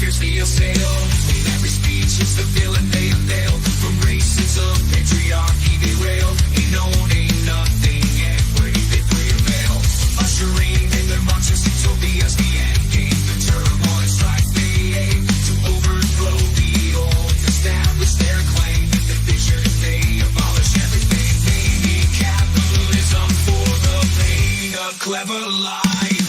fiercely assailed. In every speech it's the villain they unveil. From racism, patriarchy they rail. Ain't known, ain't nothing, and brave they prevail. Ushering in their Marxist utopias the end game. The turmoil and strife they aim to overthrow the old, establish their claim. In the vision they abolish everything. They need capitalism for the pain of clever life.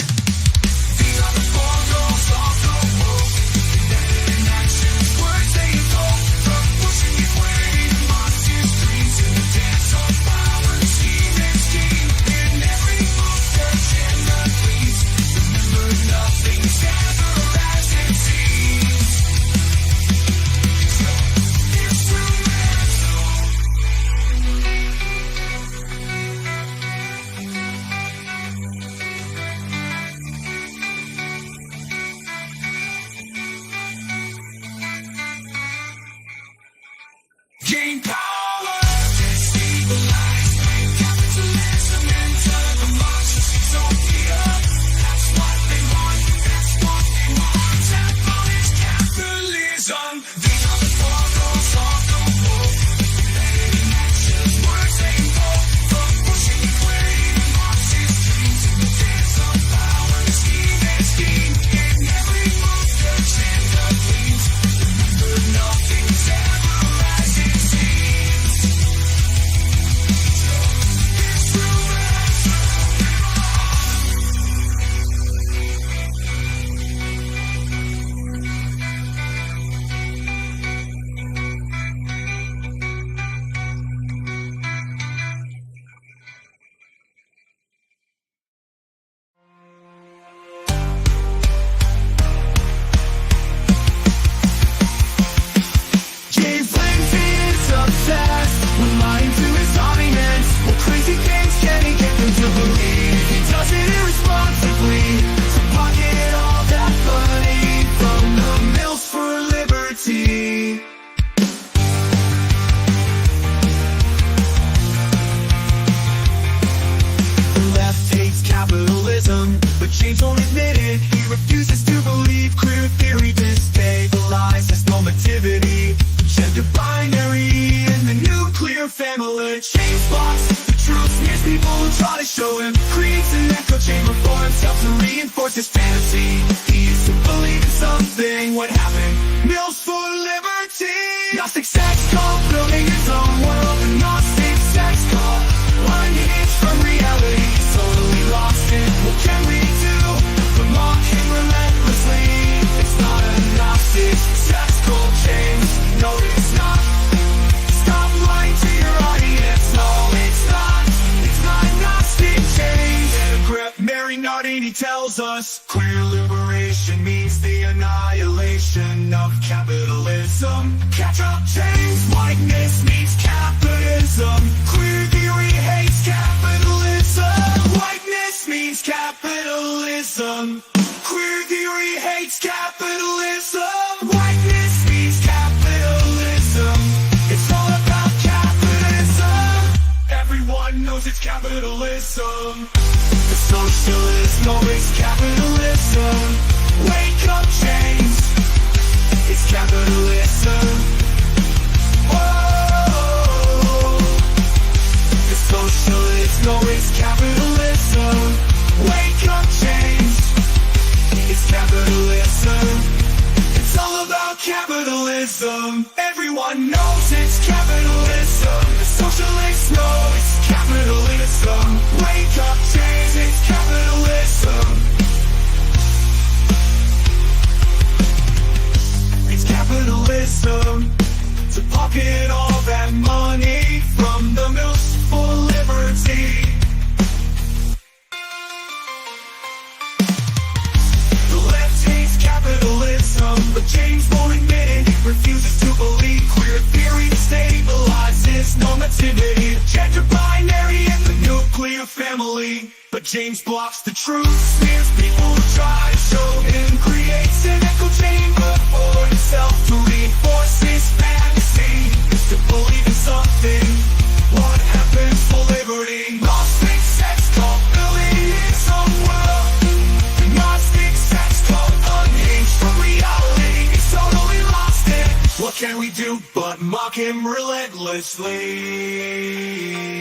These are the four goals of the woke. Embedded in actions, words they evoke. From pushing and weighing Marxist dreams in the dance of power, scheme and scheme. In every move their agenda please. Remember nothing's ever as it seems. So instrumental. Gain power, destabilize, bring capitalism into the Marxist utopia. That's what they want, that's what they want. Abolish capitalism. These are the four goals of the woke. Embedded in actions, words they invoke. From pushing and weighing Marxist dreams in the dance of power, scheme and scheme. In every move their agenda leads. Remember nothing's ever as it seems. So James Lindsay is obsessed with lying to his audience. What crazy things can he get them to believe? He does it irresponsibly to pocket all that money from the mills for liberty. The left hates capitalism, but James won't admit it. He refuses to believe queer theory destabilizes normativity, gender binary, and the nuclear family. James blocks the truth, smears people who try to show him, creates an echo chamber for himself to reinforce his fantasy. He used to believe in something, what happened? Mills for liberty. Gnostic sex cult, building his own world. A Gnostic sex cult, unhinged from reality. Totally lost it, what can we do? But mock him relentlessly. It's not a Gnostic sex cult, James. No, it's not. Stop lying to your audience. No, it's not. It's not Gnostic change. Mary Nardini tells us queer liberation means the annihilation of capitalism. Catch up, James. Whiteness means capitalism. Queer theory hates capitalism. Whiteness means capitalism. Queer theory hates capitalism. Whiteness means capitalism. It's all about capitalism. Everyone knows it's capitalism. The socialists know it's capitalism. Wake up, James. It's capitalism. Whoa. The socialists know it's capitalism. Wake up, James. It's capitalism. It's all about capitalism. Everyone knows it's capitalism. The socialists know it's capitalism. Wake up, James. It's capitalism. It's capitalism. To pocket all that money from the mills for liberty. The left hates capitalism, but James won't admit it. He refuses to believe queer theory stabilizes normativity, gender binary, and the nuclear family. But James blocks the truth, smears people who try to show him, creates an echo chamber for himself to reinforce his fantasy. Is to believe in something. What happens for liberty? Gnostic sex cult, building his own world. Gnostic sex cult, unhinged from reality. do but mock him relentlessly.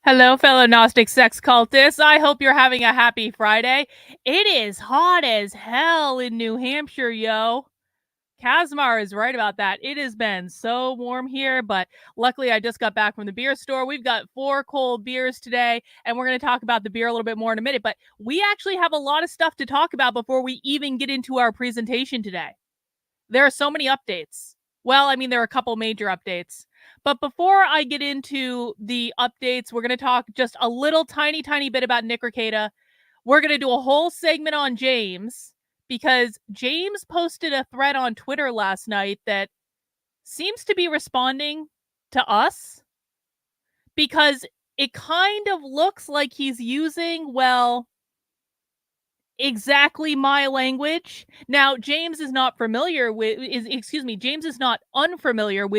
Hello, fellow Gnostic sex cultists. I hope you're having a happy Friday. It is hot as hell in New Hampshire, yo. Kazmar is right about that. It has been so warm here, but luckily I just got back from the beer store. We've got 4 cold beers today, and we're going to talk about the beer a little bit more in a minute, but we actually have a lot of stuff to talk about before we even get into our presentation today. There are so many updates. Well, I mean, there are a couple major updates. But before I get into the updates, we're going to talk just a little tiny bit about Nick Rekieta. We're going to do a whole segment on James because James posted a thread on Twitter last night that seems to be responding to us because it kind of looks like he's using, well, exactly my language. Now, James is not unfamiliar with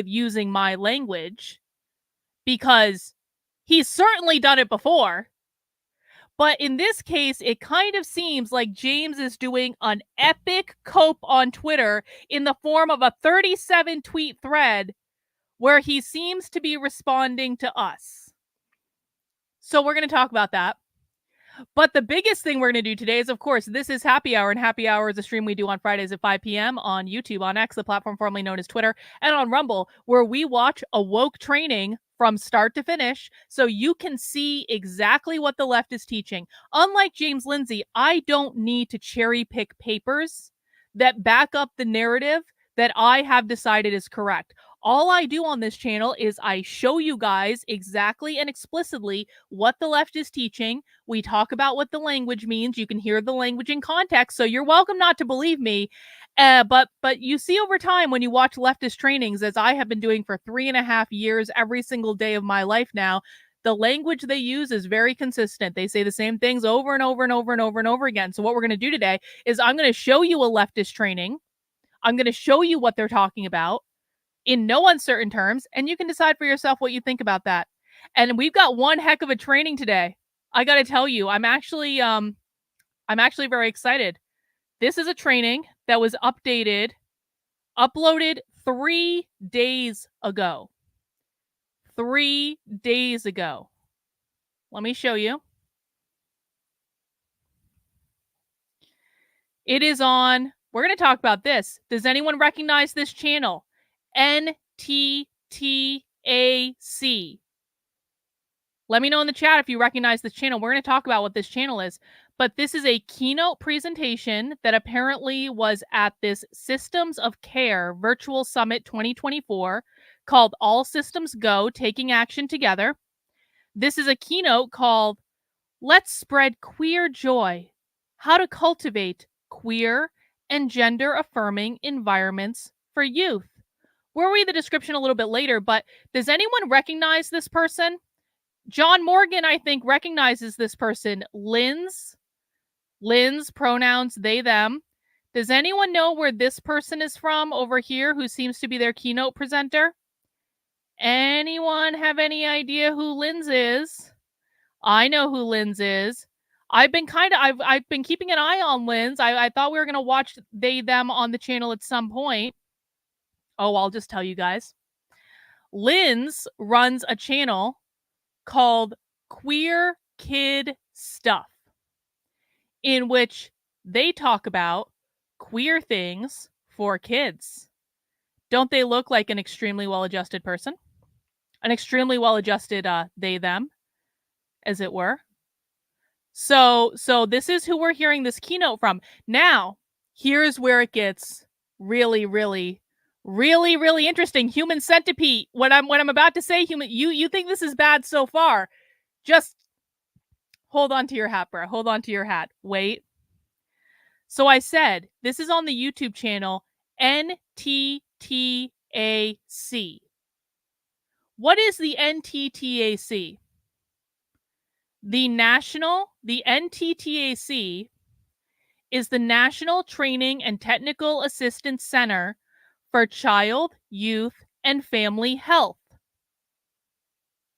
using my language because he's certainly done it before. But in this case, it kind of seems like James is doing an epic cope on Twitter in the form of a 37 tweet thread where he seems to be responding to us. So we're going to talk about that. But the biggest thing we're going to do today is, of course, this is Happy Hour, and Happy Hour is a stream we do on Fridays at 5 p.m. on YouTube, on X, the platform formerly known as Twitter, and on Rumble, where we watch a woke training from start to finish so you can see exactly what the left is teaching. Unlike James Lindsay, I don't need to cherry pick papers that back up the narrative that I have decided is correct. All I do on this channel is I show you guys exactly and explicitly what the left is teaching. We talk about what the language means. You can hear the language in context, so you're welcome not to believe me. But you see over time when you watch leftist trainings, as I have been doing for 3.5 years every single day of my life now, the language they use is very consistent. They say the same things over and over and over and over and over again. So what we're going to do today is I'm going to show you a leftist training. I'm going to show you what they're talking about in no uncertain terms, and you can decide for yourself what you think about that. And we've got one heck of a training today. I got to tell you, I'm actually very excited. This is a training that was uploaded 3 days ago. 3 days ago. Let me show you. It is on, we're going to talk about this. Does anyone recognize this channel? NTTAC. Let me know in the chat if you recognize this channel. We're going to talk about what this channel is. But this is a keynote presentation that apparently was at this Systems of Care Virtual Summit 2024 called All Systems Go, Taking Action Together. This is a keynote called Let's Spread Queer Joy, How to Cultivate Queer and Gender-Affirming Environments for Youth. We'll read the description a little bit later, but does anyone recognize this person? John Morgan, I think, recognizes this person. Lindz, pronouns they, them. Does anyone know where this person is from over here who seems to be their keynote presenter? Anyone have any idea who Lindz is? I know who Lindz is. I've been keeping an eye on Lindz. I thought we were going to watch they, them on the channel at some point. Oh, I'll just tell you guys. Lindz runs a channel called Queer Kid Stuff, in which they talk about queer things for kids. Don't they look like an extremely well-adjusted person? An extremely well-adjusted they, them, as it were. So this is who we're hearing this keynote from. Now, here's where it gets really, really, Really, really interesting. Human centipede. What I'm about to say, you think this is bad so far. Just hold on to your hat, bro. Hold on to your hat. Wait. So I said, this is on the YouTube channel NTTAC. What is the NTTAC? The NTTAC is the National Training and Technical Assistance Center for Child, Youth, and Family Health.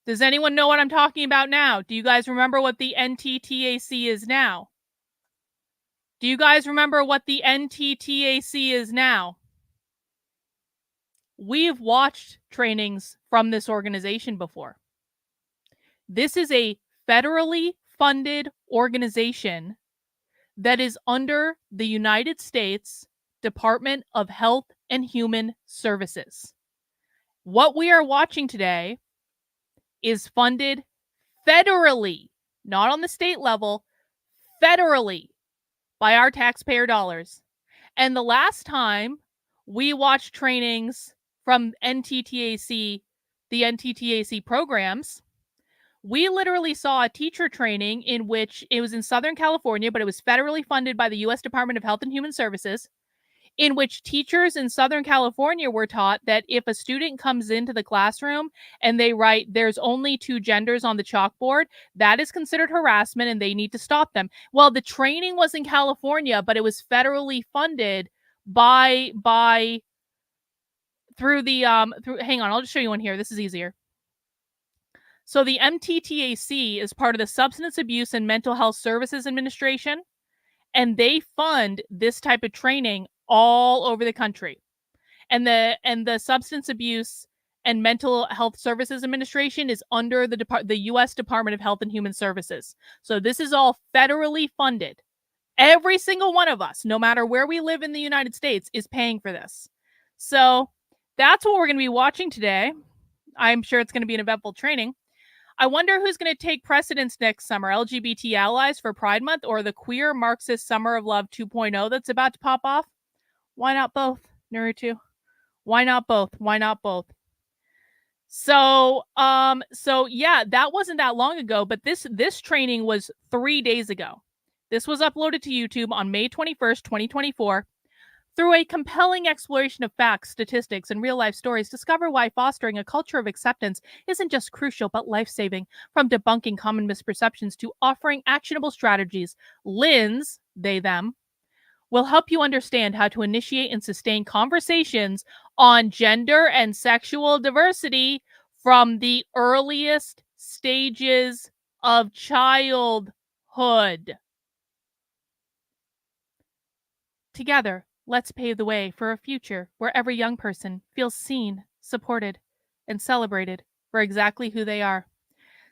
Does anyone know what I'm talking about now? Do you guys remember what the NTTAC is now? Do you guys remember what the NTTAC is now? We've watched trainings from this organization before. This is a federally funded organization that is under the United States Department of Health and Human Services. What we are watching today is funded federally, not on the state level, federally by our taxpayer dollars. And the last time we watched trainings from NTTAC, the NTTAC programs, we literally saw a teacher training in which it was in Southern California, but it was federally funded by the U.S. Department of Health and Human Services, in which teachers in Southern California were taught that if a student comes into the classroom and they write, "There's only two genders" on the chalkboard, that is considered harassment and they need to stop them. Well, the training was in California, but it was federally funded through the hang on, I'll just show you one here. This is easier. So the MTTAC is part of the Substance Abuse and Mental Health Services Administration, and they fund this type of training all over the country. And the Substance Abuse and Mental Health Services Administration is under the U.S. Department of Health and Human Services. So this is all federally funded. Every single one of us, no matter where we live in the United States, is paying for this. So that's what we're going to be watching today. I'm sure it's going to be an eventful training. I wonder who's going to take precedence next summer, LGBT allies for Pride Month or the queer Marxist Summer of Love 2.0 that's about to pop off? Why not both, Naruto? Why not both? Why not both? So yeah, that wasn't that long ago, but this training was 3 days ago. This was uploaded to YouTube on May 21st, 2024. Through a compelling exploration of facts, statistics, and real-life stories, discover why fostering a culture of acceptance isn't just crucial but life-saving. From debunking common misperceptions to offering actionable strategies, Lindz, they, them, will help you understand how to initiate and sustain conversations on gender and sexual diversity from the earliest stages of childhood. Together, let's pave the way for a future where every young person feels seen, supported, and celebrated for exactly who they are.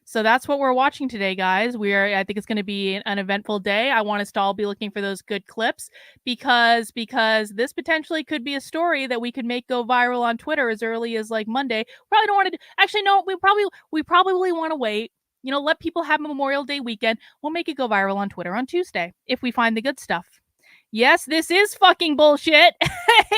So that's what we're watching today, guys. I think it's going to be an eventful day. I want us to all be looking for those good clips because this potentially could be a story that we could make go viral on Twitter as early as like Monday. Probably don't want to actually no, we probably want to wait. Let people have Memorial Day weekend. We'll make it go viral on Twitter on Tuesday if we find the good stuff. Yes, this is fucking bullshit.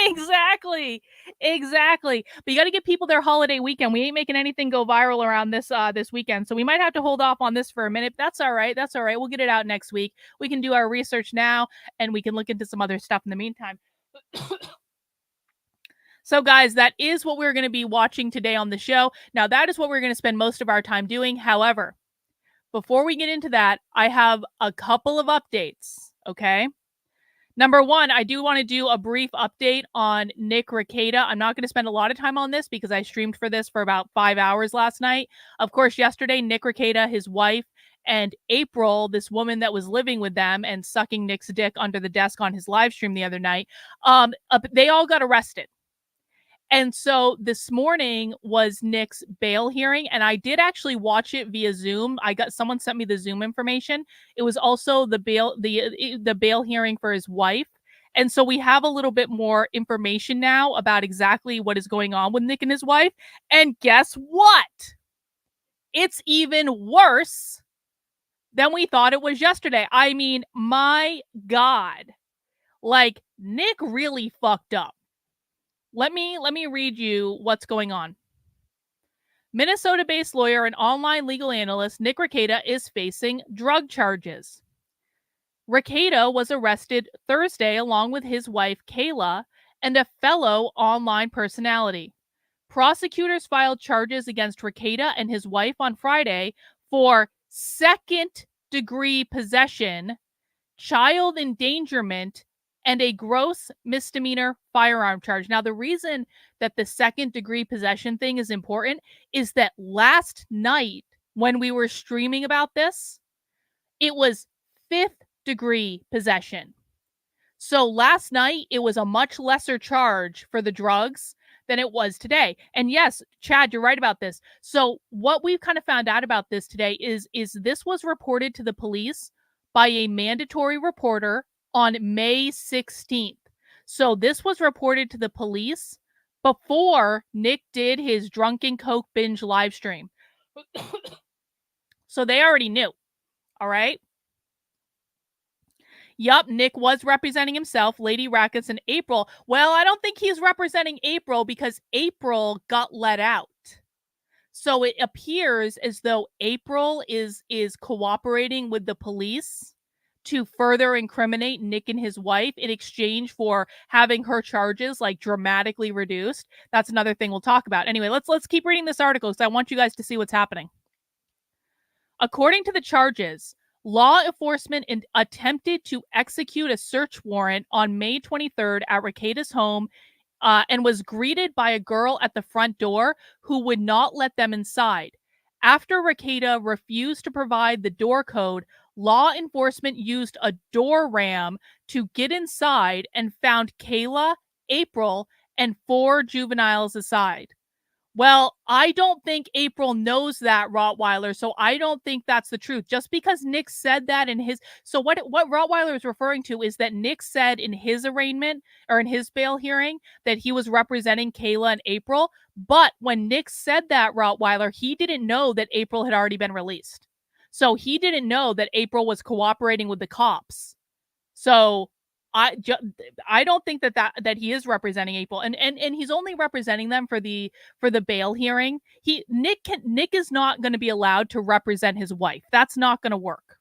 Exactly. But you got to give people their holiday weekend. We ain't making anything go viral around this weekend. So we might have to hold off on this for a minute. That's all right. We'll get it out next week. We can do our research now and we can look into some other stuff in the meantime. So guys, that is what we're going to be watching today on the show. Now, that is what we're going to spend most of our time doing. However, before we get into that, I have a couple of updates, okay? Number one, I do want to do a brief update on Nick Rekieta. I'm not going to spend a lot of time on this because I streamed for this for about 5 hours last night. Of course, yesterday, Nick Rekieta, his wife, and April, this woman that was living with them and sucking Nick's dick under the desk on his live stream the other night, they all got arrested. And so this morning was Nick's bail hearing, and I did actually watch it via Zoom. Someone sent me the Zoom information. It was also the bail hearing for his wife. And so we have a little bit more information now about exactly what is going on with Nick and his wife. And guess what? It's even worse than we thought it was yesterday. I mean, my God. Like, Nick really fucked up. let me read you what's going on. Minnesota-based lawyer and online legal analyst Nick Rekieta is facing drug charges. Rekieta was arrested Thursday along with his wife Kayla and a fellow online personality. Prosecutors filed charges against Rekieta and his wife on Friday for second-degree possession, child endangerment, and a gross misdemeanor firearm charge. Now, the reason that the second-degree possession thing is important is that last night when we were streaming about this, it was fifth-degree possession. So last night, it was a much lesser charge for the drugs than it was today. And yes, Chad, you're right about this. So what we've kind of found out about this today is this was reported to the police by a mandatory reporter on May 16th. So this was reported to the police before Nick did his drunken coke binge live stream. So they already knew. All right. Yup, Nick was representing himself, Lady Rackets, and April. Well, I don't think he's representing April because April got let out. So it appears as though April is cooperating with the police to further incriminate Nick and his wife in exchange for having her charges like dramatically reduced. That's another thing we'll talk about. Anyway, let's keep reading this article because I want you guys to see what's happening. According to the charges, law enforcement attempted to execute a search warrant on May 23rd at Rekieta's home and was greeted by a girl at the front door who would not let them inside. After Rekieta refused to provide the door code, law enforcement used a door ram to get inside and found Kayla, April, and 4 juveniles aside. Well, I don't think April knows that, Rottweiler, so I don't think that's the truth. Just because Nick said that in his... So what Rottweiler is referring to is that Nick said in his arraignment, or in his bail hearing, that he was representing Kayla and April. But when Nick said that, Rottweiler, he didn't know that April had already been released. So he didn't know that April was cooperating with the cops. So... I don't think that he is representing April, and he's only representing them for the bail hearing. Nick is not going to be allowed to represent his wife. That's not going to work.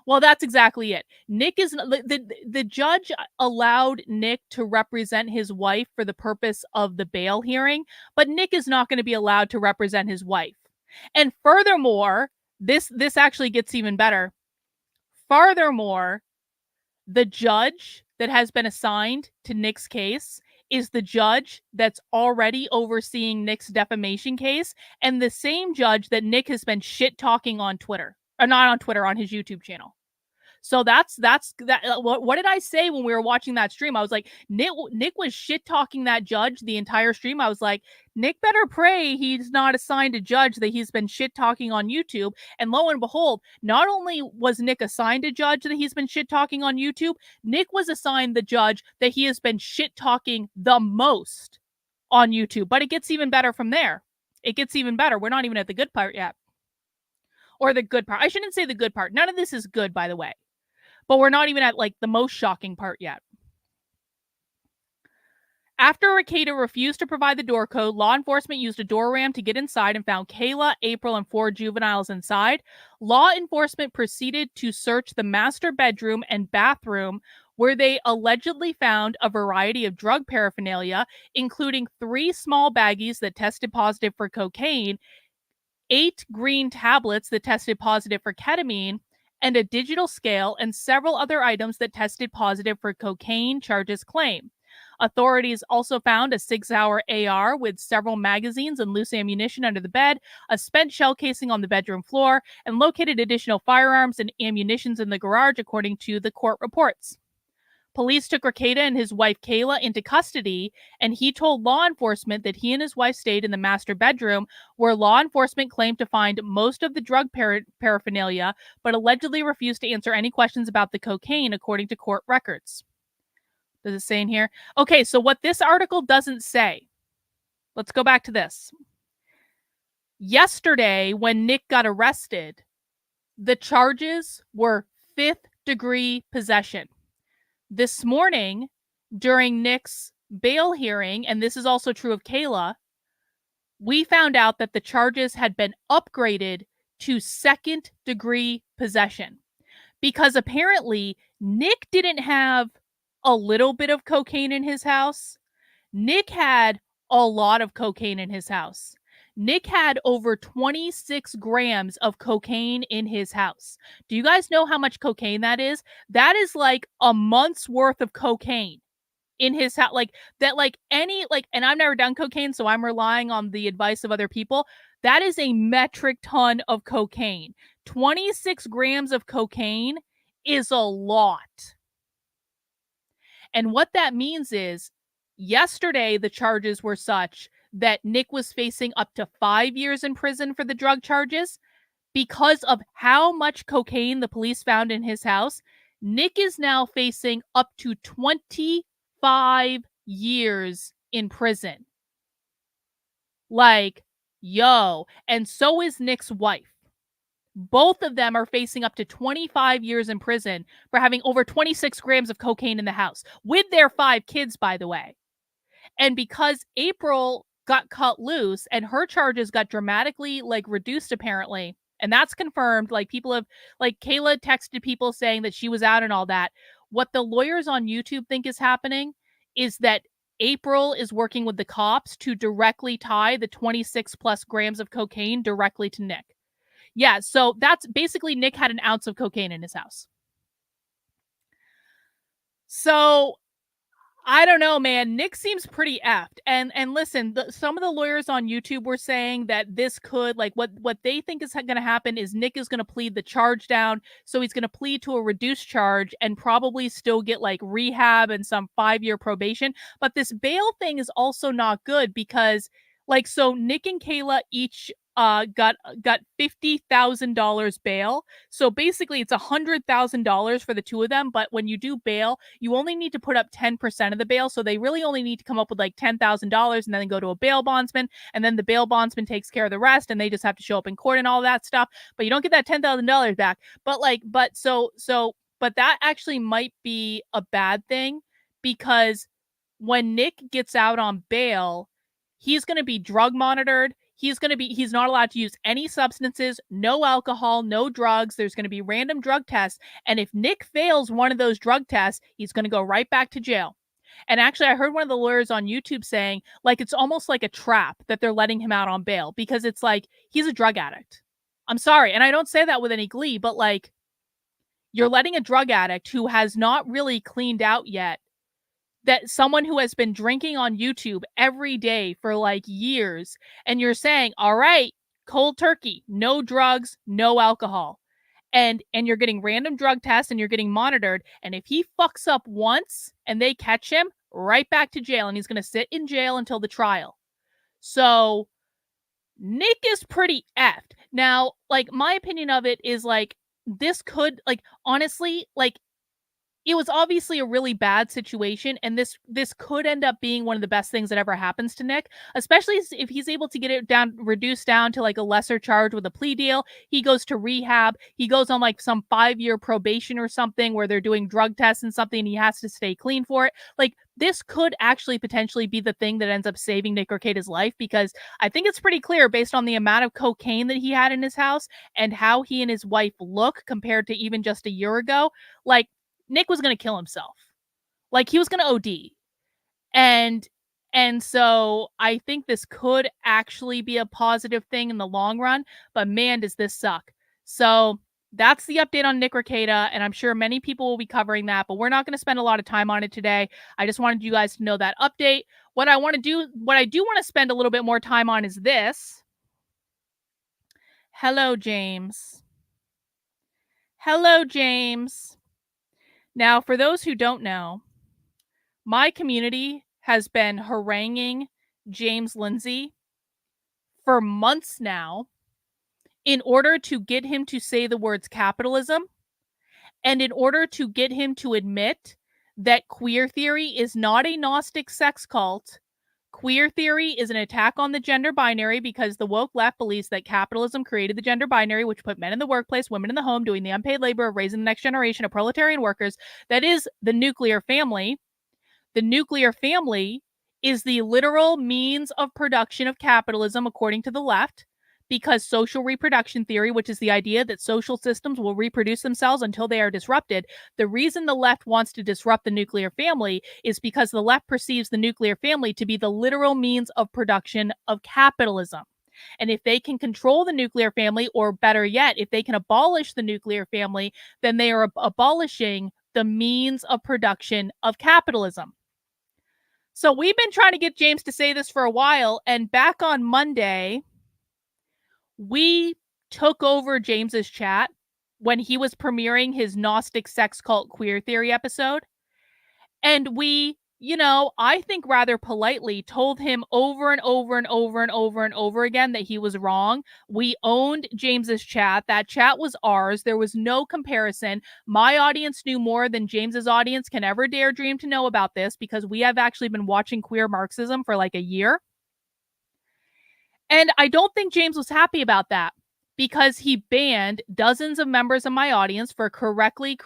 Well, that's exactly it. Nick is the judge allowed Nick to represent his wife for the purpose of the bail hearing, but Nick is not going to be allowed to represent his wife. And furthermore, this actually gets even better. Furthermore, the judge that has been assigned to Nick's case is the judge that's already overseeing Nick's defamation case, and the same judge that Nick has been shit-talking on Twitter. Or not on Twitter, on his YouTube channel. So that's that. What did I say when we were watching that stream? I was like, Nick was shit-talking that judge the entire stream. I was like, Nick better pray he's not assigned a judge that he's been shit-talking on YouTube. And lo and behold, not only was Nick assigned a judge that he's been shit-talking on YouTube, Nick was assigned the judge that he has been shit-talking the most on YouTube. But it gets even better from there. It gets even better. We're not even at the good part yet. Or the good part. I shouldn't say the good part. None of this is good, by the way. But we're not even at like the most shocking part yet. After Rekieta refused to provide the door code, law enforcement used a door ram to get inside and found Kayla, April, and 4 juveniles inside. Law enforcement proceeded to search the master bedroom and bathroom, where they allegedly found a variety of drug paraphernalia, including 3 small baggies that tested positive for cocaine, 8 green tablets that tested positive for ketamine, and a digital scale, and several other items that tested positive for cocaine, charges claim. Authorities also found a 6-hour AR with several magazines and loose ammunition under the bed, a spent shell casing on the bedroom floor, and located additional firearms and ammunitions in the garage, according to the court reports. Police took Rekieta and his wife Kayla into custody, and he told law enforcement that he and his wife stayed in the master bedroom, where law enforcement claimed to find most of the drug paraphernalia, but allegedly refused to answer any questions about the cocaine, according to court records. Does it say in here? Okay, so what this article doesn't say, let's go back to this. Yesterday, when Nick got arrested, the charges were 5th-degree possession. This morning, during Nick's bail hearing, and this is also true of Kayla, we found out that the charges had been upgraded to second-degree possession. Because apparently, Nick didn't have a little bit of cocaine in his house. Nick had a lot of cocaine in his house. Nick had over 26 grams of cocaine in his house. Do you guys know how much cocaine that is? That is like a month's worth of cocaine in his house. Like that, like any, like, and I've never done cocaine, so I'm relying on the advice of other people. That is a metric ton of cocaine. 26 grams of cocaine is a lot. And what that means is, yesterday, the charges were such that Nick was facing up to 5 years in prison for the drug charges. Because of how much cocaine the police found in his house, Nick is now facing up to 25 years in prison. Like, yo. And so is Nick's wife. Both of them are facing up to 25 years in prison for having over 26 grams of cocaine in the house with their 5 kids, by the way. And because April got cut loose and her charges got dramatically like reduced, apparently, and that's confirmed, like people have, like Kayla texted people saying that she was out and all that. What the lawyers on YouTube think is happening is that April is working with the cops to directly tie the 26 plus grams of cocaine directly to Nick. Yeah, so that's basically Nick had an ounce of cocaine in his house. So I don't know, man. Nick seems pretty effed. And listen, some of the lawyers on YouTube were saying that this could, like, what they think is going to happen is Nick is going to plead the charge down. So he's going to plead to a reduced charge and probably still get like rehab and some 5-year probation. But this bail thing is also not good because, like, so Nick and Kayla each got $50,000 bail. So basically it's $100,000 for the two of them. But when you do bail, you only need to put up 10% of the bail. So they really only need to come up with like $10,000 and then go to a bail bondsman. And then the bail bondsman takes care of the rest. And they just have to show up in court and all that stuff. But you don't get that $10,000 back. But but that actually might be a bad thing because when Nick gets out on bail, he's going to be drug monitored. He's not allowed to use any substances, no alcohol, no drugs. There's going to be random drug tests. And if Nick fails one of those drug tests, he's going to go right back to jail. And actually, I heard one of the lawyers on YouTube saying, like, it's almost like a trap that they're letting him out on bail because it's like, he's a drug addict. I'm sorry. And I don't say that with any glee, but like, you're letting a drug addict who has not really cleaned out yet, that someone who has been drinking on YouTube every day for like years, and you're saying, all right, cold turkey, no drugs, no alcohol. And you're getting random drug tests and you're getting monitored. And if he fucks up once and they catch him, right back to jail. And he's going to sit in jail until the trial. So Nick is pretty effed. Now, like, my opinion of it is like, this could, like, honestly, like, it was obviously a really bad situation, and this could end up being one of the best things that ever happens to Nick, especially if he's able to get it reduced down to like a lesser charge with a plea deal. He goes to rehab. He goes on like some 5-year probation or something where they're doing drug tests and something, and he has to stay clean for it. Like, this could actually potentially be the thing that ends up saving Nick Rekieta's life, because I think it's pretty clear based on the amount of cocaine that he had in his house and how he and his wife look compared to even just a year ago. Like, Nick was going to kill himself. Like, he was going to OD. And so I think this could actually be a positive thing in the long run, but man, does this suck. So that's the update on Nick Rekieta, and I'm sure many people will be covering that, but we're not going to spend a lot of time on it today. I just wanted you guys to know that update. What I do want to spend a little bit more time on is this. Hello, James. Hello, James. Now, for those who don't know, my community has been haranguing James Lindsay for months now in order to get him to say the words capitalism and in order to get him to admit that queer theory is not a Gnostic sex cult. Queer theory is an attack on the gender binary because the woke left believes that capitalism created the gender binary, which put men in the workplace, women in the home, doing the unpaid labor of raising the next generation of proletarian workers. That is the nuclear family. The nuclear family is the literal means of production of capitalism according to the left, because social reproduction theory, which is the idea that social systems will reproduce themselves until they are disrupted, the reason the left wants to disrupt the nuclear family is because the left perceives the nuclear family to be the literal means of production of capitalism. And if they can control the nuclear family, or better yet, if they can abolish the nuclear family, then they are abolishing the means of production of capitalism. So we've been trying to get James to say this for a while, and back on Monday, we took over James's chat when he was premiering his Gnostic sex cult queer theory episode. And we, I think rather politely told him over and over and over and over and over again that he was wrong. We owned James's chat. That chat was ours. There was no comparison. My audience knew more than James's audience can ever dare dream to know about this, because we have actually been watching queer Marxism for like a year. And I don't think James was happy about that, because he banned dozens of members of my audience for correctly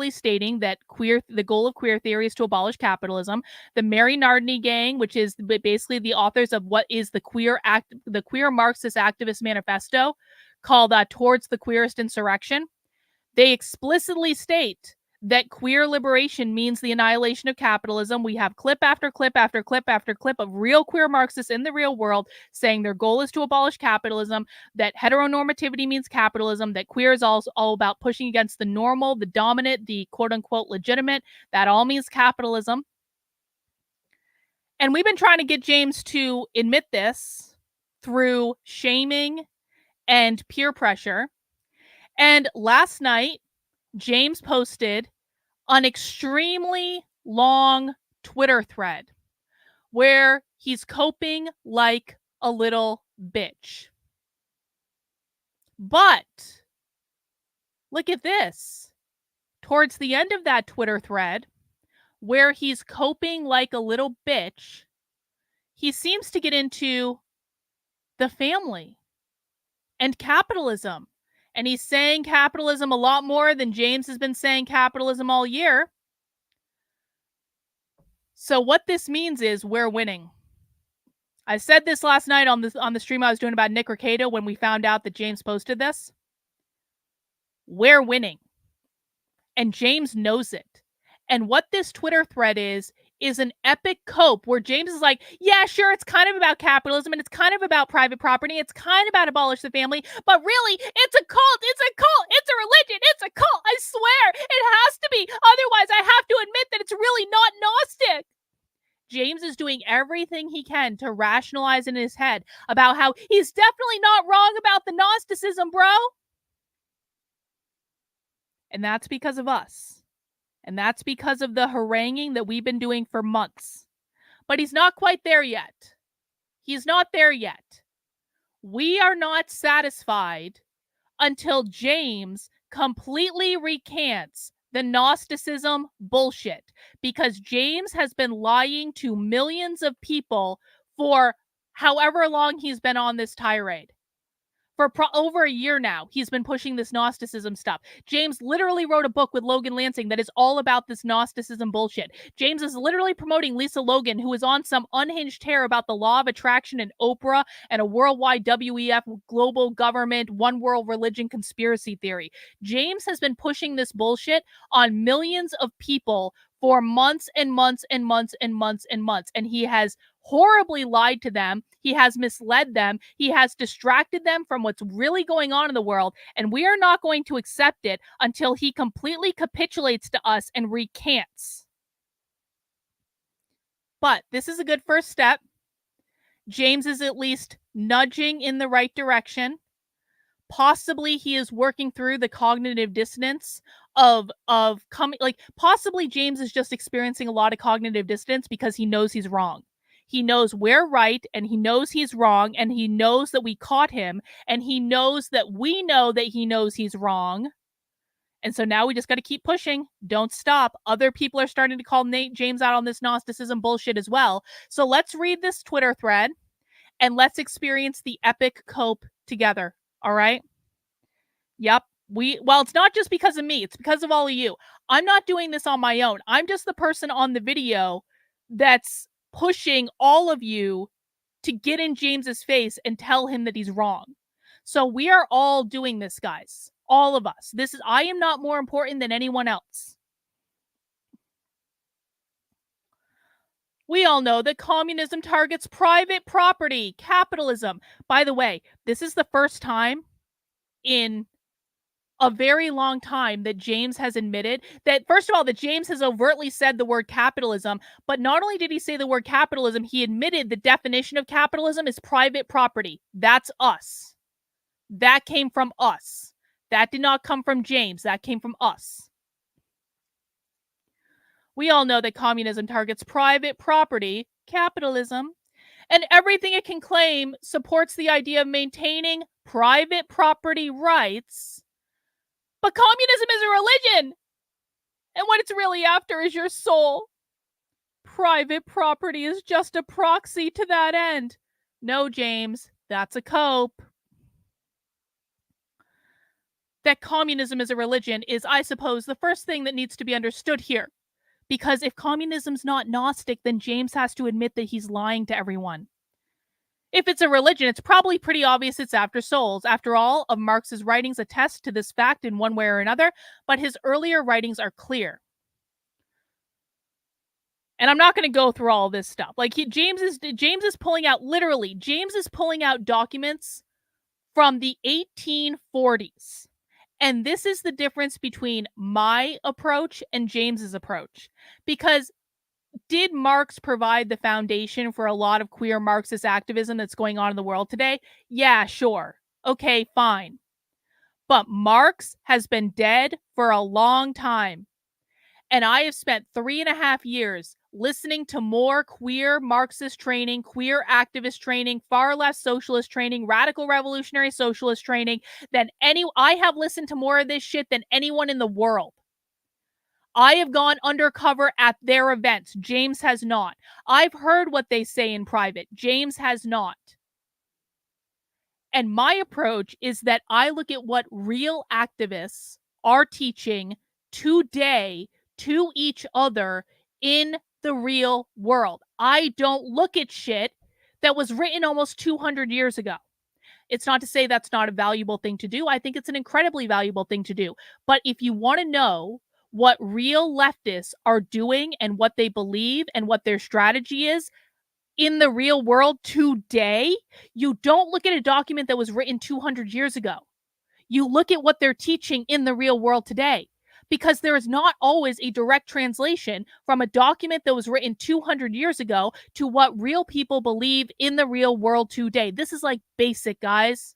stating that the goal of queer theory is to abolish capitalism. The Mary Nardini gang, which is basically the authors of what is the queer Marxist activist manifesto called Towards the Queerest Insurrection, they explicitly state that queer liberation means the annihilation of capitalism. We have clip after clip after clip after clip of real queer Marxists in the real world saying their goal is to abolish capitalism, that heteronormativity means capitalism, that queer is all about pushing against the normal, the dominant, the quote-unquote legitimate. That all means capitalism. And we've been trying to get James to admit this through shaming and peer pressure. And last night, James posted an extremely long Twitter thread where he's coping like a little bitch. But look at this. Towards the end of that Twitter thread, where he's coping like a little bitch, he seems to get into the family and capitalism. And he's saying capitalism a lot more than James has been saying capitalism all year. So what this means is we're winning. I said this last night on the stream I was doing about Nick Rekieta when we found out that James posted this. We're winning. And James knows it. And what this Twitter thread is an epic cope where James is like, yeah, sure, it's kind of about capitalism and it's kind of about private property. It's kind of about abolish the family, but really, it's a cult. It's a cult. It's a religion. It's a cult. I swear it has to be. Otherwise, I have to admit that it's really not Gnostic. James is doing everything he can to rationalize in his head about how he's definitely not wrong about the Gnosticism, bro. And that's because of us. And that's because of the haranguing that we've been doing for months. But he's not quite there yet. He's not there yet. We are not satisfied until James completely recants the Gnosticism bullshit, because James has been lying to millions of people for however long he's been on this tirade. For over a year now, he's been pushing this Gnosticism stuff. James literally wrote a book with Logan Lansing that is all about this Gnosticism bullshit. James is literally promoting Lisa Logan, who is on some unhinged tear about the law of attraction and Oprah and a worldwide WEF global government, one world religion conspiracy theory. James has been pushing this bullshit on millions of people for months and months and months and months and months. And he has horribly lied to them. He has misled them. He has distracted them from what's really going on in the world. And we are not going to accept it until he completely capitulates to us and recants. But this is a good first step. James is at least nudging in the right direction. Possibly he is working through the cognitive dissonance of coming, like possibly James is just experiencing a lot of cognitive dissonance because he knows he's wrong. He knows we're right and he knows he's wrong, and he knows that we caught him, and he knows that we know that he knows he's wrong. And so now we just got to keep pushing. Don't stop. Other people are starting to call James out on this Gnosticism bullshit as well. So let's read this Twitter thread and let's experience the epic cope together. All right? Yep. Well, it's not just because of me. It's because of all of you. I'm not doing this on my own. I'm just the person on the video that's pushing all of you to get in James's face and tell him that he's wrong. So we are all doing this, guys. All of us. I am not more important than anyone else. We all know that communism targets private property, capitalism. By the way, this is the first time in a very long time that James has admitted that, first of all, that James has overtly said the word capitalism, but not only did he say the word capitalism, he admitted the definition of capitalism is private property. That's us. That came from us. That did not come from James. That came from us. We all know that communism targets private property, capitalism, and everything it can claim supports the idea of maintaining private property rights. But communism is a religion, and what it's really after is your soul. Private property is just a proxy to that end. No, James, that's a cope. That communism is a religion is, I suppose, the first thing that needs to be understood here. Because if communism's not Gnostic, then James has to admit that he's lying to everyone. If it's a religion, it's probably pretty obvious it's after souls. After all, of Marx's writings attest to this fact in one way or another, but his earlier writings are clear. And I'm not going to go through all this stuff. Like James is pulling out documents from the 1840s. And this is the difference between my approach and James's approach. Because did Marx provide the foundation for a lot of queer Marxist activism that's going on in the world today? Yeah, sure. Okay, fine. But Marx has been dead for a long time. And I have spent 3.5 years listening to more queer Marxist training, queer activist training, far left socialist training, radical revolutionary socialist training than I have listened to more of this shit than anyone in the world. I have gone undercover at their events. James has not. I've heard what they say in private. James has not. And my approach is that I look at what real activists are teaching today to each other in the real world. I don't look at shit that was written almost 200 years ago. It's not to say that's not a valuable thing to do. I think it's an incredibly valuable thing to do. But if you want to know what real leftists are doing and what they believe and what their strategy is in the real world today, you don't look at a document that was written 200 years ago. You look at what they're teaching in the real world today. Because there is not always a direct translation from a document that was written 200 years ago to what real people believe in the real world today. This is like basic, guys.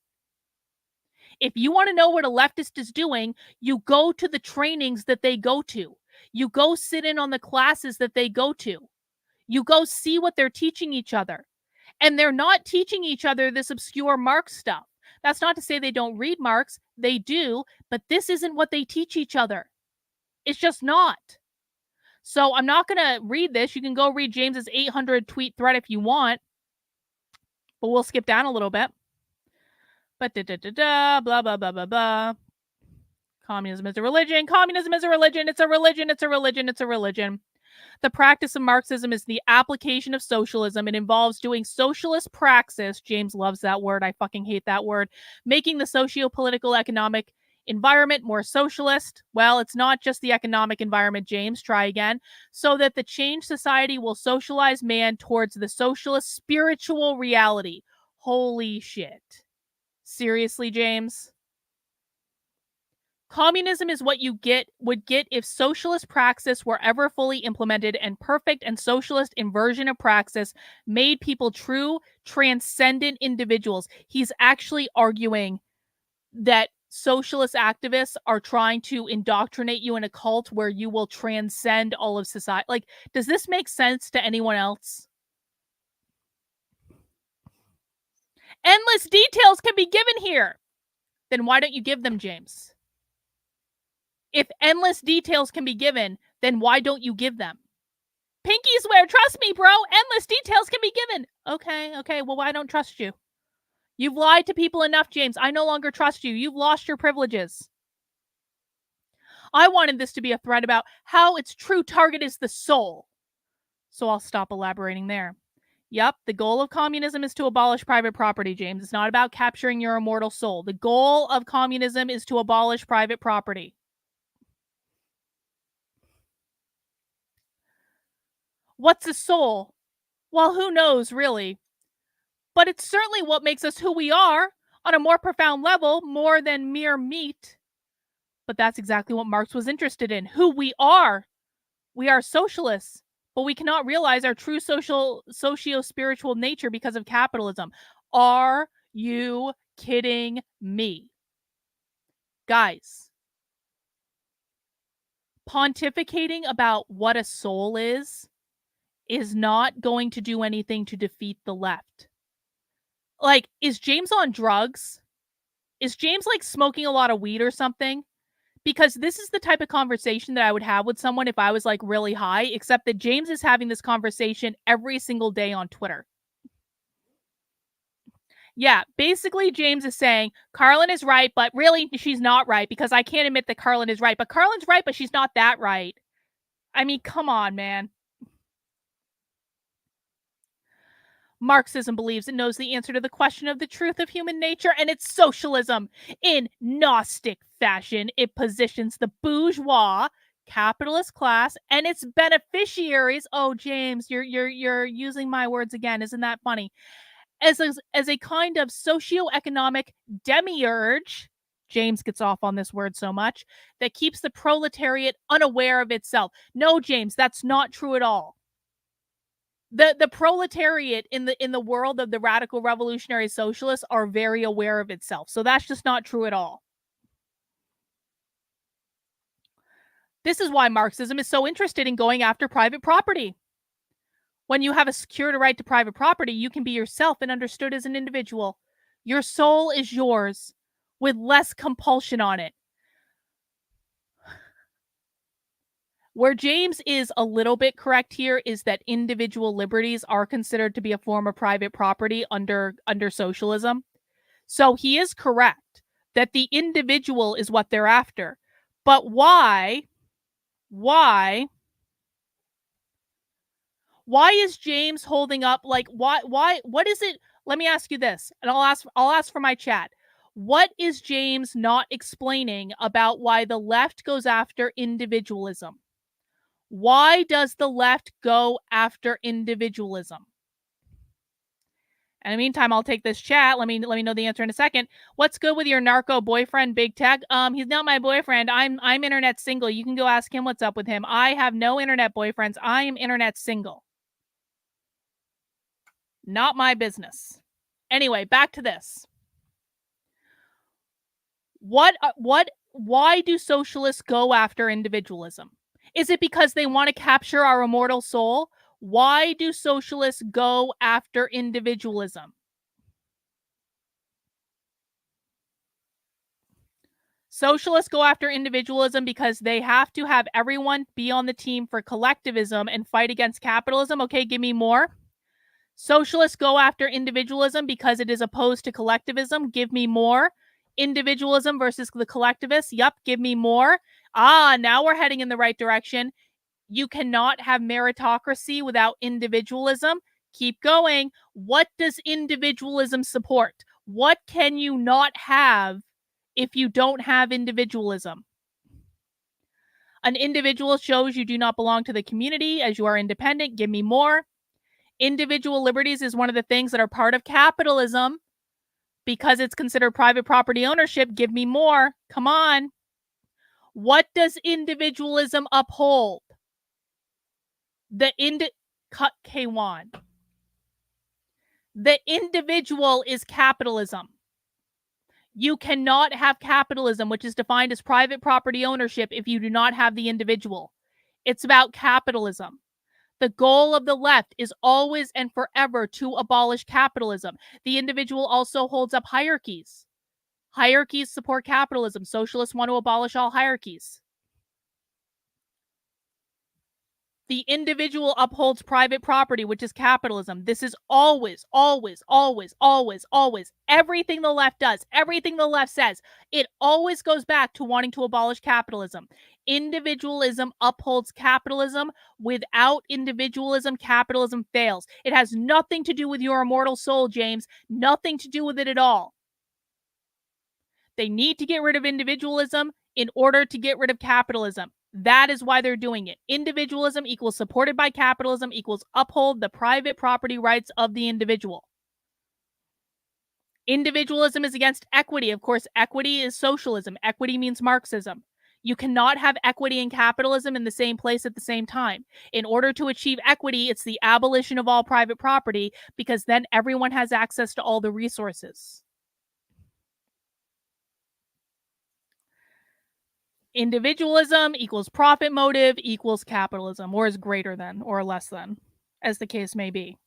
If you want to know what a leftist is doing, you go to the trainings that they go to. You go sit in on the classes that they go to. You go see what they're teaching each other. And they're not teaching each other this obscure Marx stuff. That's not to say they don't read Marx. They do, but this isn't what they teach each other. It's just not. So I'm not going to read this. You can go read James's 800 tweet thread if you want. But we'll skip down a little bit. But blah, blah, blah, blah, blah. Communism is a religion. Communism is a religion. It's a religion. It's a religion. It's a religion. The practice of Marxism is the application of socialism. It involves doing socialist praxis. James loves that word. I fucking hate that word. Making the socio-political economic environment more socialist. Well, it's not just the economic environment, James. Try again. So that the changed society will socialize man towards the socialist spiritual reality. Holy shit. Seriously, James? Communism is what you would get if socialist praxis were ever fully implemented and perfect and socialist inversion of praxis made people true, transcendent individuals. He's actually arguing that socialist activists are trying to indoctrinate you in a cult where you will transcend all of society. Like, does this make sense to anyone else? Endless details can be given here. Then why don't you give them, James? If endless details can be given, then why don't you give them? Pinky swear, trust me, bro. Endless details can be given. Okay. Well, I don't trust you. You've lied to people enough, James. I no longer trust you. You've lost your privileges. I wanted this to be a thread about how its true target is the soul. So I'll stop elaborating there. Yep, the goal of communism is to abolish private property, James. It's not about capturing your immortal soul. The goal of communism is to abolish private property. What's a soul? Well, who knows, really? But it's certainly what makes us who we are on a more profound level, more than mere meat. But that's exactly what Marx was interested in, who we are. We are socialists, but we cannot realize our true socio-spiritual nature because of capitalism. Are you kidding me? Guys, pontificating about what a soul is not going to do anything to defeat the left. Like, is James on drugs? Is James like smoking a lot of weed or something? Because this is the type of conversation that I would have with someone if I was like really high, except that James is having this conversation every single day on Twitter. Yeah, basically James is saying Carlin is right, but really she's not right because I can't admit that Carlin is right. But Carlin's right, but she's not that right. I mean, come on, man. Marxism believes it knows the answer to the question of the truth of human nature, and it's socialism. In Gnostic fashion, it positions the bourgeois capitalist class and its beneficiaries. Oh, James, you're using my words again. Isn't that funny? As a kind of socioeconomic demiurge. James gets off on this word so much that keeps the proletariat unaware of itself. No, James, that's not true at all. The proletariat in the world of the radical revolutionary socialists are very aware of itself. So that's just not true at all. This is why Marxism is so interested in going after private property. When you have a secured right to private property, you can be yourself and understood as an individual. Your soul is yours with less compulsion on it. Where James is a little bit correct here is that individual liberties are considered to be a form of private property under socialism. So he is correct that the individual is what they're after. But why is James holding up, like, why what is it? Let me ask you this, and I'll ask for my chat. What is James not explaining about why the left goes after individualism? Why does the left go after individualism? In the meantime, I'll take this chat. Let me know the answer in a second. What's good with your narco boyfriend, Big Tech? He's not my boyfriend. I'm internet single. You can go ask him what's up with him. I have no internet boyfriends. I am internet single. Not my business. Anyway, back to this. Why do socialists go after individualism? Is it because they want to capture our immortal soul? Why do socialists go after individualism? Socialists go after individualism because they have to have everyone be on the team for collectivism and fight against capitalism. Okay, give me more. Socialists go after individualism because it is opposed to collectivism. Give me more. Individualism versus the collectivists. Yup, give me more. Now we're heading in the right direction. You cannot have meritocracy without individualism. Keep going. What does individualism support? What can you not have if you don't have individualism? An individual shows you do not belong to the community as you are independent. Give me more. Individual liberties is one of the things that are part of capitalism because it's considered private property ownership. Give me more. Come on. What does individualism uphold? Cut K1. The individual is capitalism. You cannot have capitalism, which is defined as private property ownership, if you do not have the individual. It's about capitalism. The goal of the left is always and forever to abolish capitalism. The individual also holds up hierarchies. Hierarchies support capitalism. Socialists want to abolish all hierarchies. The individual upholds private property, which is capitalism. This is always, always, always, always, always. Everything the left does, everything the left says, it always goes back to wanting to abolish capitalism. individualism upholds capitalism. Without individualism, capitalism fails. It has nothing to do with your immortal soul, James. Nothing to do with it at all. They need to get rid of individualism in order to get rid of capitalism. That is why they're doing it. Individualism equals supported by capitalism equals uphold the private property rights of the individual. Individualism is against equity. Of course, equity is socialism. Equity means Marxism. You cannot have equity and capitalism in the same place at the same time. In order to achieve equity, it's the abolition of all private property, because then everyone has access to all the resources. Individualism equals profit motive equals capitalism, or is greater than, or less than, as the case may be.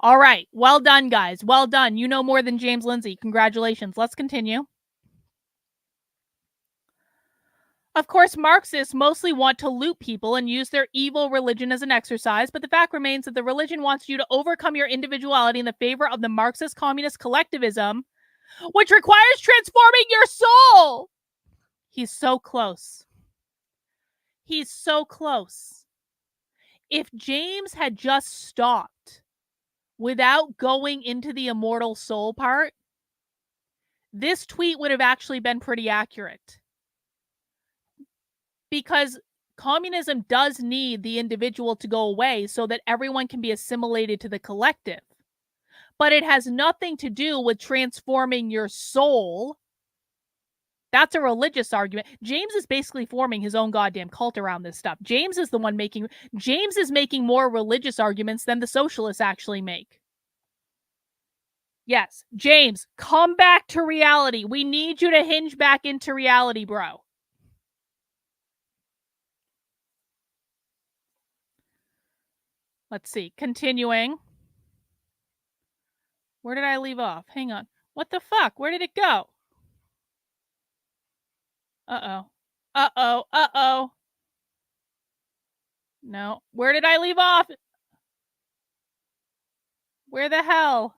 All right. Well done, guys. Well done. You know more than James Lindsay. Congratulations. Let's continue. Of course, Marxists mostly want to loot people and use their evil religion as an exercise, but the fact remains that the religion wants you to overcome your individuality in the favor of the Marxist communist collectivism, which requires transforming your soul. He's so close. He's so close. If James had just stopped without going into the immortal soul part, this tweet would have actually been pretty accurate. Because communism does need the individual to go away so that everyone can be assimilated to the collective. But it has nothing to do with transforming your soul. That's a religious argument. James is basically forming his own goddamn cult around this stuff. James is making more religious arguments than the socialists actually make. Yes, James, come back to reality. We need you to hinge back into reality, bro. Let's see. Continuing. Where did I leave off? Hang on. What the fuck? Where did it go? Uh-oh. Uh-oh. Uh-oh. No. Where did I leave off? Where the hell?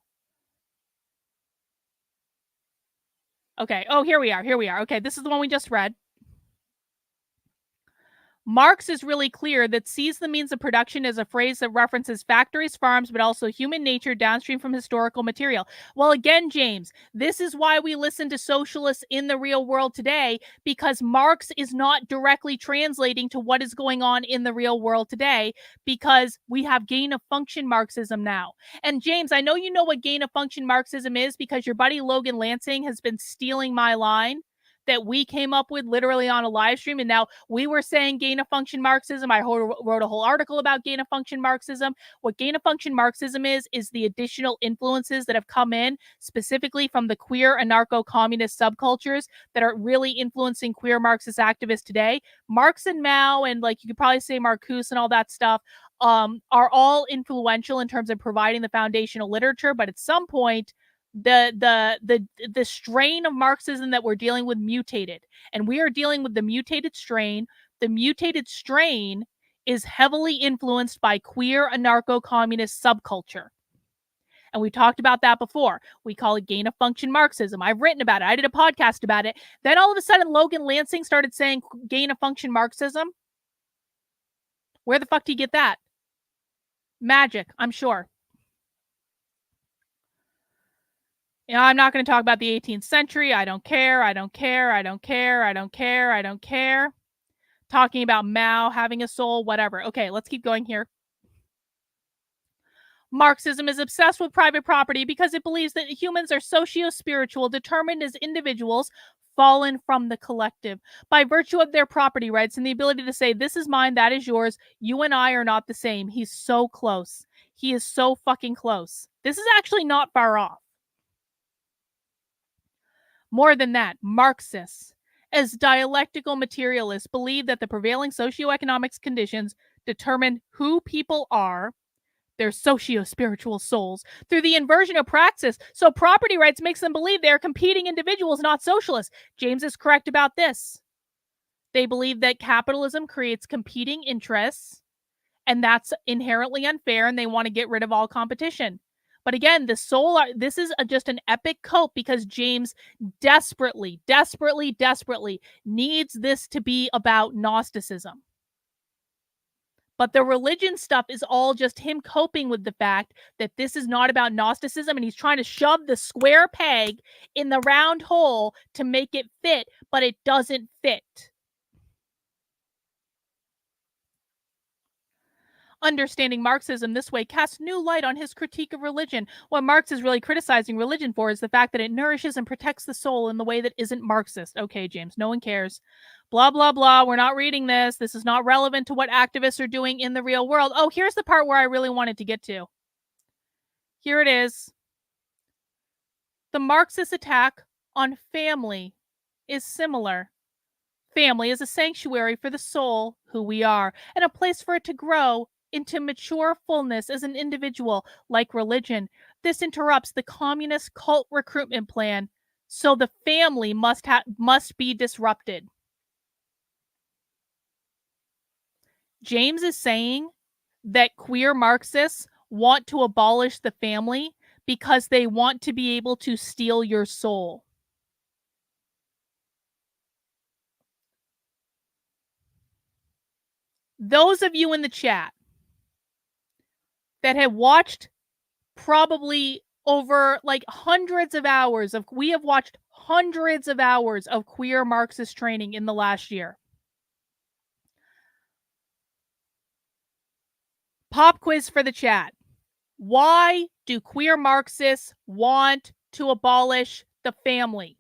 Okay. Oh, here we are. Here we are. Okay, this is the one we just read. Marx is really clear that sees the means of production as a phrase that references factories, farms, but also human nature downstream from historical material. Well, again, James, this is why we listen to socialists in the real world today, because Marx is not directly translating to what is going on in the real world today, because we have gain of function Marxism now. And James, I know you know what gain of function Marxism is, because your buddy Logan Lansing has been stealing my line that we came up with literally on a live stream. And now we were saying gain of function Marxism. I wrote a whole article about gain of function Marxism. What gain of function Marxism is the additional influences that have come in specifically from the queer anarcho-communist subcultures that are really influencing queer Marxist activists today. Marx and Mao, and like you could probably say Marcuse and all that stuff, are all influential in terms of providing the foundational literature. But at some point, the strain of Marxism that we're dealing with mutated, and we are dealing with the mutated strain. The mutated strain is heavily influenced by queer anarcho-communist subculture. And we talked about that before. We call it gain of function Marxism. I've written about it. I did a podcast about it. Then all of a sudden, Logan Lansing started saying gain of function Marxism. Where the fuck do you get that? Magic, I'm sure. You know, I'm not going to talk about the 18th century. I don't care. I don't care. I don't care. I don't care. I don't care. Talking about Mao having a soul, whatever. Okay, let's keep going here. Marxism is obsessed with private property because it believes that humans are socio-spiritual, determined as individuals, fallen from the collective by virtue of their property rights and the ability to say, this is mine, that is yours. You and I are not the same. He's so close. He is so fucking close. This is actually not far off. More than that, Marxists, as dialectical materialists, believe that the prevailing socioeconomic conditions determine who people are, their socio-spiritual souls, through the inversion of praxis. So property rights makes them believe they are competing individuals, not socialists. James is correct about this. They believe that capitalism creates competing interests, and that's inherently unfair, and they want to get rid of all competition. But again, this is just an epic cope because James desperately needs this to be about Gnosticism. But the religion stuff is all just him coping with the fact that this is not about Gnosticism, and he's trying to shove the square peg in the round hole to make it fit, but it doesn't fit. Understanding Marxism this way casts new light on his critique of religion. What Marx is really criticizing religion for is the fact that it nourishes and protects the soul in the way that isn't Marxist. Okay, James, no one cares. Blah, blah, blah. We're not reading this. This is not relevant to what activists are doing in the real world. Oh, here's the part where I really wanted to get to. Here it is. The Marxist attack on family is similar. Family is a sanctuary for the soul, who we are, and a place for it to grow into mature fullness as an individual. Like religion, this interrupts the communist cult recruitment plan, so the family must be disrupted. James is saying that queer Marxists want to abolish the family because they want to be able to steal your soul. Those of you in the chat that have watched probably over like hundreds of hours of, we have watched hundreds of hours of queer Marxist training in the last year. Pop quiz for the chat. Why do queer Marxists want to abolish the family?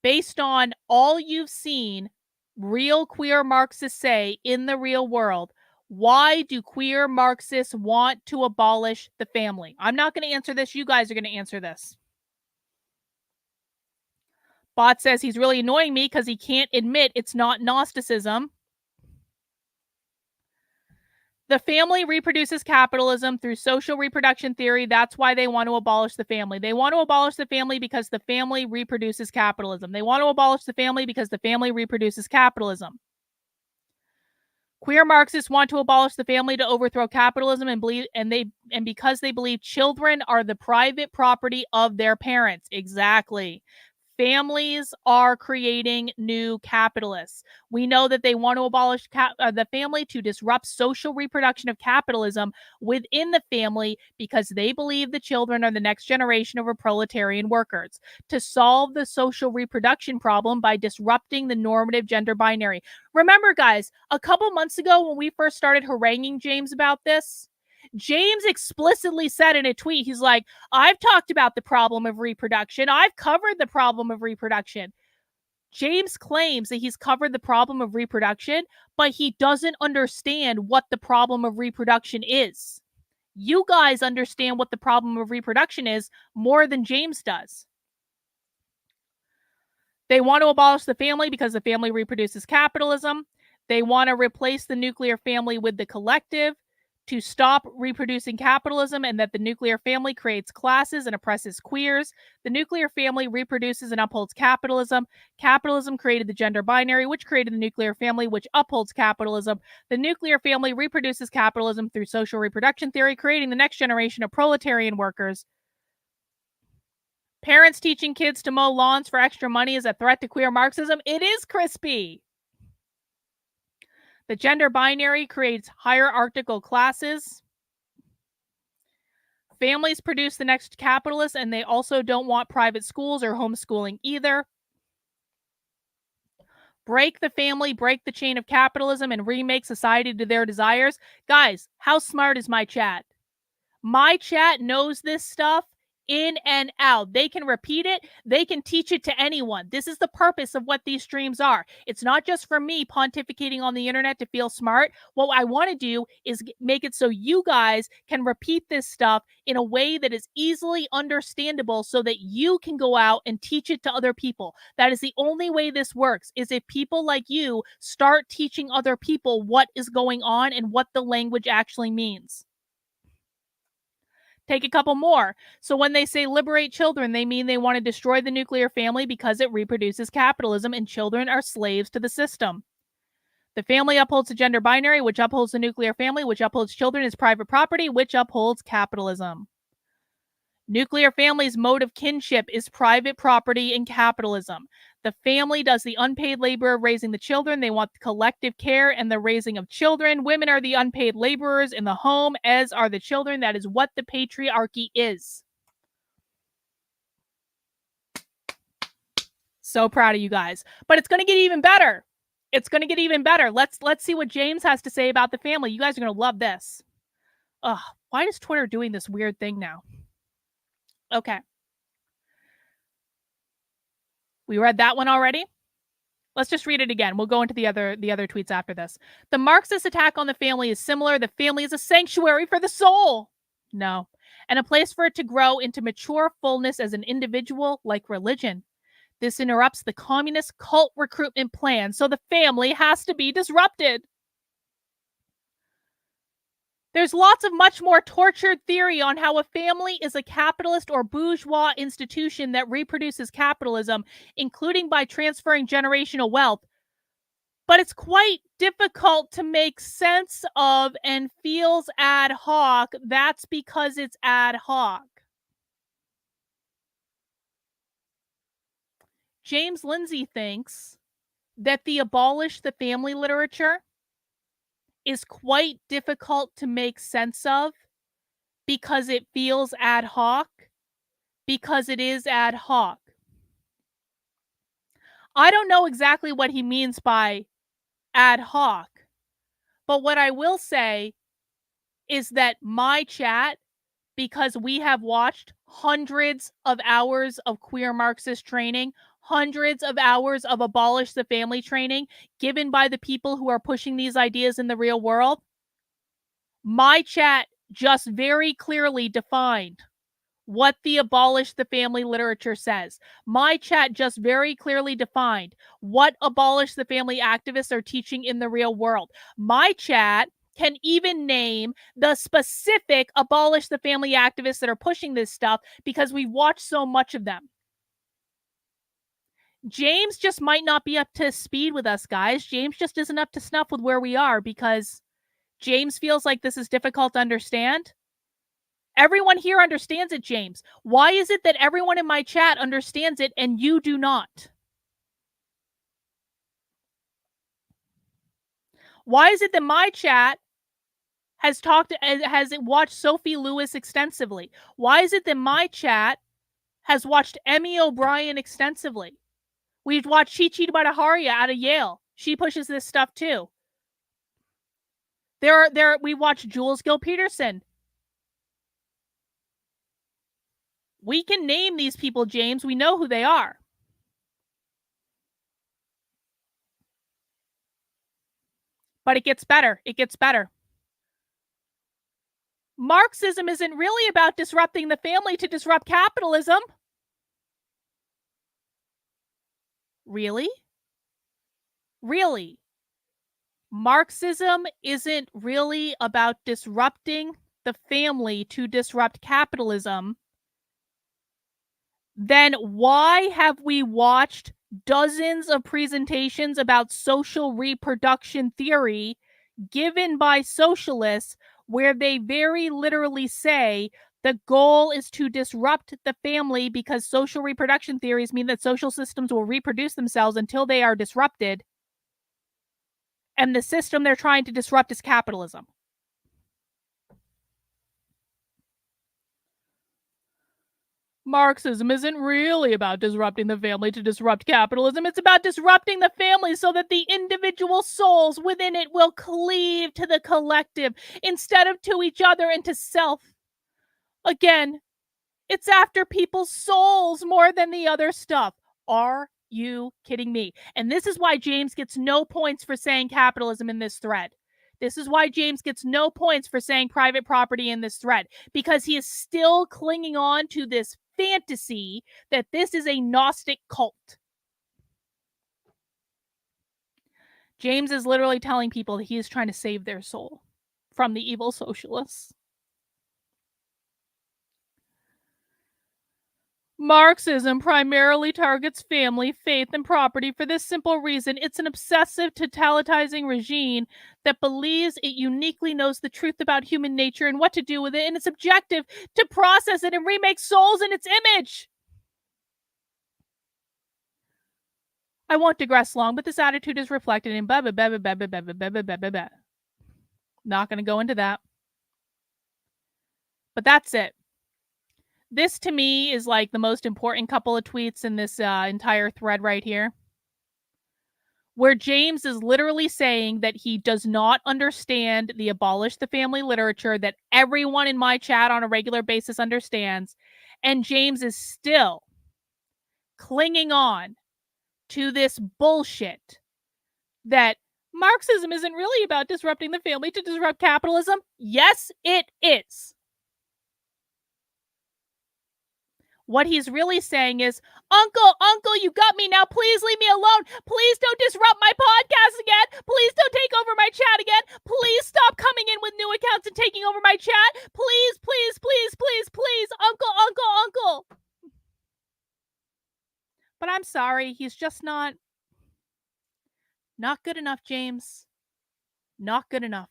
Based on all you've seen real queer Marxists say in the real world, why do queer Marxists want to abolish the family? I'm not going to answer this. You guys are going to answer this. Bot says he's really annoying me because he can't admit it's not Gnosticism. The family reproduces capitalism through social reproduction theory. That's why they want to abolish the family. They want to abolish the family because the family reproduces capitalism. They want to abolish the family because the family reproduces capitalism. Queer Marxists want to abolish the family to overthrow capitalism and because they believe children are the private property of their parents. Exactly. Families are creating new capitalists. We know that they want to abolish the family to disrupt social reproduction of capitalism within the family because they believe the children are the next generation of proletarian workers. To solve the social reproduction problem by disrupting the normative gender binary. Remember, guys, a couple months ago when we first started haranguing James about this, James explicitly said in a tweet, he's like, I've talked about the problem of reproduction. I've covered the problem of reproduction. James claims that he's covered the problem of reproduction, but he doesn't understand what the problem of reproduction is. You guys understand what the problem of reproduction is more than James does. They want to abolish the family because the family reproduces capitalism. They want to replace the nuclear family with the collective to stop reproducing capitalism, and that the nuclear family creates classes and oppresses queers. The nuclear family reproduces and upholds capitalism. Capitalism created the gender binary, which created the nuclear family, which upholds capitalism. The nuclear family reproduces capitalism through social reproduction theory, creating the next generation of proletarian workers. Parents teaching kids to mow lawns for extra money is a threat to queer Marxism. It is, Crispy. The gender binary creates hierarchical classes. Families produce the next capitalists, and they also don't want private schools or homeschooling either. Break the family, break the chain of capitalism, and remake society to their desires. Guys, how smart is my chat? My chat knows this stuff in and out. They can repeat it. They can teach it to anyone. This is the purpose of what these streams are. It's not just for me pontificating on the internet to feel smart. What I want to do is make it so you guys can repeat this stuff in a way that is easily understandable so that you can go out and teach it to other people. That is the only way this works, is if people like you start teaching other people what is going on and what the language actually means. Take a couple more. So when they say liberate children, they mean they want to destroy the nuclear family because it reproduces capitalism and children are slaves to the system. The family upholds the gender binary, which upholds the nuclear family, which upholds children as private property, which upholds capitalism. Nuclear family's mode of kinship is private property in capitalism. The family does the unpaid labor of raising the children. They want collective care and the raising of children. Women are the unpaid laborers in the home, as are the children. That is what the patriarchy is. So proud of you guys. But it's going to get even better. It's going to get even better. Let's see what James has to say about the family. You guys are going to love this. Ugh, why is Twitter doing this weird thing now? Okay. We read that one already. Let's just read it again. We'll go into the other tweets after this. The Marxist attack on the family is similar. The family is a sanctuary for the soul. No. And a place for it to grow into mature fullness as an individual, like religion. This interrupts the communist cult recruitment plan, so the family has to be disrupted. There's lots of much more tortured theory on how a family is a capitalist or bourgeois institution that reproduces capitalism, including by transferring generational wealth. But it's quite difficult to make sense of and feels ad hoc. That's because it's ad hoc. James Lindsay thinks that the abolish the family literature is quite difficult to make sense of because it feels ad hoc, because it is ad hoc. I don't know exactly what he means by ad hoc, but what I will say is that my chat, because we have watched hundreds of hours of queer Marxist training, hundreds of hours of abolish the family training given by the people who are pushing these ideas in the real world, my chat just very clearly defined what the abolish the family literature says. My chat just very clearly defined what abolish the family activists are teaching in the real world. My chat can even name the specific abolish the family activists that are pushing this stuff because we've watched so much of them. James just might not be up to speed with us, guys. James just isn't up to snuff with where we are because James feels like this is difficult to understand. Everyone here understands it, James. Why is it that everyone in my chat understands it and you do not? Why is it that my chat has watched Sophie Lewis extensively? Why is it that my chat has watched Emmy O'Brien extensively? We've watched Chichi Bhattacharya out of Yale. She pushes this stuff too. We watched Jules Gill Peterson. We can name these people, James. We know who they are. But it gets better. It gets better. Marxism isn't really about disrupting the family to disrupt capitalism. Really? Really? Marxism isn't really about disrupting the family to disrupt capitalism. Then why have we watched dozens of presentations about social reproduction theory given by socialists where they very literally say the goal is to disrupt the family because social reproduction theories mean that social systems will reproduce themselves until they are disrupted, and the system they're trying to disrupt is capitalism? Marxism isn't really about disrupting the family to disrupt capitalism. It's about disrupting the family so that the individual souls within it will cleave to the collective instead of to each other and to self. Again, it's after people's souls more than the other stuff. Are you kidding me? And this is why James gets no points for saying capitalism in this thread. This is why James gets no points for saying private property in this thread, because he is still clinging on to this fantasy that this is a Gnostic cult. James is literally telling people that he is trying to save their soul from the evil socialists. Marxism primarily targets family, faith, and property for this simple reason. It's an obsessive, totalitizing regime that believes it uniquely knows the truth about human nature and what to do with it, and its objective to process it and remake souls in its image. I won't digress long, but this attitude is reflected in blah, blah, blah, blah, blah, blah, blah, blah, blah, blah, blah, blah. Not going to go into that. But that's it. This, to me, is like the most important couple of tweets in this entire thread right here, where James is literally saying that he does not understand the abolish the family literature that everyone in my chat on a regular basis understands. And James is still clinging on to this bullshit that Marxism isn't really about disrupting the family to disrupt capitalism. Yes, it is. What he's really saying is, Uncle, you got me now. Please leave me alone. Please don't disrupt my podcast again. Please don't take over my chat again. Please stop coming in with new accounts and taking over my chat. Please, please, please, please, please. Uncle. But I'm sorry, he's just not good enough, James. Not good enough.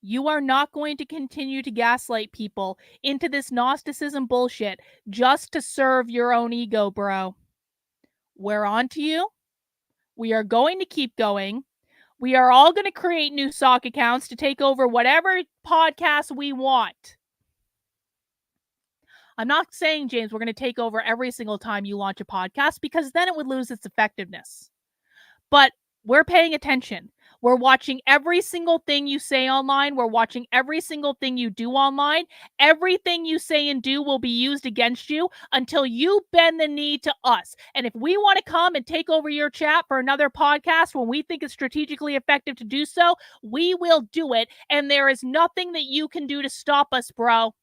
You are not going to continue to gaslight people into this Gnosticism bullshit just to serve your own ego, bro. We're on to you. We are going to keep going. We are all going to create new sock accounts to take over whatever podcast we want. I'm not saying, James, we're going to take over every single time you launch a podcast, because then it would lose its effectiveness. But we're paying attention. We're watching every single thing you say online. We're watching every single thing you do online. Everything you say and do will be used against you until you bend the knee to us. And if we want to come and take over your chat for another podcast when we think it's strategically effective to do so, we will do it. And there is nothing that you can do to stop us, bro.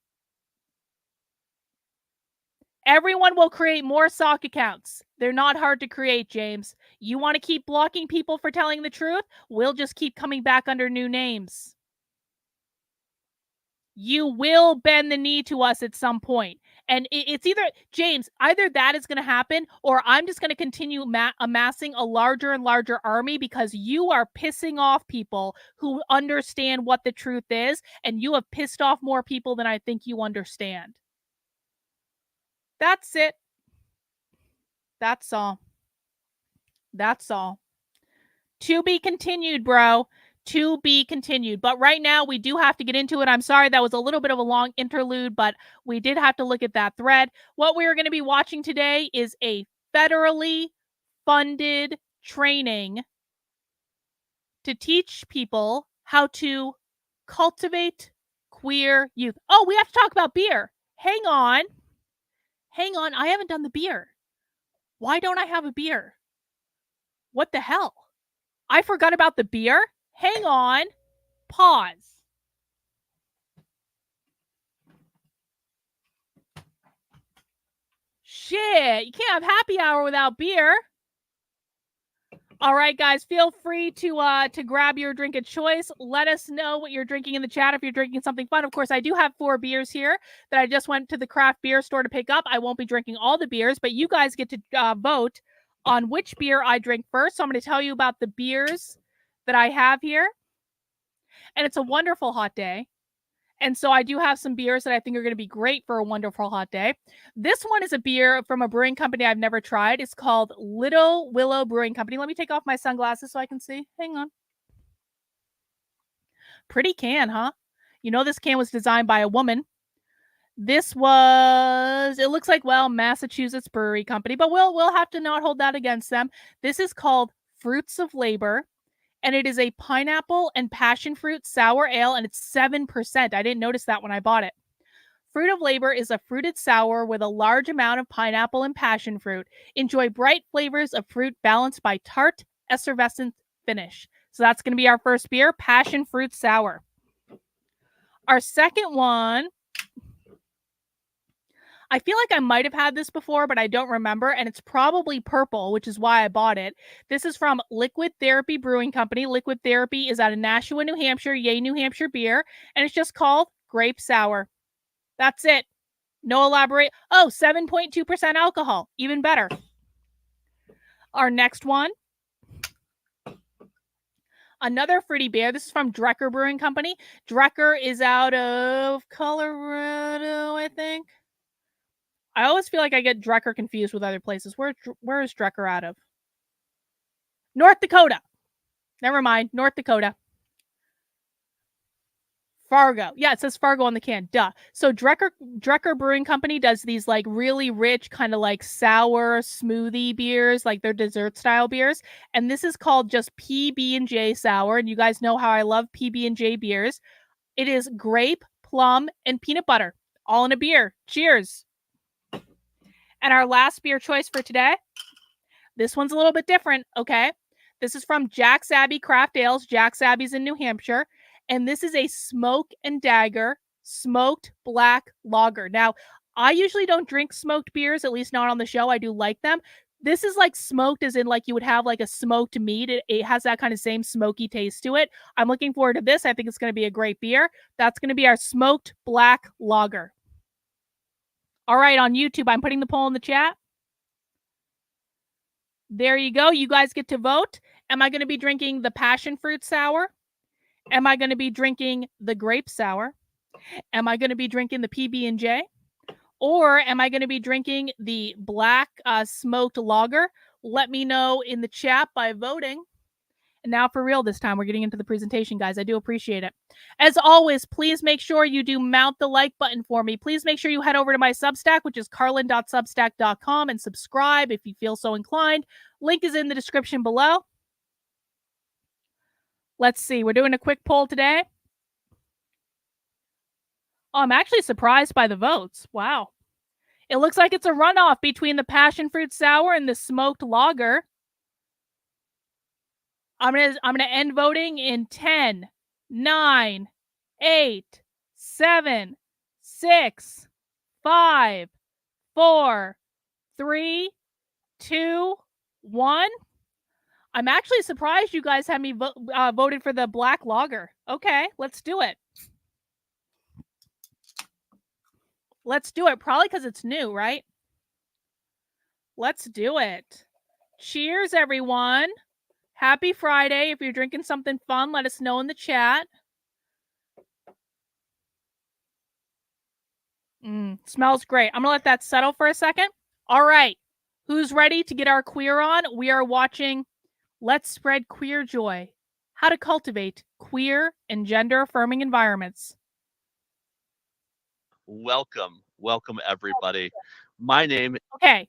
Everyone will create more sock accounts. They're not hard to create, James. You want to keep blocking people for telling the truth? We'll just keep coming back under new names. You will bend the knee to us at some point. And it's either, James, either that is going to happen, or I'm just going to continue amassing a larger and larger army, because you are pissing off people who understand what the truth is, and you have pissed off more people than I think you understand. That's it. That's all. That's all. To be continued, bro. To be continued. But right now, we do have to get into it. I'm sorry, that was a little bit of a long interlude, but we did have to look at that thread. What we are going to be watching today is a federally funded training to teach people how to cultivate queer youth. Oh, we have to talk about beer. Hang on. I haven't done the beer. Why don't I have a beer? What the hell? I forgot about the beer? Hang on. Pause. Shit, you can't have happy hour without beer. All right, guys, feel free to grab your drink of choice. Let us know what you're drinking in the chat if you're drinking something fun. Of course, I do have 4 beers here that I just went to the craft beer store to pick up. I won't be drinking all the beers, but you guys get to vote on which beer I drink first. So I'm going to tell you about the beers that I have here. And it's a wonderful hot day. And so I do have some beers that I think are going to be great for a wonderful hot day. This one is a beer from a brewing company I've never tried. It's called Little Willow Brewing Company. Let me take off my sunglasses so I can see. Hang on. Pretty can, huh? You know, this can was designed by a woman. This was, it looks like, well, Massachusetts Brewery Company, but we'll have to not hold that against them. This is called Fruits of Labor. And it is a pineapple and passion fruit sour ale, and it's 7%. I didn't notice that when I bought it. Fruit of Labor is a fruited sour with a large amount of pineapple and passion fruit. Enjoy bright flavors of fruit balanced by tart, effervescent finish. So that's going to be our first beer, passion fruit sour. Our second one, I feel like I might have had this before, but I don't remember, and it's probably purple, which is why I bought it. This is from Liquid Therapy Brewing Company. Liquid Therapy is out of Nashua, New Hampshire. Yay, New Hampshire beer. And it's just called Grape Sour. That's it. No elaborate. Oh, 7.2% alcohol. Even better. Our next one. Another fruity beer. This is from Drecker Brewing Company. Drecker is out of Colorado, I think. I always feel like I get Drecker confused with other places. Where is Drecker out of? North Dakota. Never mind. North Dakota. Fargo. Yeah, it says Fargo on the can. Duh. So Drecker Brewing Company does these like really rich kind of like sour smoothie beers, like their dessert style beers. And this is called just PB&J sour. And you guys know how I love PB&J beers. It is grape, plum, and peanut butter all in a beer. Cheers. And our last beer choice for today. This one's a little bit different, okay? This is from Jack's Abbey Craft Ales. Jack's Abbey's in New Hampshire. And this is a Smoke and Dagger smoked black lager. Now, I usually don't drink smoked beers, at least not on the show. I do like them. This is like smoked as in like you would have like a smoked meat. It has that kind of same smoky taste to it. I'm looking forward to this. I think it's going to be a great beer. That's going to be our smoked black lager. All right, on YouTube, I'm putting the poll in the chat. There you go. You guys get to vote. Am I going to be drinking the passion fruit sour? Am I going to be drinking the grape sour? Am I going to be drinking the PB&J? Or am I going to be drinking the black smoked lager? Let me know in the chat by voting. And now for real this time, we're getting into the presentation, guys. I do appreciate it. As always, please make sure you do mount the like button for me. Please make sure you head over to my Substack, which is carlin.substack.com, and subscribe if you feel so inclined. Link is in the description below. Let's see. We're doing a quick poll today. Oh, I'm actually surprised by the votes. Wow. It looks like it's a runoff between the passion fruit sour and the smoked lager. I'm gonna end voting in 10, 9, 8, 7, 6, 5, 4, 3, 2, 1. I'm actually surprised you guys had me voted for the black lager. Okay, let's do it. Let's do it. Probably because it's new, right? Let's do it. Cheers, everyone. Happy Friday. If you're drinking something fun, let us know in the chat. Smells great. I'm going to let that settle for a second. All right. Who's ready to get our queer on? We are watching Let's Spread Queer Joy. How to cultivate queer and gender-affirming environments. Welcome, everybody. My name. Okay.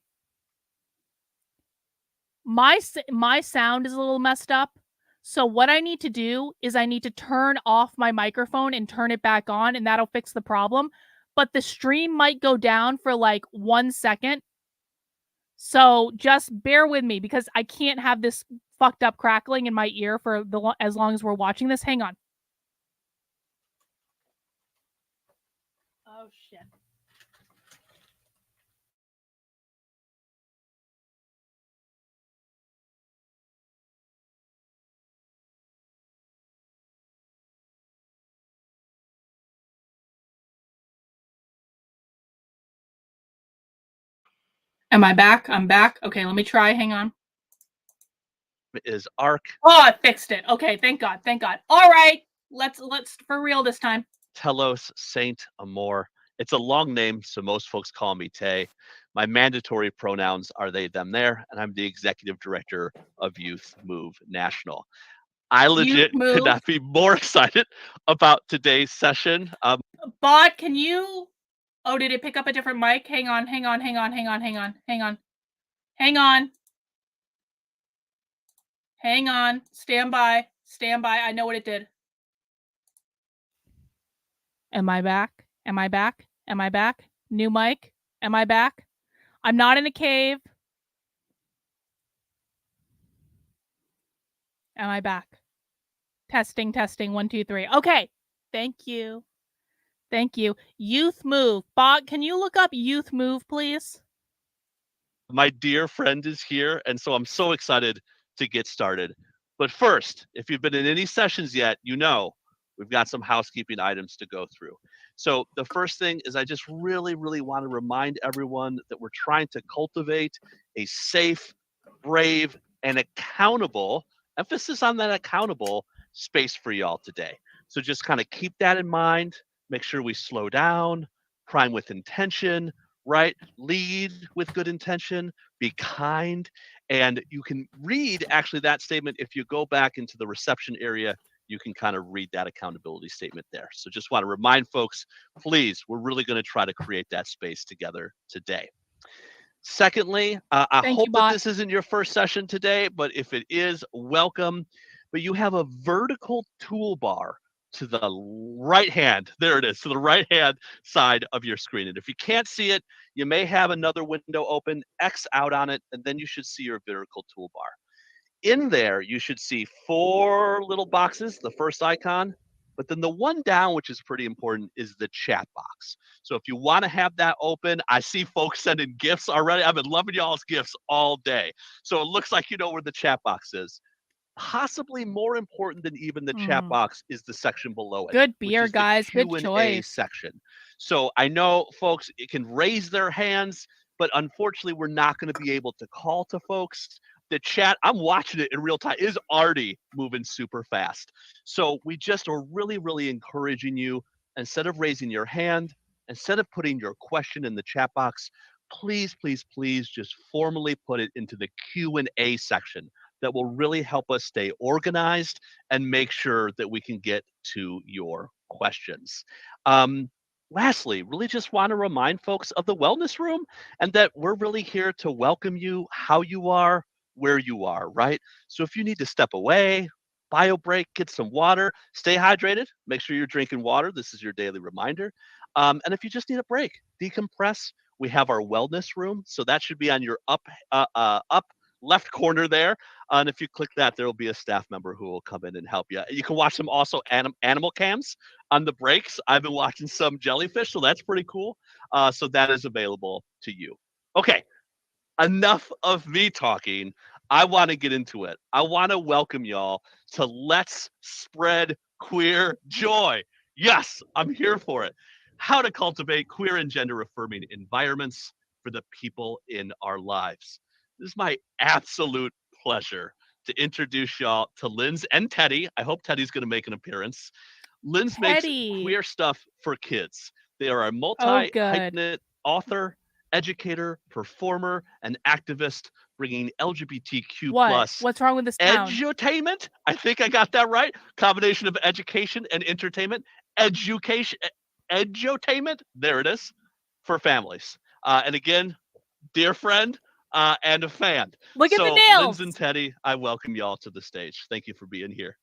My sound is a little messed up. So what I need to do is I need to turn off my microphone and turn it back on, and that'll fix the problem. But the stream might go down for like 1 second. So just bear with me because I can't have this fucked up crackling in my ear for as long as we're watching this. Hang on. Oh, shit. Am I back? I'm back. Okay, let me try. Hang on. Is ARC. Oh, I fixed it. Okay, thank God. Thank God. All right. Let's for real this time. Telos Saint Amour. It's a long name, so most folks call me Tay. My mandatory pronouns are they, them, their, and I'm the executive director of Youth Move National. I legit could not be more excited about today's session. Bot, can you... Oh, did it pick up a different mic? Hang on. Stand by. I know what it did. Am I back? New mic? Am I back? I'm not in a cave. Am I back? Testing. 1, 2, 3. Okay. Thank you. Youth Move. Bot, can you look up Youth Move, please? My dear friend is here, and so I'm so excited to get started. But first, if you've been in any sessions yet, you know we've got some housekeeping items to go through. So the first thing is I just really, really want to remind everyone that we're trying to cultivate a safe, brave, and accountable, emphasis on that accountable, space for y'all today. So just kind of keep that in mind. Make sure we slow down, prime with intention, right? Lead with good intention, be kind. And you can read actually that statement if you go back into the reception area. You can kind of read that accountability statement there. So just want to remind folks, please, we're really going to try to create that space together today. Secondly, I hope that this isn't your first session today, but if it is, welcome. But you have a vertical toolbar to the right hand. There it is, to the right hand side of your screen. And if you can't see it, you may have another window open, X out on it, and then you should see your vertical toolbar. In there, you should see 4 little boxes, the first icon, but then the one down, which is pretty important, is the chat box. So if you want to have that open, I see folks sending gifts already. I've been loving y'all's gifts all day. So it looks like you know where the chat box is. Possibly more important than even the chat box is the section below it. Good beer, guys. Good Q&A choice. section. So I know folks can raise their hands, but unfortunately, we're not going to be able to call to folks. The chat, I'm watching it in real time, is already moving super fast. So we just are really, really encouraging you, instead of raising your hand, instead of putting your question in the chat box, please, please, please just formally put it into the Q&A section. That will really help us stay organized and make sure that we can get to your questions. Lastly, really just want to remind folks of the wellness room and that we're really here to welcome you how you are, where you are, right? So if you need to step away, bio break, get some water, stay hydrated, make sure you're drinking water. This is your daily reminder. And if you just need a break, decompress, we have our wellness room. So that should be on your up left corner there. And if you click that, there will be a staff member who will come in and help you. You can watch some also animal cams on the breaks. I've been watching some jellyfish, so that's pretty cool. So that is available to you. Okay, enough of me talking. I want to get into it. I want to welcome y'all to Let's Spread Queer Joy. Yes, I'm here for it. How to cultivate queer and gender affirming environments for the people in our lives. This is my absolute pleasure to introduce y'all to Lindz and Teddy. I hope Teddy's going to make an appearance. Lindz makes queer stuff for kids. They are a multi-hyphenate author, educator, performer, and activist bringing LGBTQ+. What's wrong with this town? Edutainment? I think I got that right. Combination of education and entertainment. Edutainment? There it is. For families. And again, dear friend, and a fan. Look at the nails. Lindz and Teddy, I welcome y'all to the stage. Thank you for being here.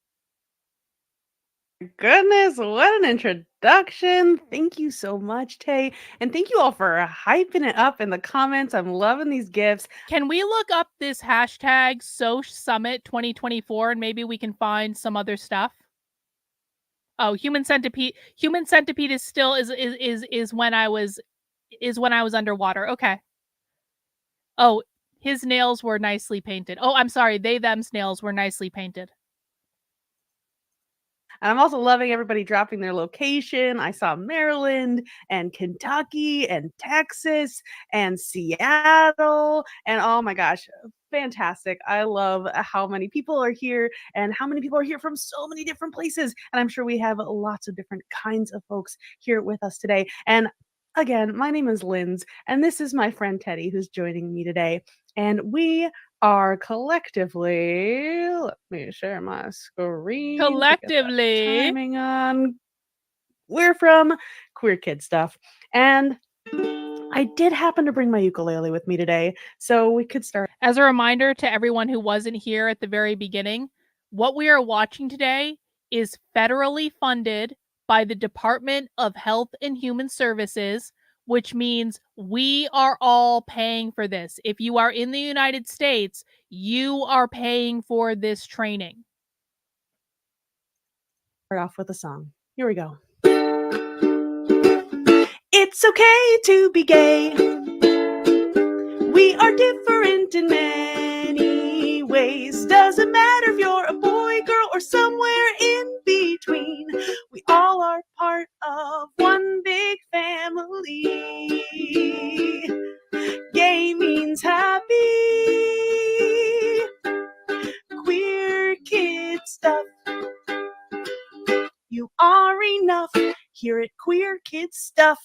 Goodness, what an introduction. Thank you so much, Tay. And thank you all for hyping it up in the comments. I'm loving these gifts. Can we look up this hashtag Soch Summit 2024 and maybe we can find some other stuff? Oh, Human Centipede. Human Centipede is still is when I was underwater. Okay. Oh, his nails were nicely painted. Oh, I'm sorry. Them's nails were nicely painted. And I'm also loving everybody dropping their location. I saw Maryland and Kentucky and Texas and Seattle. And oh my gosh, fantastic. I love how many people are here and how many people are here from so many different places. And I'm sure we have lots of different kinds of folks here with us today. And again, my name is Lindz, and this is my friend Teddy who's joining me today. And we are collectively, let me share my screen. Collectively. Timing on. We're from Queer Kid Stuff. And I did happen to bring my ukulele with me today, so we could start. As a reminder to everyone who wasn't here at the very beginning, what we are watching today is federally funded by the Department of Health and Human Services, which means we are all paying for this. If you are in the United States, you are paying for this training. Start off with a song. Here we go. It's okay to be gay. We are different in many ways. Doesn't matter if you're a boy, girl, or somewhere in between. We all are part of one big hear it. Queer kid stuff.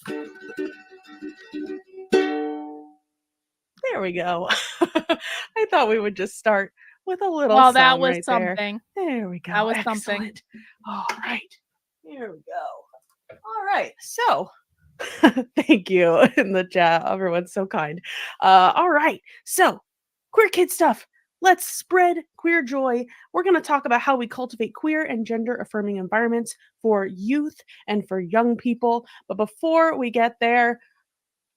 There we go. I thought we would just start with a little Well, song that was right there. something. There we go. That was Excellent. something. All right. Here we go. All right. So thank you in the chat. Everyone's so kind. All right. So queer kid stuff. Let's spread queer joy. We're going to talk about how we cultivate queer and gender affirming environments for youth and for young people. But before we get there,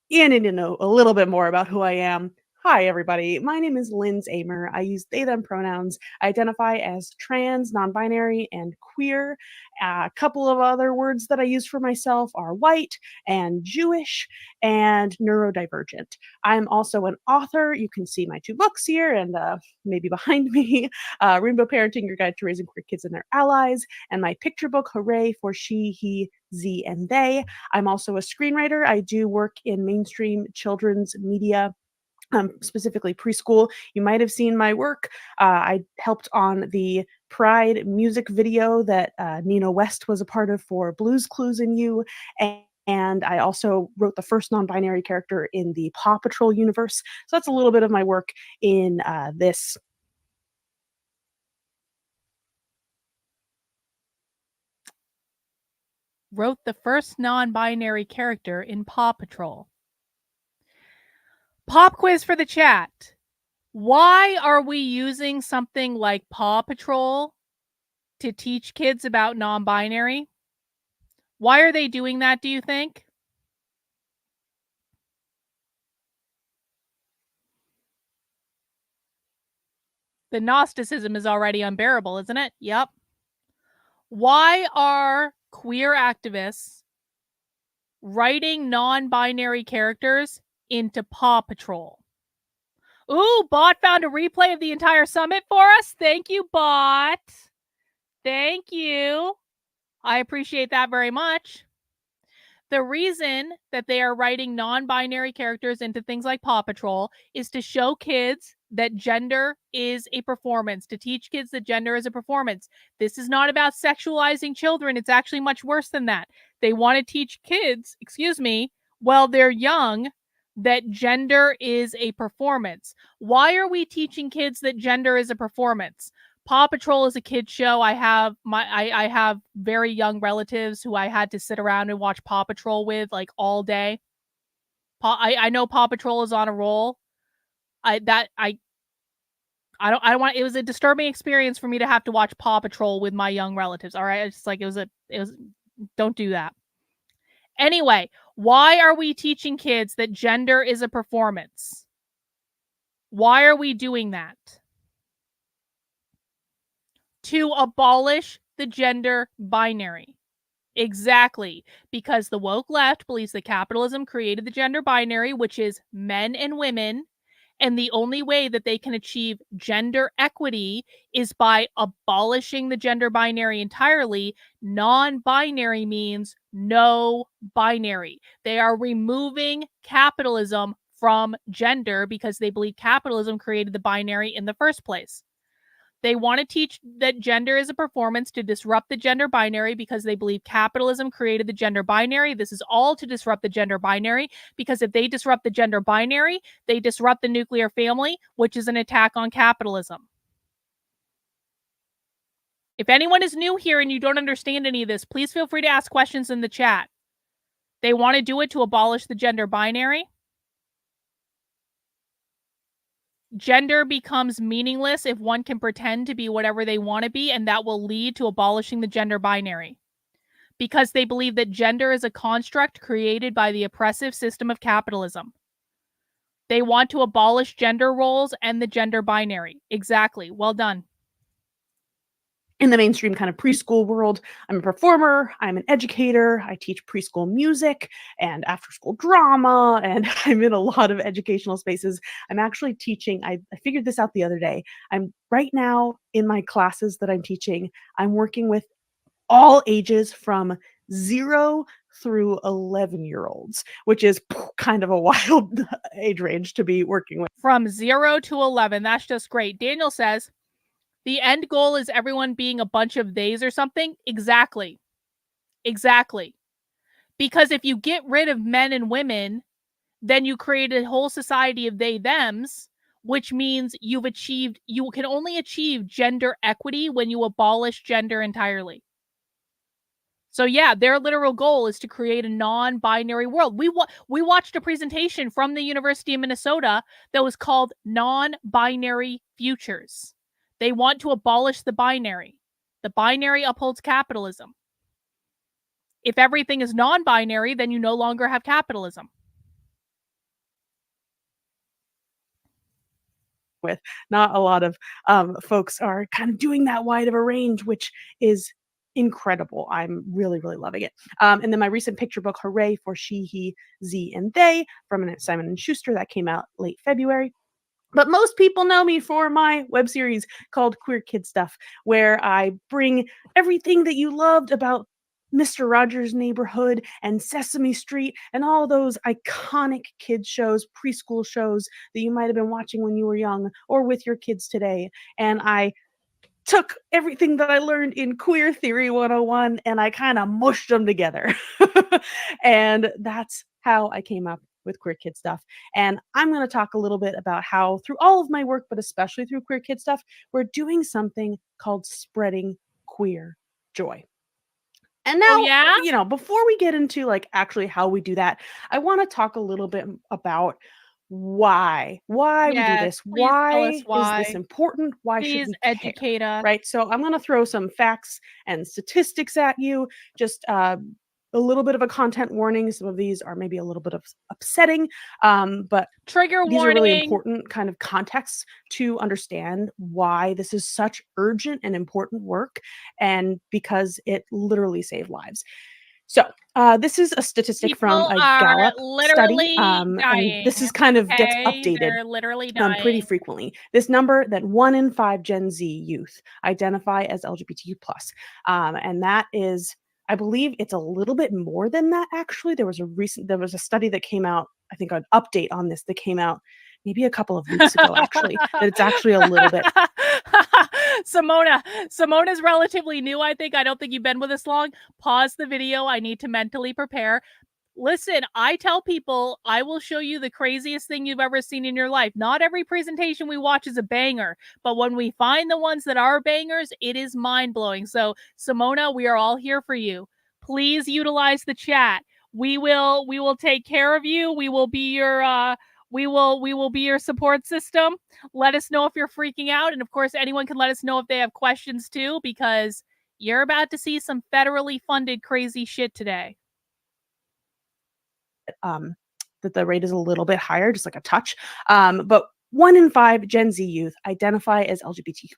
you need to know a little bit more about who I am. Hi, everybody. My name is Lindz Amer. I use they, them pronouns. I identify as trans, non-binary, and queer. A couple of other words that I use for myself are white and Jewish and neurodivergent. I'm also an author. You can see my 2 books here and maybe behind me. Rainbow Parenting, Your Guide to Raising Queer Kids and Their Allies, and my picture book, Hooray for She, He, Z, and They. I'm also a screenwriter. I do work in mainstream children's media, specifically preschool. You might have seen my work. I helped on the Pride music video that Nina West was a part of for Blues Clues in You. And I also wrote the first non-binary character in the Paw Patrol universe. So that's a little bit of my work in this. Wrote the first non-binary character in Paw Patrol. Pop quiz for the chat. Why are we using something like Paw Patrol to teach kids about non-binary? Why are they doing that, do you think? The Gnosticism is already unbearable, isn't it? Yep. Why are queer activists writing non-binary characters into Paw Patrol? Ooh, Bot found a replay of the entire summit for us. Thank you, Bot. Thank you. I appreciate that very much. The reason that they are writing non-binary characters into things like Paw Patrol is to show kids that gender is a performance, to teach kids that gender is a performance. This is not about sexualizing children. It's actually much worse than that. They want to teach kids, while they're young, that gender is a performance. Why are we teaching kids that gender is a performance? Paw Patrol is a kid's show. I have very young relatives who I had to sit around and watch Paw Patrol with like all day. I know Paw Patrol is on a roll. I don't want. It was a disturbing experience for me to have to watch Paw Patrol with my young relatives. All right, it's just like it was. Don't do that. Anyway, why are we teaching kids that gender is a performance? Why are we doing that? To abolish the gender binary. Exactly. Because the woke left believes that capitalism created the gender binary, which is men and women. And the only way that they can achieve gender equity is by abolishing the gender binary entirely. Non-binary means no binary. They are removing capitalism from gender because they believe capitalism created the binary in the first place. They want to teach that gender is a performance to disrupt the gender binary because they believe capitalism created the gender binary. This is all to disrupt the gender binary because if they disrupt the gender binary, they disrupt the nuclear family, which is an attack on capitalism. If anyone is new here and you don't understand any of this, please feel free to ask questions in the chat. They want to do it to abolish the gender binary. Gender becomes meaningless if one can pretend to be whatever they want to be, and that will lead to abolishing the gender binary. Because they believe that gender is a construct created by the oppressive system of capitalism. They want to abolish gender roles and the gender binary. Exactly. Well done. In the mainstream kind of preschool world, I'm a performer, I'm an educator, I teach preschool music and after school drama, and I'm in a lot of educational spaces. I'm actually teaching, I figured this out the other day. I'm right now in my classes that I'm teaching, I'm working with all ages from 0 through 11-year-olds, which is kind of a wild age range to be working with. From 0 to 11, that's just great. Daniel says, the end goal is everyone being a bunch of theys or something. Exactly. Exactly. Because if you get rid of men and women, then you create a whole society of they thems, which means you can only achieve gender equity when you abolish gender entirely. So yeah, their literal goal is to create a non-binary world. We watched a presentation from the University of Minnesota that was called Non-Binary Futures. They want to abolish the binary. The binary upholds capitalism. If everything is non-binary, then you no longer have capitalism. With not a lot of folks are kind of doing that wide of a range, which is incredible. I'm really, really loving it. And then my recent picture book, Hooray for She, He, Z, and They, from Simon & Schuster, that came out late February. But most people know me for my web series called Queer Kid Stuff, where I bring everything that you loved about Mr. Rogers' Neighborhood and Sesame Street and all those iconic kids shows, preschool shows that you might have been watching when you were young or with your kids today. And I took everything that I learned in Queer Theory 101 and I kind of mushed them together. And that's how I came up with Queer Kid Stuff. And I'm going to talk a little bit about how through all of my work, but especially through Queer Kid Stuff, we're doing something called spreading queer joy. And now, before we get into like actually how we do that, I want to talk a little bit about why we do this. Why is this important? Why should we educate care? us? Right. So I'm going to throw some facts and statistics at you. Just a little bit of a content warning. Some of these are maybe a little bit of upsetting, but trigger these warning. are really important kind of contexts to understand why this is such urgent and important work, and because it literally saved lives. So this is a statistic from a Gallup study, and this is kind of gets updated pretty frequently. This number that 1 in 5 Gen Z youth identify as LGBTQ+, and that is, I believe it's a little bit more than that, actually. There was a study that came out, I think an update on this that came out maybe a couple of weeks ago, actually, that it's actually a little bit. Simona's relatively new, I think. I don't think you've been with us long. Pause the video. I need to mentally prepare. Listen, I tell people I will show you the craziest thing you've ever seen in your life. Not every presentation we watch is a banger, but when we find the ones that are bangers, it is mind-blowing. So, Simona, we are all here for you. Please utilize the chat. We will take care of you. We will be your we will be your support system. Let us know if you're freaking out, and of course, anyone can let us know if they have questions too, because you're about to see some federally funded crazy shit today. That the rate is a little bit higher, just like a touch. But 1 in 5 Gen Z youth identify as LGBTQ+.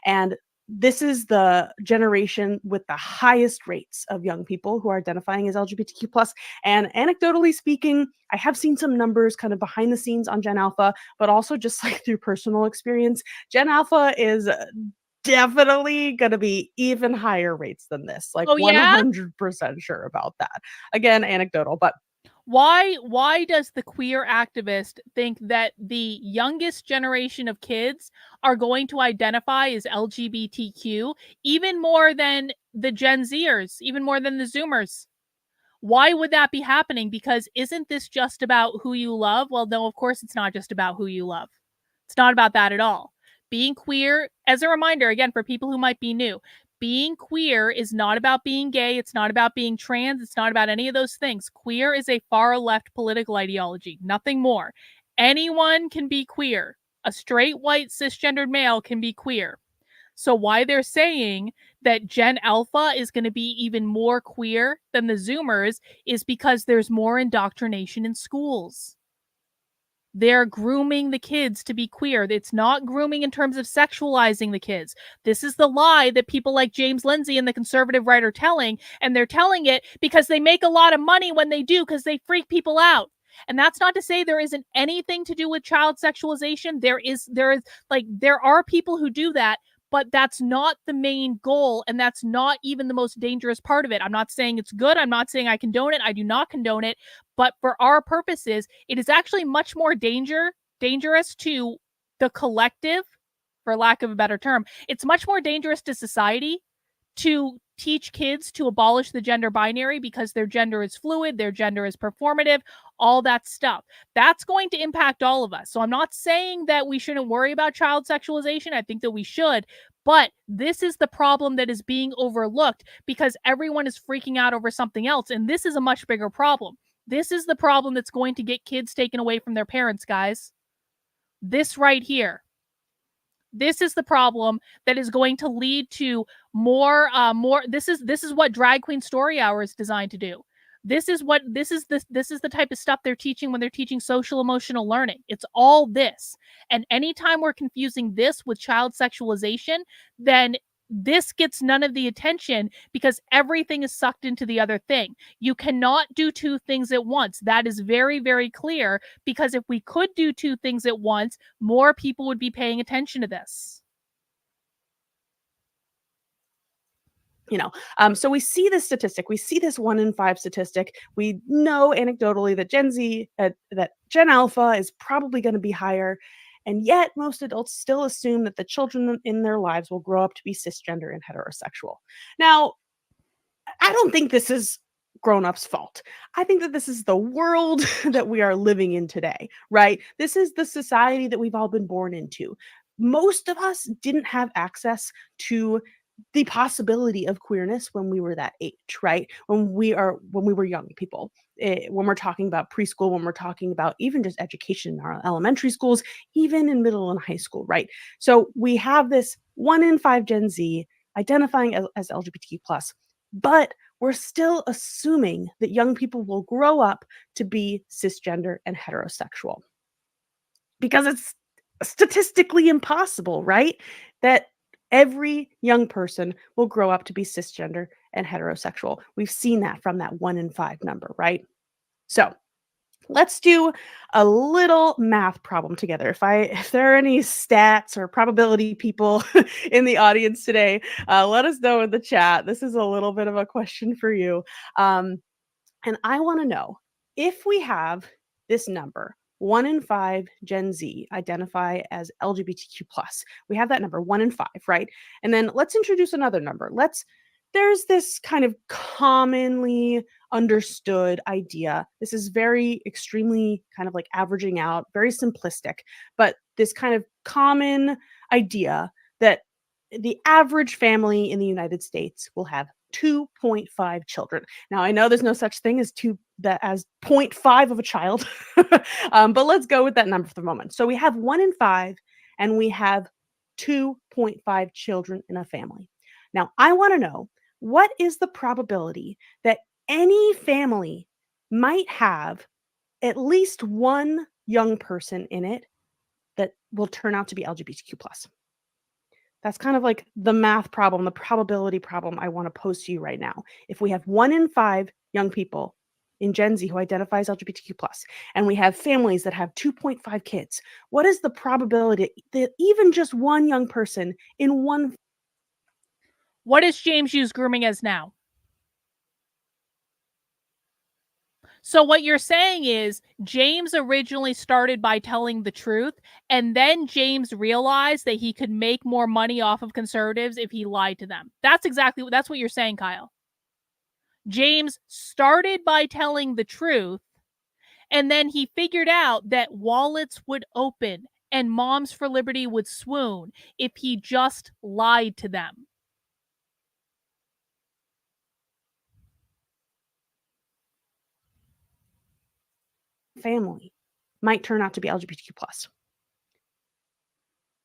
And this is the generation with the highest rates of young people who are identifying as LGBTQ+. And anecdotally speaking, I have seen some numbers kind of behind the scenes on Gen Alpha, but also just like through personal experience, Gen Alpha is definitely going to be even higher rates than this. Like 100% sure about that. Again, anecdotal, but why does the queer activist think that the youngest generation of kids are going to identify as LGBTQ even more than the Gen Zers, even more than the Zoomers? Why would that be happening? Because isn't this just about who you love? Well, no, of course it's not just about who you love. It's not about that at all. Being queer, as a reminder, again, for people who might be new, being queer is not about being gay. It's not about being trans. It's not about any of those things. Queer is a far left political ideology, nothing more. Anyone can be queer. A straight, white, cisgendered male can be queer. So why they're saying that Gen Alpha is going to be even more queer than the Zoomers is because there's more indoctrination in schools. They're grooming the kids to be queer. It's not grooming in terms of sexualizing the kids. This is the lie that people like James Lindsay and the conservative right are telling, and they're telling it because they make a lot of money when they do, because they freak people out. And that's not to say there isn't anything to do with child sexualization. There are people who do that, but that's not the main goal, and that's not even the most dangerous part of it. I'm not saying it's good. I'm not saying I condone it. I do not condone it. But for our purposes, it is actually much more dangerous to the collective, for lack of a better term. It's much more dangerous to society to teach kids to abolish the gender binary because their gender is fluid, their gender is performative, all that stuff. That's going to impact all of us. So I'm not saying that we shouldn't worry about child sexualization. I think that we should. But this is the problem that is being overlooked because everyone is freaking out over something else. And this is a much bigger problem. This is the problem that's going to get kids taken away from their parents, guys. This right here. This is the problem that is going to lead to more. This is what Drag Queen Story Hour is designed to do. This is the type of stuff they're teaching when they're teaching social emotional learning. It's all this. And anytime we're confusing this with child sexualization, then this gets none of the attention because everything is sucked into the other thing. You cannot do two things at once. That is very, very clear because if we could do two things at once, more people would be paying attention to this. So we see this statistic. We see this 1 in 5 statistic. We know anecdotally that that Gen Alpha is probably going to be higher. And yet most adults still assume that the children in their lives will grow up to be cisgender and heterosexual. Now, I don't think this is grown-ups' fault. I think that this is the world that we are living in today, right? This is the society that we've all been born into. Most of us didn't have access to the possibility of queerness when we were that age, right? When we were young people, when we're talking about preschool, when we're talking about even just education in our elementary schools, even in middle and high school, right? So we have this 1 in 5 Gen Z identifying as LGBTQ+, but we're still assuming that young people will grow up to be cisgender and heterosexual because it's statistically impossible, right? That every young person will grow up to be cisgender and heterosexual. We've seen that from that 1 in 5 number, right? So let's do a little math problem together. If there are any stats or probability people in the audience today, let us know in the chat. This is a little bit of a question for you. And I want to know if we have this number, 1 in 5 Gen Z identify as LGBTQ+. We have that number, 1 in 5, right? And then let's introduce another number. There's this kind of commonly understood idea. This is very extremely kind of like averaging out, very simplistic, but this kind of common idea that the average family in the United States will have 2.5 children. Now, I know there's no such thing as 0.5 of a child, but let's go with that number for the moment. So we have 1 in 5 and we have 2.5 children in a family. Now, I want to know, what is the probability that any family might have at least one young person in it that will turn out to be LGBTQ+? That's kind of like the math problem, the probability problem I want to pose to you right now. If we have 1 in 5 young people in Gen Z who identify as LGBTQ+, and we have families that have 2.5 kids, what is the probability that even just one young person in one... What does James use grooming as now? So what you're saying is James originally started by telling the truth, and then James realized that he could make more money off of conservatives if he lied to them. That's what you're saying, Kyle. James started by telling the truth, and then he figured out that wallets would open and Moms for Liberty would swoon if he just lied to them. Family might turn out to be LGBTQ+.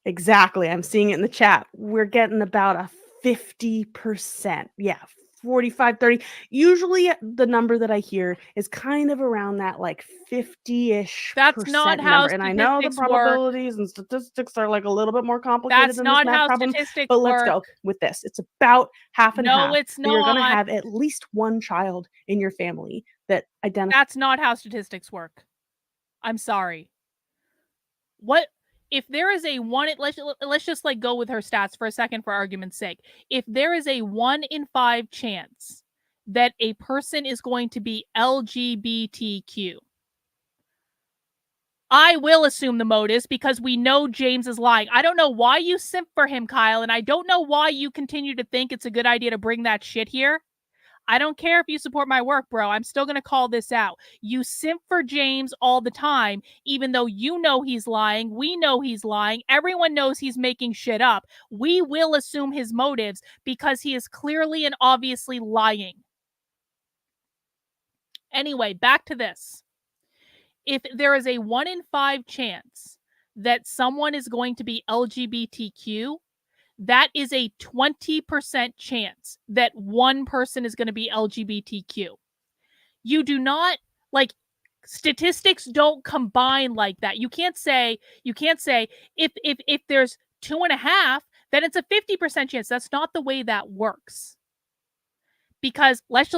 Exactly. I'm seeing it in the chat. We're getting about a 50%. Yeah, 45, 30. Usually the number that I hear is kind of around that like 50-ish That's not how number. And I know the probabilities and statistics are like a little bit more complicated That's than not this math how problem. statistics But let's work. go with this. It's about half and half. No, it's You're going to not. have at least one child in your family that identifies. That's not how statistics work. I'm sorry. What if there is a 1? Let's just like go with her stats for a second for argument's sake. If there is a 1 in 5 chance that a person is going to be LGBTQ, I will assume the motives because we know James is lying. I don't know why you simp for him, Kyle, and I don't know why you continue to think it's a good idea to bring that shit here. I don't care if you support my work, bro. I'm still going to call this out. You simp for James all the time, even though you know he's lying. We know he's lying. Everyone knows he's making shit up. We will assume his motives because he is clearly and obviously lying. Anyway, back to this. If there is a 1 in 5 chance that someone is going to be LGBTQ, that is a 20% chance that one person is going to be LGBTQ. You do not, like, statistics don't combine like that. You can't say if there's 2.5, then it's a 50% chance. That's not the way that works. Because let's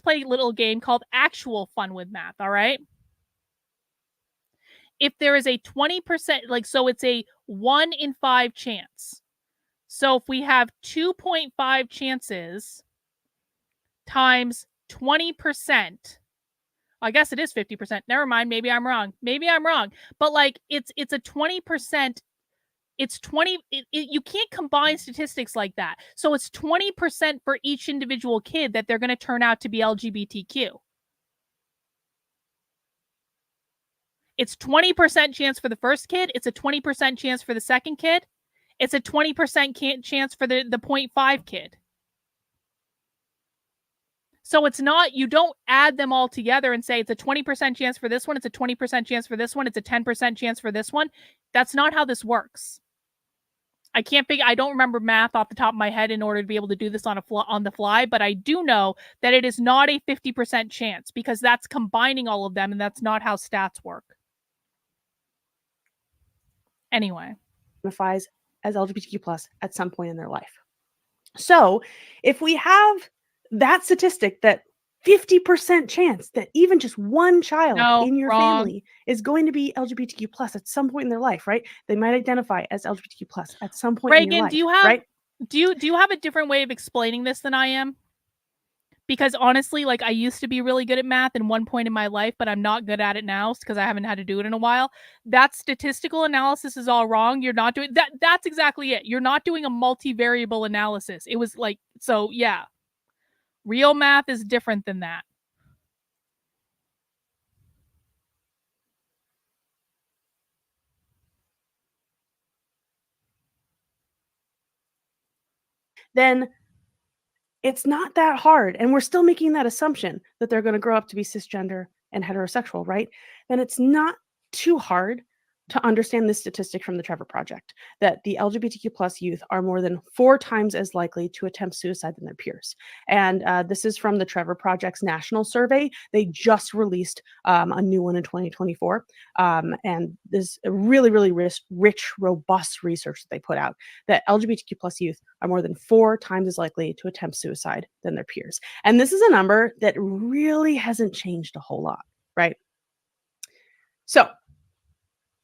play a little game called actual fun with math, all right? If there is a 20%, like, so it's a 1 in 5 chance. So if we have 2.5 chances times 20%, I guess it is 50%. Never mind. Maybe I'm wrong. But like, it's a 20%. It's 20. You can't combine statistics like that. So it's 20% for each individual kid that they're going to turn out to be LGBTQ. It's 20% chance for the first kid. It's a 20% chance for the second kid. It's a 20% chance for the 0.5 kid. So it's not, you don't add them all together and say it's a 20% chance for this one, it's a 20% chance for this one, it's a 10% chance for this one. That's not how this works. I don't remember math off the top of my head in order to be able to do this on the fly, but I do know that it is not a 50% chance because that's combining all of them, and that's not how stats work. Anyway. Identifies as LGBTQ+ at some point in their life. So if we have that statistic, that 50% chance that even just one child in your family is going to be LGBTQ+ at some point in their life, right? They might identify as LGBTQ+ at some point in your life. Reagan, do you have a different way of explaining this than I am? Because honestly, like, I used to be really good at math in one point in my life, but I'm not good at it now because I haven't had to do it in a while. That statistical analysis is all wrong. You're not doing that. That's exactly it. You're not doing a multivariable analysis. It was like, so yeah. Real math is different than that. Then it's not that hard. And we're still making that assumption that they're going to grow up to be cisgender and heterosexual, right? Then it's not too hard to understand this statistic from the Trevor Project, that the LGBTQ+ youth are more than 4 times as likely to attempt suicide than their peers. And this is from the Trevor Project's national survey. They just released a new one in 2024. And this really, really rich, robust research that they put out, that LGBTQ+ youth are more than 4 times as likely to attempt suicide than their peers. And this is a number that really hasn't changed a whole lot, right? So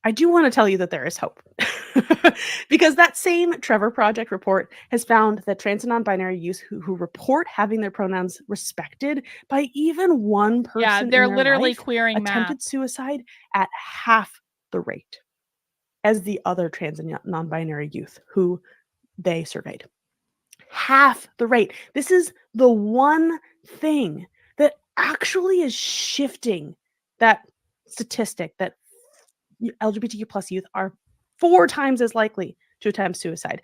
I do want to tell you that there is hope. Because that same Trevor Project report has found that trans and non-binary youth who report having their pronouns respected by even one person, yeah, they're in their literally life, queering attempted math. suicide at half the rate as the other trans and non-binary youth who they surveyed. Half the rate. This is the one thing that actually is shifting that statistic, that LGBTQ+ youth are 4 times as likely to attempt suicide.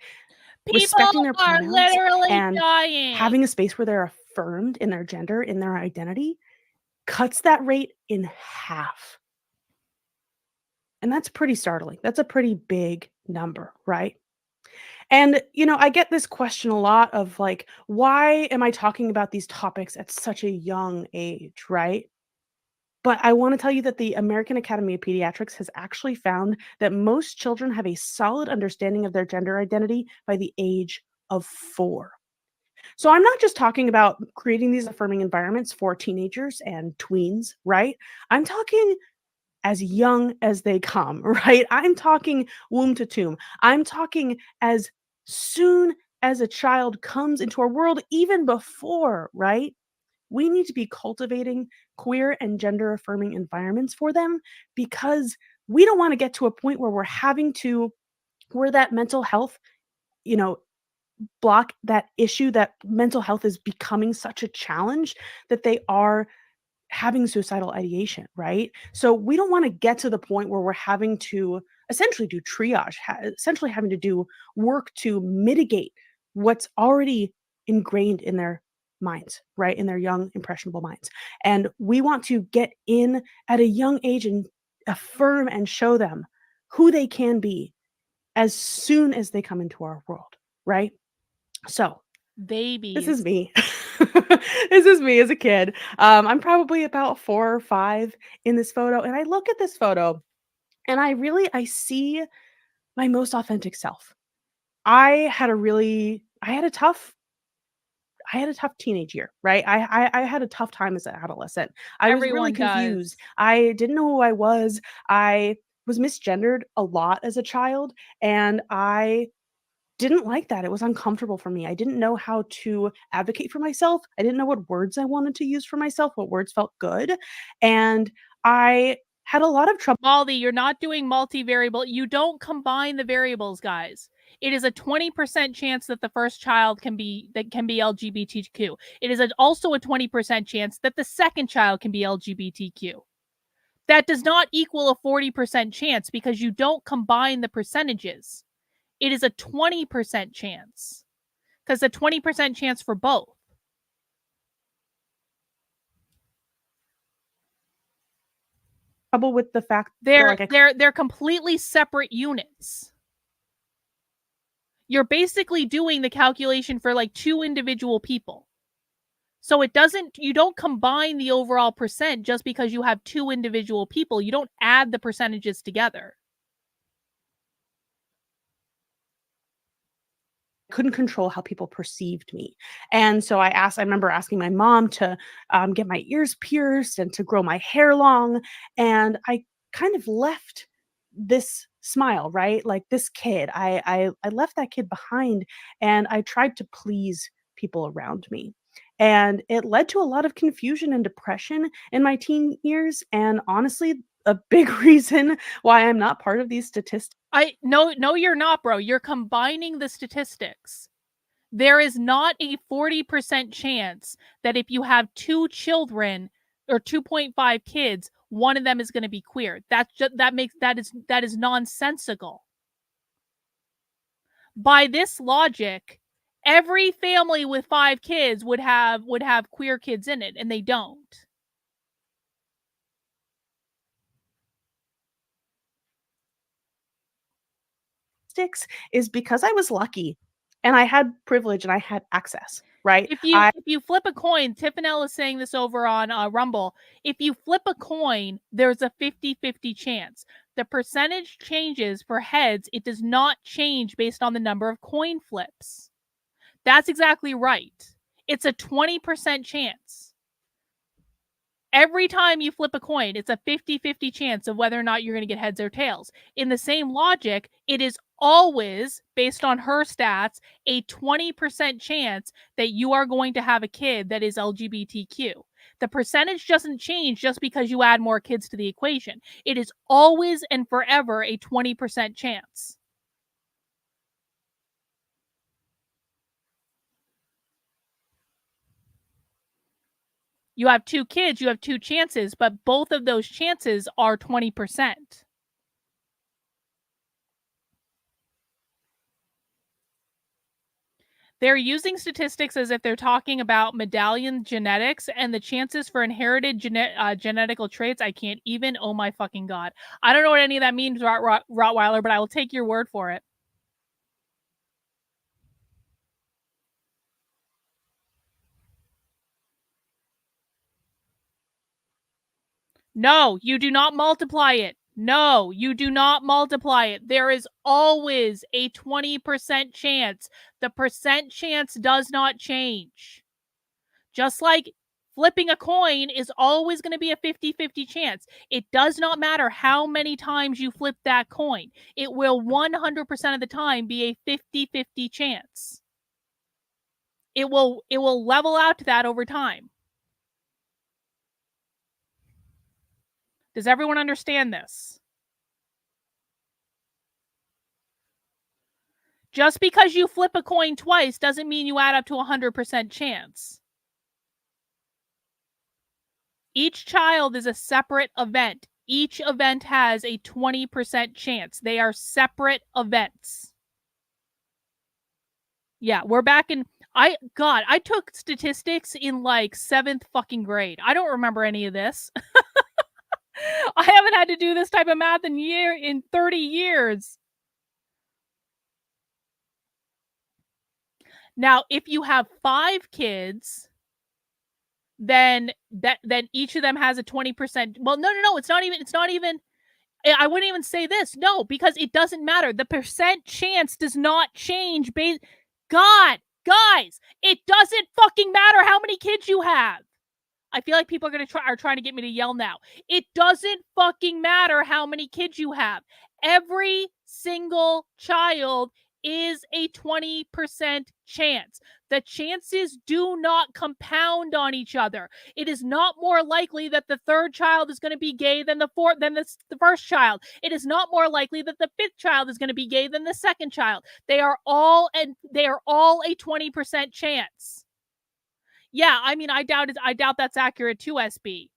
People Respecting their are pronouns literally and dying. having a space where they're affirmed in their gender, in their identity, cuts that rate in half. And that's pretty startling. That's a pretty big number, right? And, I get this question a lot of like, why am I talking about these topics at such a young age, right? But I want to tell you that the American Academy of Pediatrics has actually found that most children have a solid understanding of their gender identity by the age of 4. So I'm not just talking about creating these affirming environments for teenagers and tweens, right? I'm talking as young as they come, right? I'm talking womb to tomb. I'm talking as soon as a child comes into our world, even before, right? We need to be cultivating queer and gender affirming environments for them because we don't want to get to a point where where that mental health, you know, block, that issue, that mental health is becoming such a challenge that they are having suicidal ideation, right? So we don't want to get to the point where we're having to essentially do triage, essentially having to do work to mitigate what's already ingrained in their minds, right? In their young, impressionable minds. And we want to get in at a young age and affirm and show them who they can be as soon as they come into our world, right? So this is Babies. me. This is me as a kid. I'm probably about 4 or 5 in this photo, and I look at this photo and I see my most authentic self. I had a tough teenage year, right? I had a tough time as an adolescent. I was really Everyone confused. does. I didn't know who I was. I was misgendered a lot as a child, and I didn't like that. It was uncomfortable for me. I didn't know how to advocate for myself. I didn't know what words I wanted to use for myself, what words felt good. And I had a lot of trouble. Maldi, you're not doing multivariable. You don't combine the variables, guys. It is a 20% chance that the first child can be LGBTQ. It is also a 20% chance that the second child can be LGBTQ. That does not equal a 40% chance because you don't combine the percentages. It is a 20% chance because a 20% chance for both. Trouble with the fact that They're completely separate units. You're basically doing the calculation for like 2 individual people. So you don't combine the overall percent just because you have 2 individual people. You don't add the percentages together. couldn't control how people perceived me. And so I remember asking my mom to get my ears pierced and to grow my hair long. And I kind of left this smile, right? Like this kid, I left that kid behind, and I tried to please people around me. And it led to a lot of confusion and depression in my teen years. And honestly, a big reason why I'm not part of these statistics. No, you're not, bro. You're combining the statistics. There is not a 40% chance that if you have 2 children or 2.5 kids, one of them is going to be queer. That is nonsensical. By this logic, every family with 5 kids would have queer kids in it, and they don't. Is because I was lucky and I had privilege and I had access, right? If you flip a coin, Tiffany is saying this over on Rumble. If you flip a coin, there's a 50-50 chance. The percentage changes for heads. It does not change based on the number of coin flips. That's exactly right. It's a 20% chance. Every time you flip a coin, it's a 50-50 chance of whether or not you're going to get heads or tails. In the same logic, it is always, based on her stats, a 20% chance that you are going to have a kid that is LGBTQ. The percentage doesn't change just because you add more kids to the equation. It is always and forever a 20% chance. You have 2 kids, you have 2 chances, but both of those chances are 20%. They're using statistics as if they're talking about medallion genetics and the chances for inherited genetical traits. I can't even. Oh my fucking God. I don't know what any of that means, Rottweiler, but I will take your word for it. No, you do not multiply it. No, you do not multiply it. There is always a 20% chance. The percent chance does not change. Just like flipping a coin is always going to be a 50-50 chance. It does not matter how many times you flip that coin. It will 100% of the time be a 50-50 chance. It will level out to that over time. Does everyone understand this? Just because you flip a coin twice doesn't mean you add up to 100% chance. Each child is a separate event. Each event has a 20% chance. They are separate events. Yeah, we're back in... I took statistics in like 7th fucking grade. I don't remember any of this. I haven't had to do this type of math in 30 years. Now, if you have 5 kids, then each of them has a 20%. Well, no, it's not even I wouldn't even say this. No, because it doesn't matter. The percent chance does not change based... God, guys, it doesn't fucking matter how many kids you have. I feel like people are trying to get me to yell now. It doesn't fucking matter how many kids you have. Every single child is a 20% chance. The chances do not compound on each other. It is not more likely that the 3rd child is going to be gay than the 1st child. It is not more likely that the 5th child is going to be gay than the 2nd child. They are all a 20% chance. Yeah, I mean, I doubt that's accurate too, SB.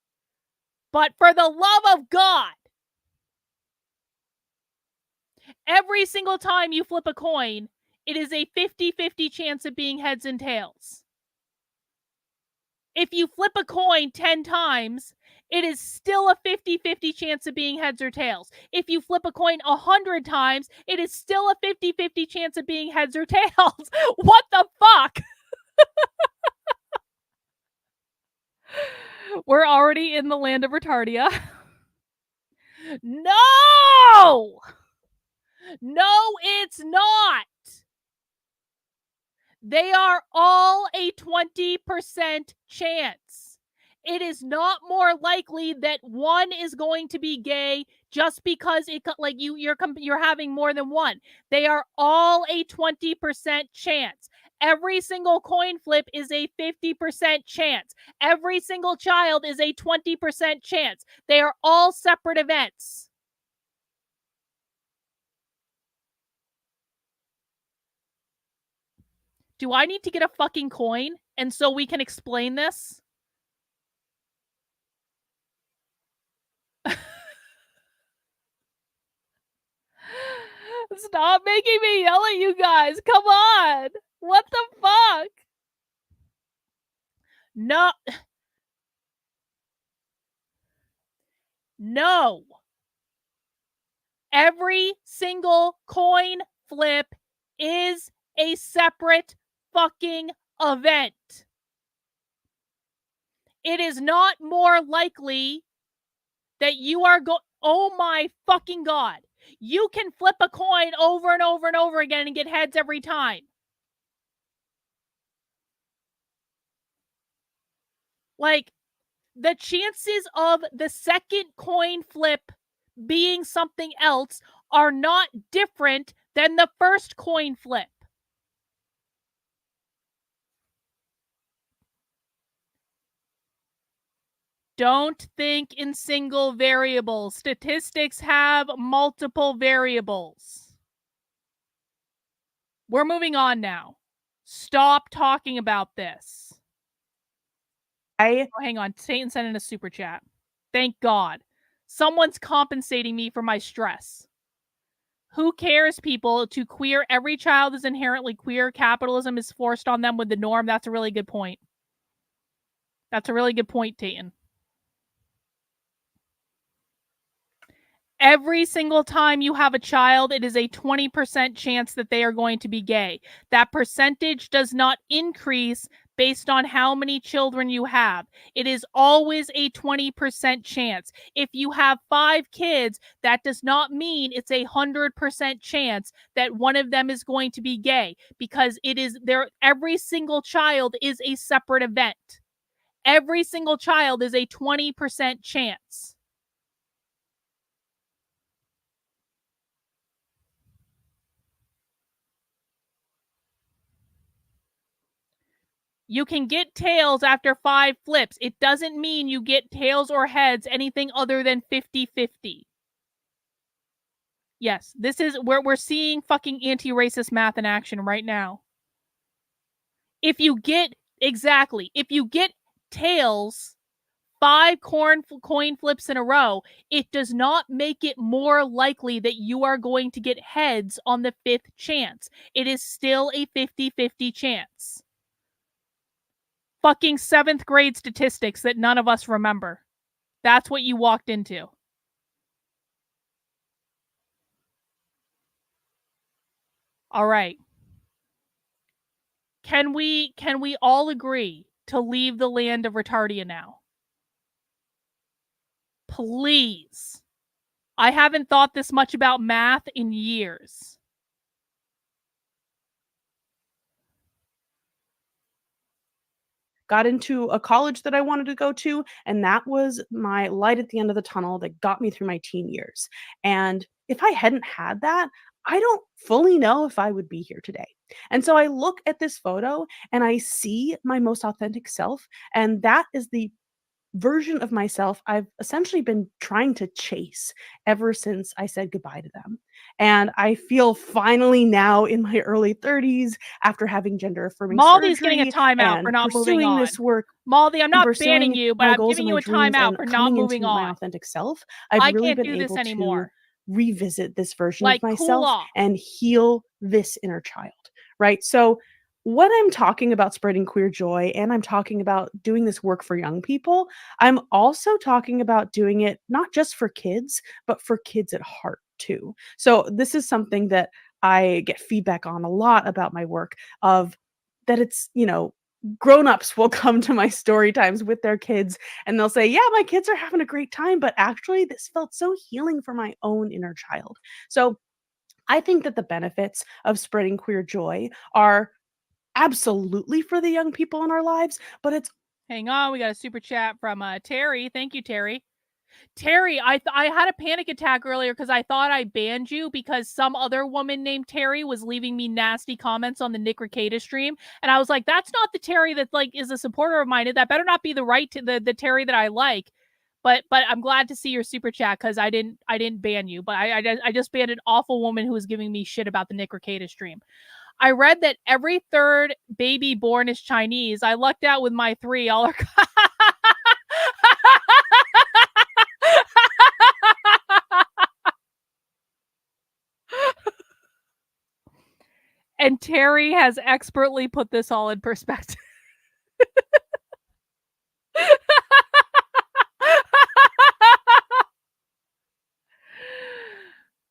But for the love of God, every single time you flip a coin, it is a 50-50 chance of being heads and tails. If you flip a coin 10 times, it is still a 50-50 chance of being heads or tails. If you flip a coin 100 times, it is still a 50-50 chance of being heads or tails. What the fuck? We're already in the land of retardia. No! No, it's not. They are all a 20% chance. It is not more likely that one is going to be gay just because you're having more than one. They are all a 20% chance. Every single coin flip is a 50% chance. Every single child is a 20% chance. They are all separate events. Do I need to get a fucking coin and so we can explain this? Stop making me yell at you guys. Come on. What the fuck? No. No. Every single coin flip is a separate fucking event. It is not more likely that you are oh my fucking God. You can flip a coin over and over and over again and get heads every time. Like, the chances of the second coin flip being something else are not different than the first coin flip. Don't think in single variables. Statistics have multiple variables. We're moving on now. Stop talking about this. Oh, hang on. Satan sent in a super chat. Thank God. Someone's compensating me for my stress. Who cares, people? To queer, every child is inherently queer. Capitalism is forced on them with the norm. That's a really good point. That's a really good point, Tayton. Every single time you have a child, it is a 20% chance that they are going to be gay. That percentage does not increase based on how many children you have. It is always a 20% chance. If you have 5 kids, that does not mean it's a 100% chance that one of them is going to be gay, because it is there. Every single child is a separate event. Every single child is a 20% chance. You can get tails after 5 flips. It doesn't mean you get tails or heads anything other than 50-50. Yes, this is where we're seeing fucking anti-racist math in action right now. If you get tails 5 coin flips in a row, it does not make it more likely that you are going to get heads on the 5th chance. It is still a 50-50 chance. Fucking 7th grade statistics that none of us remember. That's what you walked into. All right. Can we all agree to leave the land of Retardia now? Please. I haven't thought this much about math in years. Got into a college that I wanted to go to, and that was my light at the end of the tunnel that got me through my teen years. And if I hadn't had that, I don't fully know if I would be here today. And so I look at this photo and I see my most authentic self, and that is the version of myself I've essentially been trying to chase ever since I said goodbye to them. And I feel finally now in my early 30s, after having gender affirming Maldi's getting a surgery timeout for and not moving pursuing on. this work, Maldi, I'm not banning pursuing you, but my I'm goals and giving my you a dreams timeout and for not coming moving into my on. authentic self, I've I really can't been do this able to anymore. revisit this version Like, of cool myself off. and heal this inner child, right? So when I'm talking about spreading queer joy and I'm talking about doing this work for young people, I'm also talking about doing it not just for kids, but for kids at heart too. So this is something that I get feedback on a lot about my work, of that it's, grown-ups will come to my story times with their kids and they'll say, "Yeah, my kids are having a great time, but actually this felt so healing for my own inner child." So I think that the benefits of spreading queer joy are absolutely for the young people in our lives, but it's Hang on, we got a super chat from Terry. Thank you, Terry. Terry, I had a panic attack earlier because I thought I banned you because some other woman named Terry was leaving me nasty comments on the Nick Rekieta stream, and I was like, "That's not the Terry that like is a supporter of mine. That better not be the right to the Terry that I like." But I'm glad to see your super chat because I didn't ban you, but I just banned an awful woman who was giving me shit about the Nick Rekieta stream. I read that every 3rd baby born is Chinese. I lucked out with my 3. All are. And Terry has expertly put this all in perspective.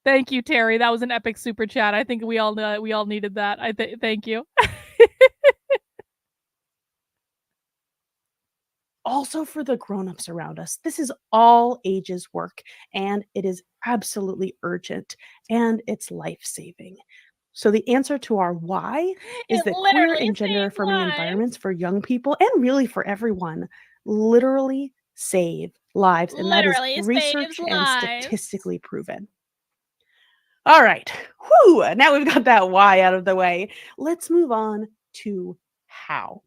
Thank you, Terry. That was an epic super chat. I think we all needed that. Thank you. also for the grown-ups around us. This is all ages work, and it is absolutely urgent, and it's life-saving. So the answer to our why is It that queer literally and gender saves affirming lives. environments for young people, and really for everyone, literally save lives. And that is Literally research saves and lives. statistically proven. All right. Whew, now we've got that why out of the way. Let's move on to how.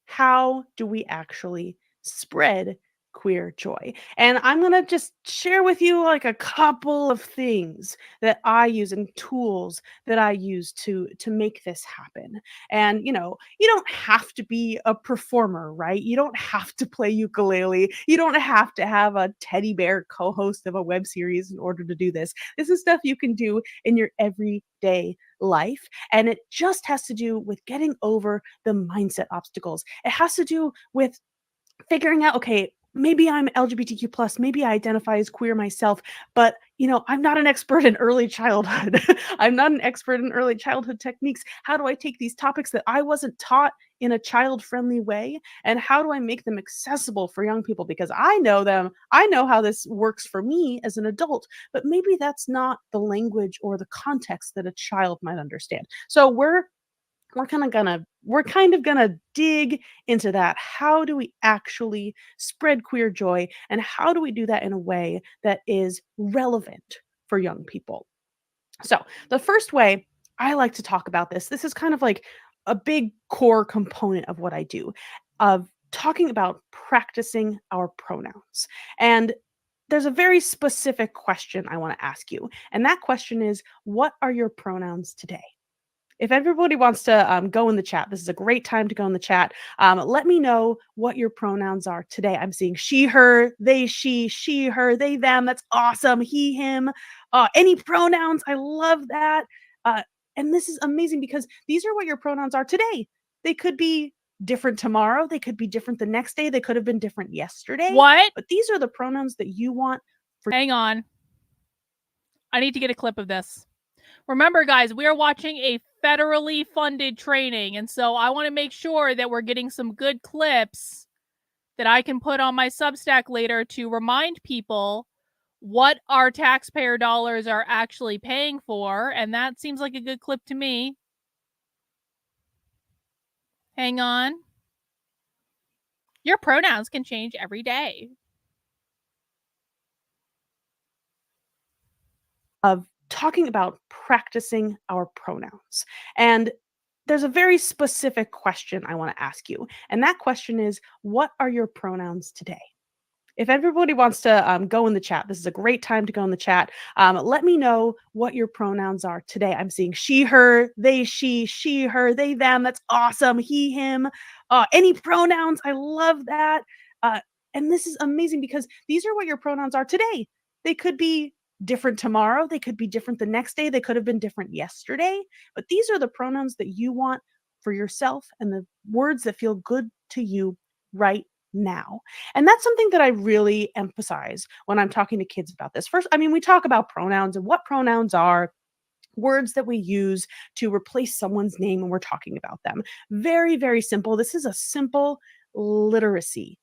How do we actually spread queer joy? And I'm going to just share with you like a couple of things that I use and tools that I use to make this happen. And you don't have to be a performer, right? You don't have to play ukulele. You don't have to have a teddy bear co-host of a web series in order to do this. This is stuff you can do in your everyday life, and it just has to do with getting over the mindset obstacles. It has to do with figuring out, okay, maybe I'm LGBTQ plus, maybe I identify as queer myself, but I'm not an expert in early childhood. I'm not an expert in early childhood techniques. How do I take these topics that I wasn't taught in a child-friendly way, and how do I make them accessible for young people? Because I know them, I know how this works for me as an adult, but maybe that's not the language or the context that a child might understand. So we're kind of gonna dig into that. How do we actually spread queer joy, and how do we do that in a way that is relevant for young people? So the first way I like to talk about this is kind of like a big core component of what I do, of talking about practicing our pronouns. And there's a very specific question I want to ask you. And that question is, what are your pronouns today? If everybody wants to go in the chat, this is a great time to go in the chat. Let me know what your pronouns are today. I'm seeing she, her, they, she, her, they, them. That's awesome. He, him. Any pronouns. I love that. And this is amazing because these are what your pronouns are today. They could be different tomorrow. They could be different the next day. They could have been different yesterday. What? But these are the pronouns that you want. Hang on. I need to get a clip of this. Remember, guys, we are watching a federally funded training, and so I want to make sure that we're getting some good clips that I can put on my Substack later to remind people what our taxpayer dollars are actually paying for, and that seems like a good clip to me. Hang on. Your pronouns can change every day. Of talking about practicing our pronouns. And there's a very specific question I want to ask you. And that question is, what are your pronouns today? If everybody wants to go in the chat, this is a great time to go in the chat. Let me know what your pronouns are today. I'm seeing she, her, they, she, her, they, them. That's awesome. He, him. Any pronouns. I love that. And this is amazing because these are what your pronouns are today. They could be different tomorrow. They could be different the next day. They could have been different yesterday. But these are the pronouns that you want for yourself and the words that feel good to you right now. And that's something that I really emphasize when I'm talking to kids about this. First, I mean, we talk about pronouns and what pronouns are, words that we use to replace someone's name when we're talking about them. Very, very simple. This is a simple literacy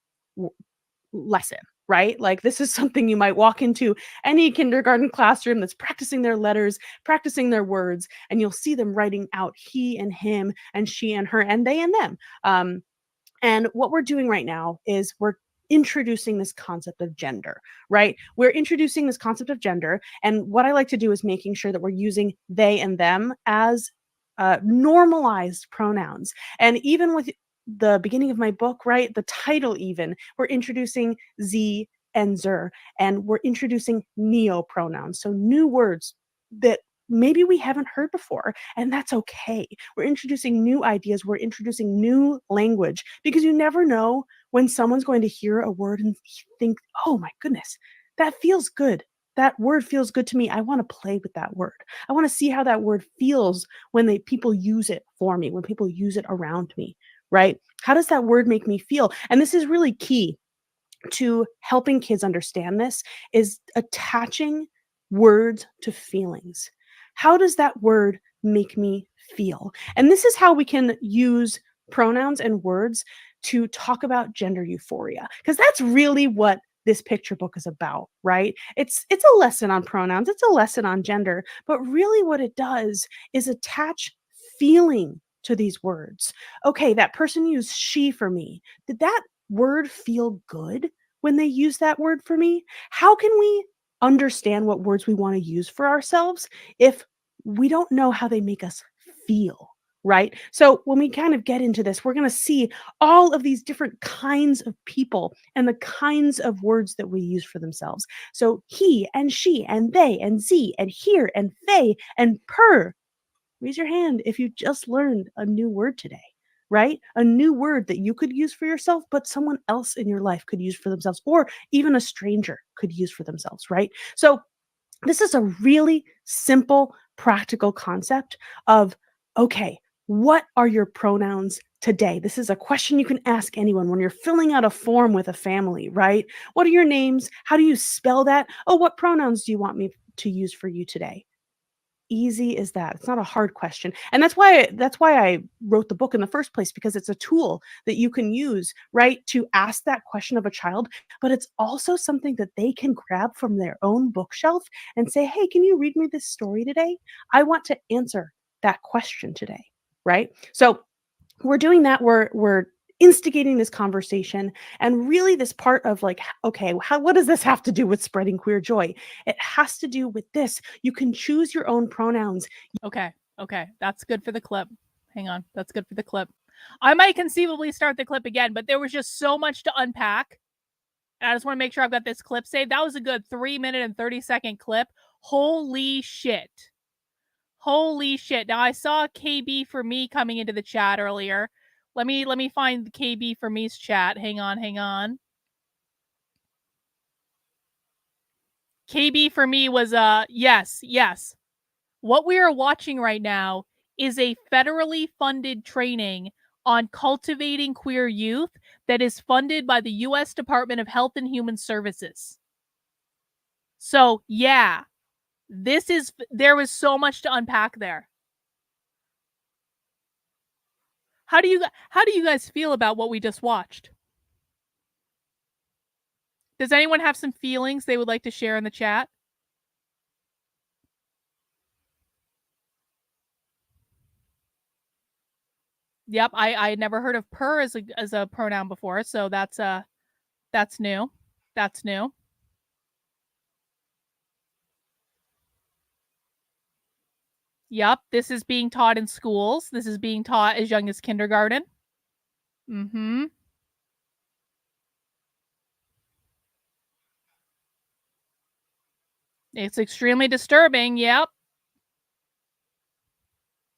lesson, right? Like this is something you might walk into any kindergarten classroom that's practicing their letters, practicing their words, and you'll see them writing out he and him and she and her and they and them. And what we're doing right now is we're introducing this concept of gender, right? We're introducing this concept of gender. And what I like to do is making sure that we're using they and them as normalized pronouns. And even with the beginning of my book, right, the title even, we're introducing Z and Zer, and we're introducing neo pronouns. So new words that maybe we haven't heard before, and that's okay. We're introducing new ideas. We're introducing new language because you never know when someone's going to hear a word and think, oh my goodness, that feels good. That word feels good to me. I want to play with that word. I want to see how that word feels when people use it for me, when people use it around me, right? How does that word make me feel? And this is really key to helping kids understand this, is attaching words to feelings. How does that word make me feel? And this is how we can use pronouns and words to talk about gender euphoria, because that's really what this picture book is about, right? It's a lesson on pronouns, it's a lesson on gender, but really what it does is attach feeling to these words. Okay, that person used she for me. Did that word feel good when they use that word for me? How can we understand what words we want to use for ourselves if we don't know how they make us feel, right? So when we kind of get into this, we're going to see all of these different kinds of people and the kinds of words that we use for themselves. So he and she and they and z and here and they and per. Raise your hand if you just learned a new word today, right? A new word that you could use for yourself, but someone else in your life could use for themselves, or even a stranger could use for themselves, right? So this is a really simple, practical concept of, okay, what are your pronouns today? This is a question you can ask anyone when you're filling out a form with a family, right? What are your names? How do you spell that? Oh, what pronouns do you want me to use for you today? Easy as that. It's not a hard question. And that's why I wrote the book in the first place, because it's a tool that you can use, right, to ask that question of a child, but it's also something that they can grab from their own bookshelf and say, "Hey, can you read me this story today? I want to answer that question today." Right? So we're doing that. We're instigating this conversation, and really this part of like, okay, what does this have to do with spreading queer joy? It has to do with this. You can choose your own pronouns. Okay, that's good for the clip. Hang on, that's good for the clip. I might conceivably start the clip again, but there was just so much to unpack. And I just want to make sure I've got this clip saved. That was a good 3-minute and 30-second clip. Holy shit. Holy shit. Now I saw KB for me coming into the chat earlier. Let me find the KB for me's chat. Hang on. KB for me was yes. What we are watching right now is a federally funded training on cultivating queer youth that is funded by the US Department of Health and Human Services. So, yeah. There was so much to unpack there. How do you guys feel about what we just watched? Does anyone have some feelings they would like to share in the chat? Yep, I had never heard of per as a pronoun before, so that's new. That's new. Yep, this is being taught in schools. This is being taught as young as kindergarten. Mm-hmm. It's extremely disturbing. Yep.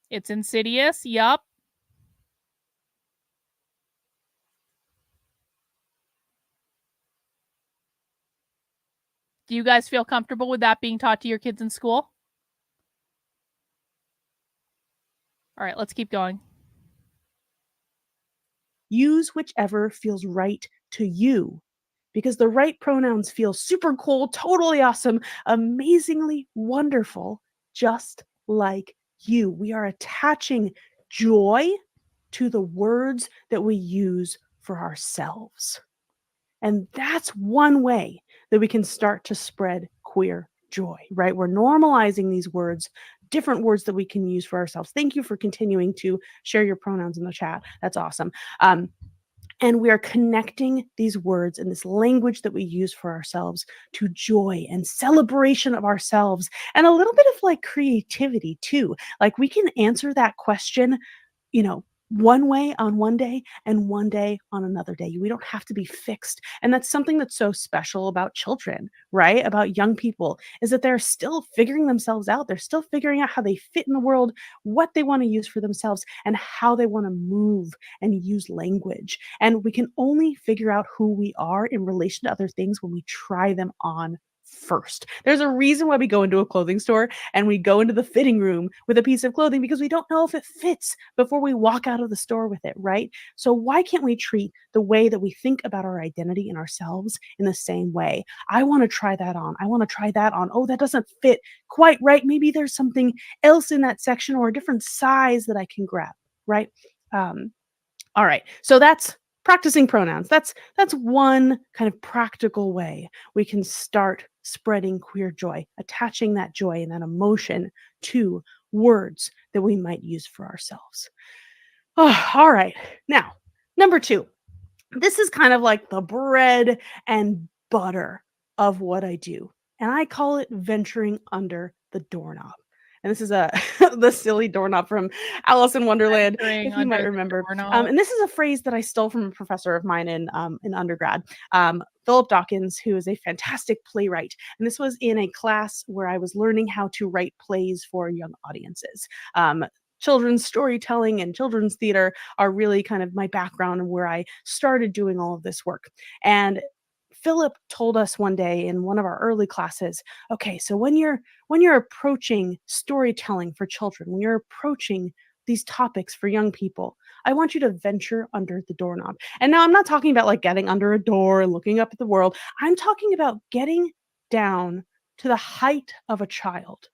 It's insidious. Yep. Do you guys feel comfortable with that being taught to your kids in school? All right, let's keep going. Use whichever feels right to you, because the right pronouns feel super cool, totally awesome, amazingly wonderful, just like you. We are attaching joy to the words that we use for ourselves. And that's one way that we can start to spread queer joy, right? We're normalizing these words, different words that we can use for ourselves. Thank you for continuing to share your pronouns in the chat. That's awesome. And we are connecting these words and this language that we use for ourselves to joy and celebration of ourselves, and a little bit of like creativity too. Like we can answer that question, one way on one day and one day on another day. We don't have to be fixed. And that's something that's so special about children, right? About young people, is that they're still figuring themselves out. They're still figuring out how they fit in the world, what they want to use for themselves, and how they want to move and use language. And we can only figure out who we are in relation to other things when we try them on first. There's a reason why we go into a clothing store and we go into the fitting room with a piece of clothing, because we don't know if it fits before we walk out of the store with it, right? So why can't we treat the way that we think about our identity and ourselves in the same way? I want to try that on. I want to try that on. Oh, that doesn't fit quite right. Maybe there's something else in that section or a different size that I can grab, right? All right. So that's practicing pronouns. That's one kind of practical way we can start spreading queer joy, attaching that joy and that emotion to words that we might use for ourselves. Oh, all right. Now, number 2. This is kind of like the bread and butter of what I do, and I call it venturing under the doorknob. And this is the silly doorknob from Alice in Wonderland, if you might remember. And this is a phrase that I stole from a professor of mine in undergrad, Philip Dawkins, who is a fantastic playwright. And this was in a class where I was learning how to write plays for young audiences. Children's storytelling and children's theater are really kind of my background and where I started doing all of this work. And Philip told us one day in one of our early classes, okay, so when you're approaching storytelling for children, when you're approaching these topics for young people, I want you to venture under the doorknob. And now I'm not talking about like getting under a door and looking up at the world. I'm talking about getting down to the height of a child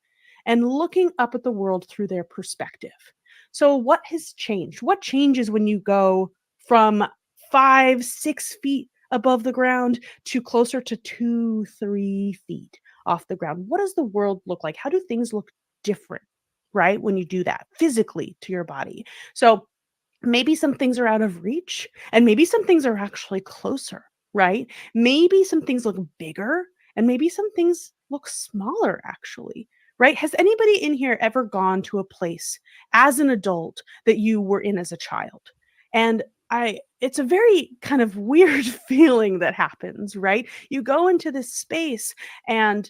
and looking up at the world through their perspective. So what has changed? What changes when you go from 5-6 feet above the ground to closer to 2-3 feet off the ground? What does the world look like? How do things look different, right, when you do that physically to your body? So maybe some things are out of reach, and maybe some things are actually closer, right? Maybe some things look bigger, and maybe some things look smaller, actually, right? Has anybody in here ever gone to a place as an adult that you were in as a child? And it's a very kind of weird feeling that happens, right? You go into this space and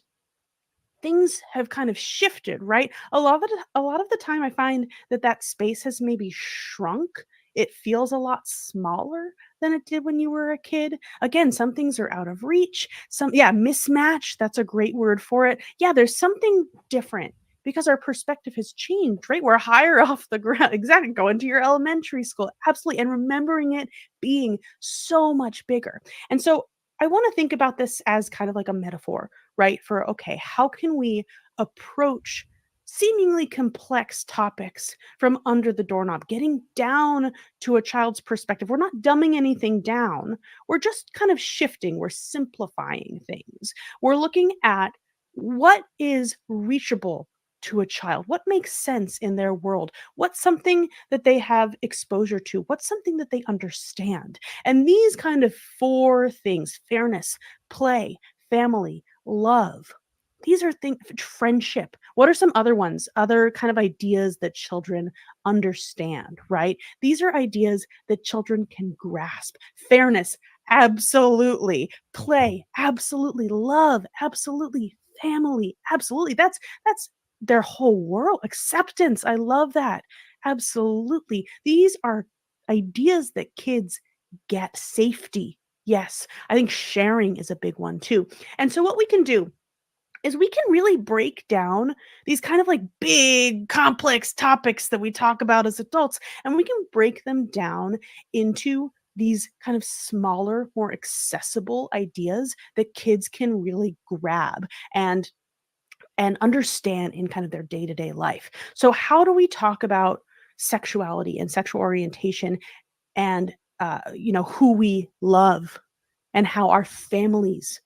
things have kind of shifted, right? A lot of the time I find that that space has maybe shrunk. It feels a lot smaller than it did when you were a kid. Again, some things are out of reach. Mismatch, that's a great word for it. Yeah, there's something different because our perspective has changed, right? We're higher off the ground. Exactly. Going to your elementary school. Absolutely. And remembering it being so much bigger. And so I want to think about this as kind of like a metaphor, right? For, okay, how can we approach seemingly complex topics from under the doorknob, getting down to a child's perspective? We're not dumbing anything down. We're just kind of shifting, we're simplifying things. We're looking at what is reachable to a child, what makes sense in their world, what's something that they have exposure to, what's something that they understand. And these kind of four things: fairness, play, family, love. These are things, friendship. What are some other ones? Other kind of ideas that children understand, right? These are ideas that children can grasp. Fairness, absolutely. Play, absolutely. Love, absolutely. Family, absolutely. That's their whole world. Acceptance, I love that. Absolutely. These are ideas that kids get. Safety, yes. I think sharing is a big one too. And so what we can do is we can really break down these kind of like big complex topics that we talk about as adults, and we can break them down into these kind of smaller, more accessible ideas that kids can really grab and understand in kind of their day-to-day life. So how do we talk about sexuality and sexual orientation and who we love and how our families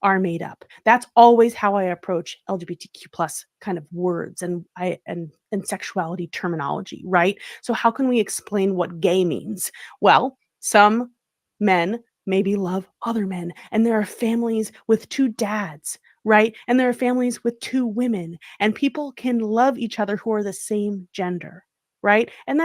are made up? That's always how I approach LGBTQ plus kind of words and sexuality terminology, right? So how can we explain what gay means? Well, some men maybe love other men, and there are families with two dads, right? And there are families with two women, and people can love each other who are the same gender, right? And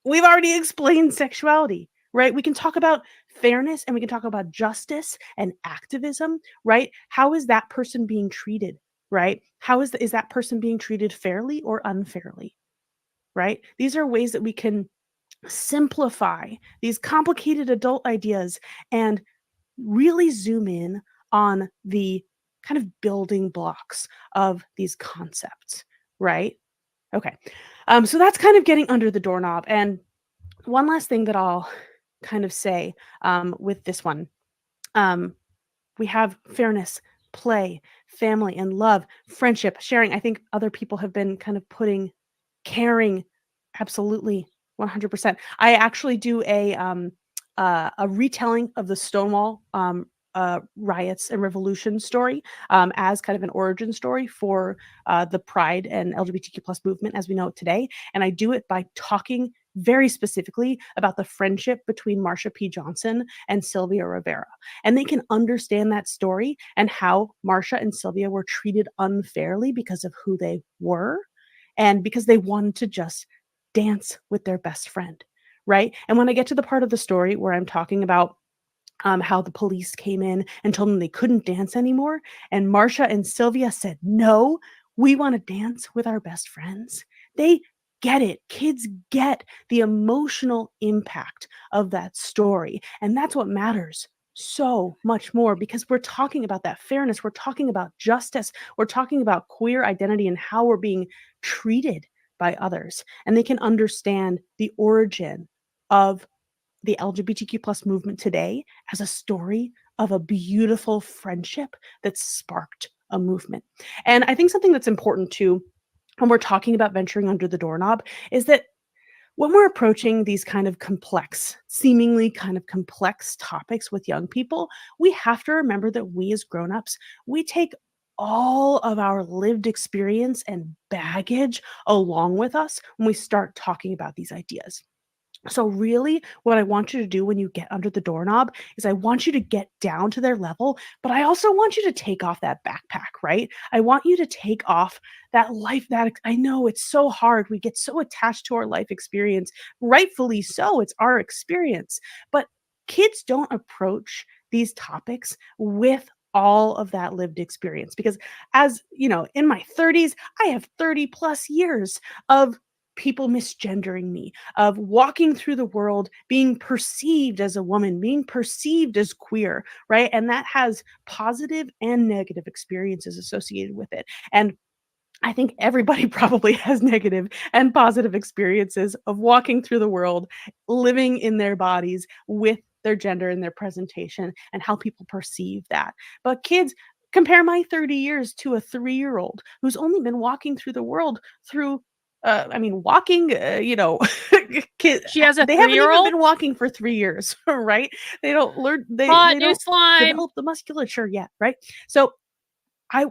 we've already explained sexuality, right? We can talk about fairness and we can talk about justice and activism, right? How is that person being treated, right? How is that person being treated fairly or unfairly, right? These are ways that we can simplify these complicated adult ideas and really zoom in on the kind of building blocks of these concepts, right? Okay. So that's kind of getting under the doorknob. And one last thing that I'll kind of say with this one, we have fairness, play, family, and love, friendship, sharing. I think other people have been kind of putting caring, absolutely, 100%. I actually do a retelling of the Stonewall riots and revolution story as kind of an origin story for the Pride and LGBTQ plus movement as we know it today. And I do it by talking very specifically about the friendship between Marsha P. Johnson and Sylvia Rivera. And they can understand that story and how Marsha and Sylvia were treated unfairly because of who they were and because they wanted to just dance with their best friend, right? And when I get to the part of the story where I'm talking about how the police came in and told them they couldn't dance anymore, and Marsha and Sylvia said, "No, we want to dance with our best friends." They get it. Kids get the emotional impact of that story. And that's what matters so much more because we're talking about that fairness. We're talking about justice. We're talking about queer identity and how we're being treated by others. And they can understand the origin of the LGBTQ plus movement today as a story of a beautiful friendship that sparked a movement. And I think something that's important too when we're talking about venturing under the doorknob is that when we're approaching these kind of complex, seemingly kind of complex topics with young people, we have to remember that we as grown-ups, we take all of our lived experience and baggage along with us when we start talking about these ideas. So really, what I want you to do when you get under the doorknob is I want you to get down to their level, but I also want you to take off that backpack, right? I want you to take off that life that I know it's so hard. We get so attached to our life experience, rightfully so. It's our experience. But kids don't approach these topics with all of that lived experience because as you know, in my 30s, I have 30 plus years of people misgendering me, of walking through the world, being perceived as a woman, being perceived as queer, right? And that has positive and negative experiences associated with it. And I think everybody probably has negative and positive experiences of walking through the world, living in their bodies with their gender and their presentation and how people perceive that. But kids, compare my 30 years to a 3-year-old who's only been walking through the world through walking, kid, She has a they haven't even 3-year-old? been walking for 3 years, right? They don't learn, Hot they new don't slime. develop the musculature yet, right? So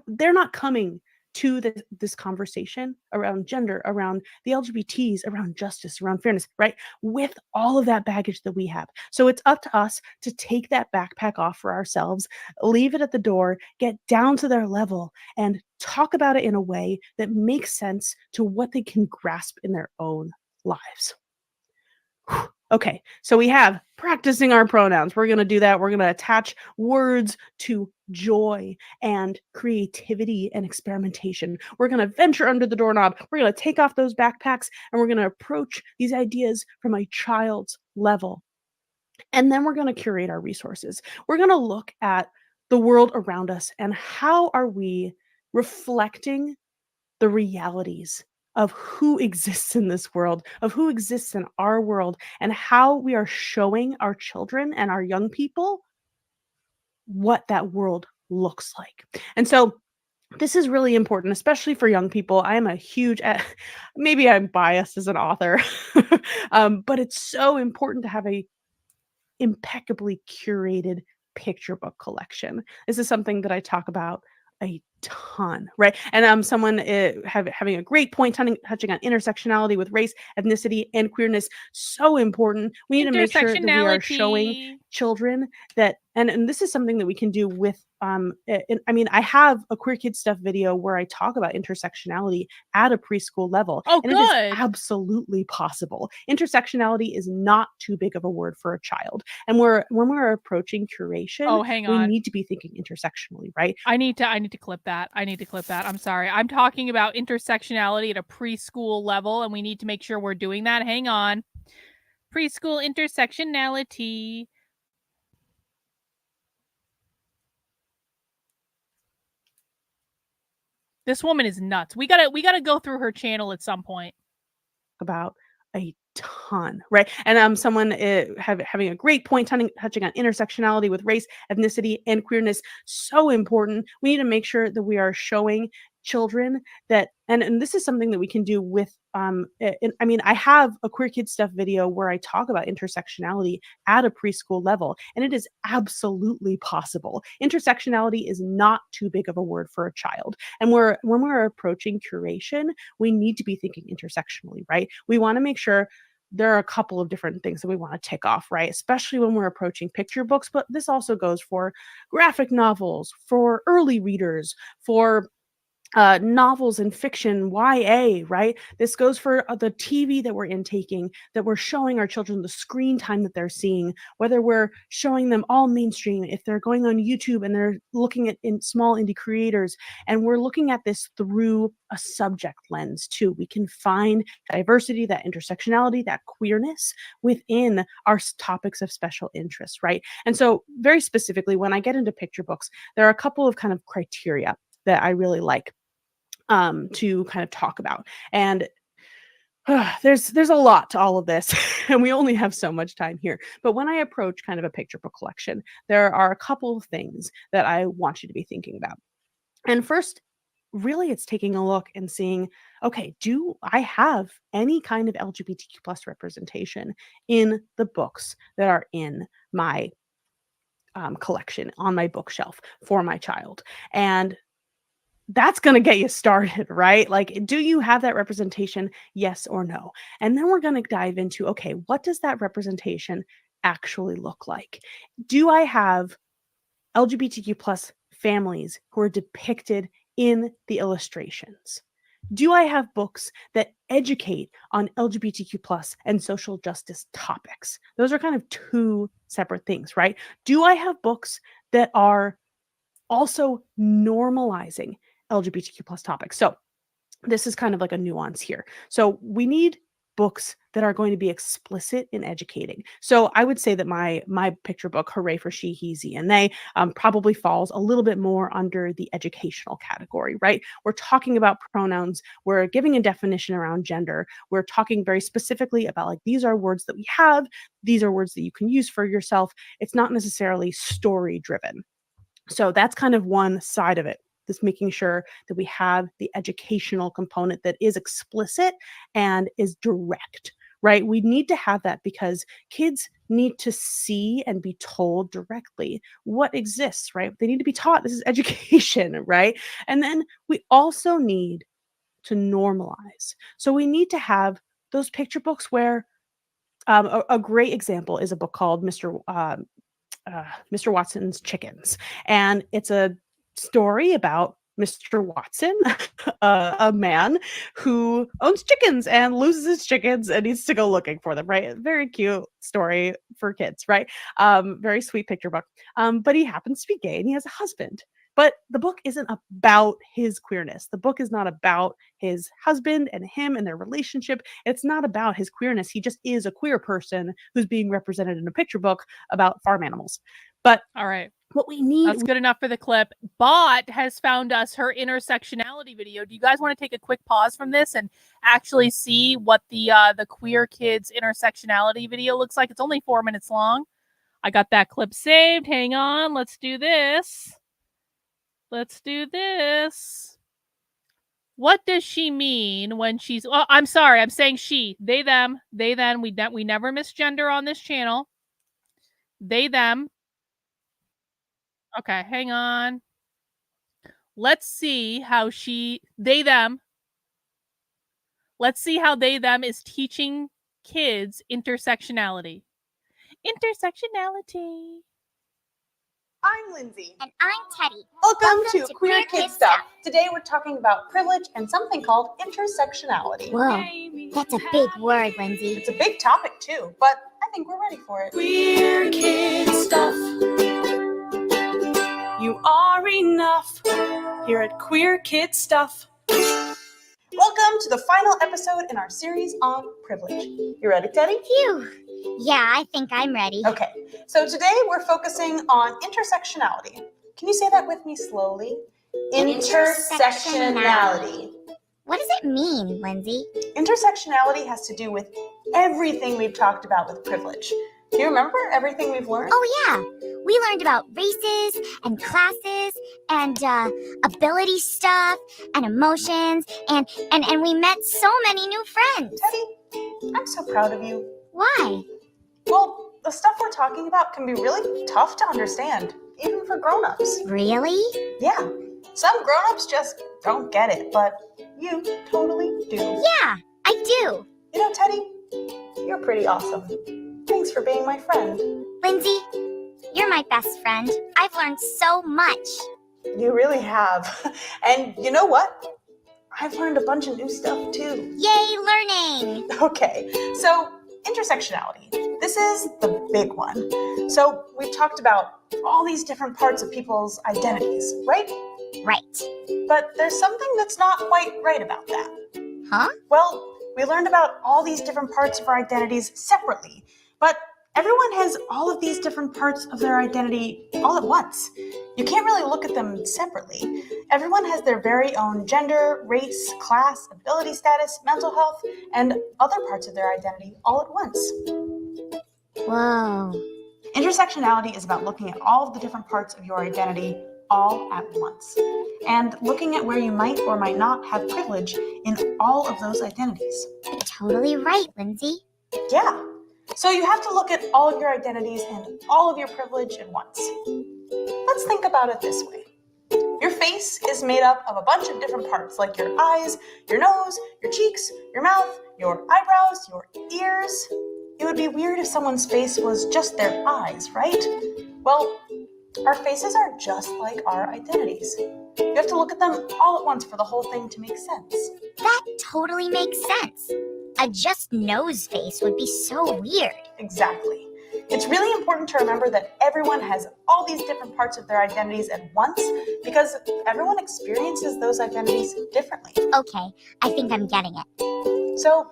they're not coming to this conversation around gender, around the LGBTs, around justice, around fairness, right? With all of that baggage that we have. So it's up to us to take that backpack off for ourselves, leave it at the door, get down to their level, and talk about it in a way that makes sense to what they can grasp in their own lives. Okay, so we have practicing our pronouns. We're going to do that. We're going to attach words to joy and creativity and experimentation. We're going to venture under the doorknob. We're going to take off those backpacks and we're going to approach these ideas from a child's level. And then we're going to curate our resources. We're going to look at the world around us and how are we reflecting the realities of who exists in this world, of who exists in our world, and how we are showing our children and our young people what that world looks like. And so this is really important, especially for young people. I am a huge, maybe I'm biased as an author, but it's so important to have a impeccably curated picture book collection. This is something that I talk about a ton, right? And someone having a great point touching on intersectionality with race, ethnicity, and queerness. So important. We need to make sure that we are showing children that, and this is something that we can do with, I have a Queer Kid Stuff video where I talk about intersectionality at a preschool level. Oh, and good. It is absolutely possible. Intersectionality is not too big of a word for a child. And when we're approaching curation, we need to be thinking intersectionally, right? I need to clip that. I need to clip that. I'm sorry. I'm talking about intersectionality at a preschool level, and we need to make sure we're doing that. Hang on. Preschool intersectionality. This woman is nuts. We gotta go through her channel at some point. About a ton, right? And someone having a great point touching on intersectionality with race, ethnicity, and queerness. So important. We need to make sure that we are showing children that, and this is something that we can do with, I have a Queer Kid Stuff video where I talk about intersectionality at a preschool level, and it is absolutely possible. Intersectionality is not too big of a word for a child. And when we're approaching curation, we need to be thinking intersectionally, right? We want to make sure there are a couple of different things that we want to tick off, right? Especially when we're approaching picture books, but this also goes for graphic novels, for early readers, for novels and fiction, YA, right? This goes for the TV that we're intaking, that we're showing our children, the screen time that they're seeing, whether we're showing them all mainstream, if they're going on YouTube and they're looking at small indie creators, and we're looking at this through a subject lens too. We can find diversity, that intersectionality, that queerness within our topics of special interest, right? And so very specifically, when I get into picture books, there are a couple of kind of criteria that I really like to kind of talk about. And there's a lot to all of this, and we only have so much time here. But when I approach kind of a picture book collection, there are a couple of things that I want you to be thinking about. And first, really, it's taking a look and seeing, okay, do I have any kind of LGBTQ plus representation in the books that are in my collection on my bookshelf for my child? And that's going to get you started, right? Like, do you have that representation? Yes or no? And then we're going to dive into, okay, what does that representation actually look like? Do I have LGBTQ plus families who are depicted in the illustrations? Do I have books that educate on LGBTQ plus and social justice topics? Those are kind of two separate things, right? Do I have books that are also normalizing LGBTQ plus topics? So this is kind of like a nuance here. So we need books that are going to be explicit in educating. So I would say that my picture book, Hooray for She, He, Ze, and They, probably falls a little bit more under the educational category, right? We're talking about pronouns. We're giving a definition around gender. We're talking very specifically about, like, these are words that we have. These are words that you can use for yourself. It's not necessarily story driven. So that's kind of one side of it. Just making sure that we have the educational component that is explicit and is direct, right? We need to have that because kids need to see and be told directly what exists, right? They need to be taught this is education, right? And then we also need to normalize. So we need to have those picture books where a great example is a book called Mr. Watson's Chickens. And it's a story about Mr. Watson, a man who owns chickens and loses his chickens and needs to go looking for them, right? Very cute story for kids, right? Very sweet picture book. But he happens to be gay and he has a husband. But the book isn't about his queerness. The book is not about his husband and him and their relationship. It's not about his queerness. He just is a queer person who's being represented in a picture book about farm animals. But All right. what we need... That's good enough for the clip. Bot has found us her intersectionality video. Do you guys want to take a quick pause from this and actually see what the queer kids intersectionality video looks like? It's only 4 minutes long. I got that clip saved. Hang on. Let's do this. Let's do this. What does she mean when she's... Oh, I'm sorry. I'm saying she. They, them. They, them. We never misgender on this channel. They, them. Okay, hang on. Let's see how they, them. Let's see how they, them is teaching kids intersectionality. Intersectionality. I'm Lindsay. And I'm Teddy. Welcome to Queer Kid Stuff. Today we're talking about privilege and something called intersectionality. Whoa, that's a big word, Lindsay. It's a big topic too, but I think we're ready for it. Queer Kid Stuff. You are enough here at Queer Kid Stuff. Welcome to the final episode in our series on privilege. You ready, Teddy? Phew. Yeah, I think I'm ready. Okay, so today we're focusing on intersectionality. Can you say that with me slowly? Intersectionality. What does it mean, Lindsay? Intersectionality has to do with everything we've talked about with privilege. Do you remember everything we've learned? Oh, yeah. We learned about races and classes and ability stuff and emotions and we met so many new friends. Teddy, I'm so proud of you. Why? Well, the stuff we're talking about can be really tough to understand, even for grown-ups. Really? Yeah, some grown-ups just don't get it, but you totally do. Yeah, I do. You know, Teddy, you're pretty awesome. Thanks for being my friend. Lindsay, you're my best friend. I've learned so much. You really have. And you know what? I've learned a bunch of new stuff too. Yay, learning! Okay, so intersectionality. This is the big one. So we've talked about all these different parts of people's identities, right? Right. But there's something that's not quite right about that. Huh? Well, we learned about all these different parts of our identities separately, but everyone has all of these different parts of their identity all at once. You can't really look at them separately. Everyone has their very own gender, race, class, ability status, mental health, and other parts of their identity all at once. Whoa. Intersectionality is about looking at all of the different parts of your identity all at once, and looking at where you might or might not have privilege in all of those identities. You're totally right, Lindsay. Yeah. So you have to look at all of your identities and all of your privilege at once. Let's think about it this way. Your face is made up of a bunch of different parts, like your eyes, your nose, your cheeks, your mouth, your eyebrows, your ears. It would be weird if someone's face was just their eyes, right? Well, our faces are just like our identities. You have to look at them all at once for the whole thing to make sense. That totally makes sense. A just nose face would be so weird. Exactly. It's really important to remember that everyone has all these different parts of their identities at once because everyone experiences those identities differently. Okay, I think I'm getting it. So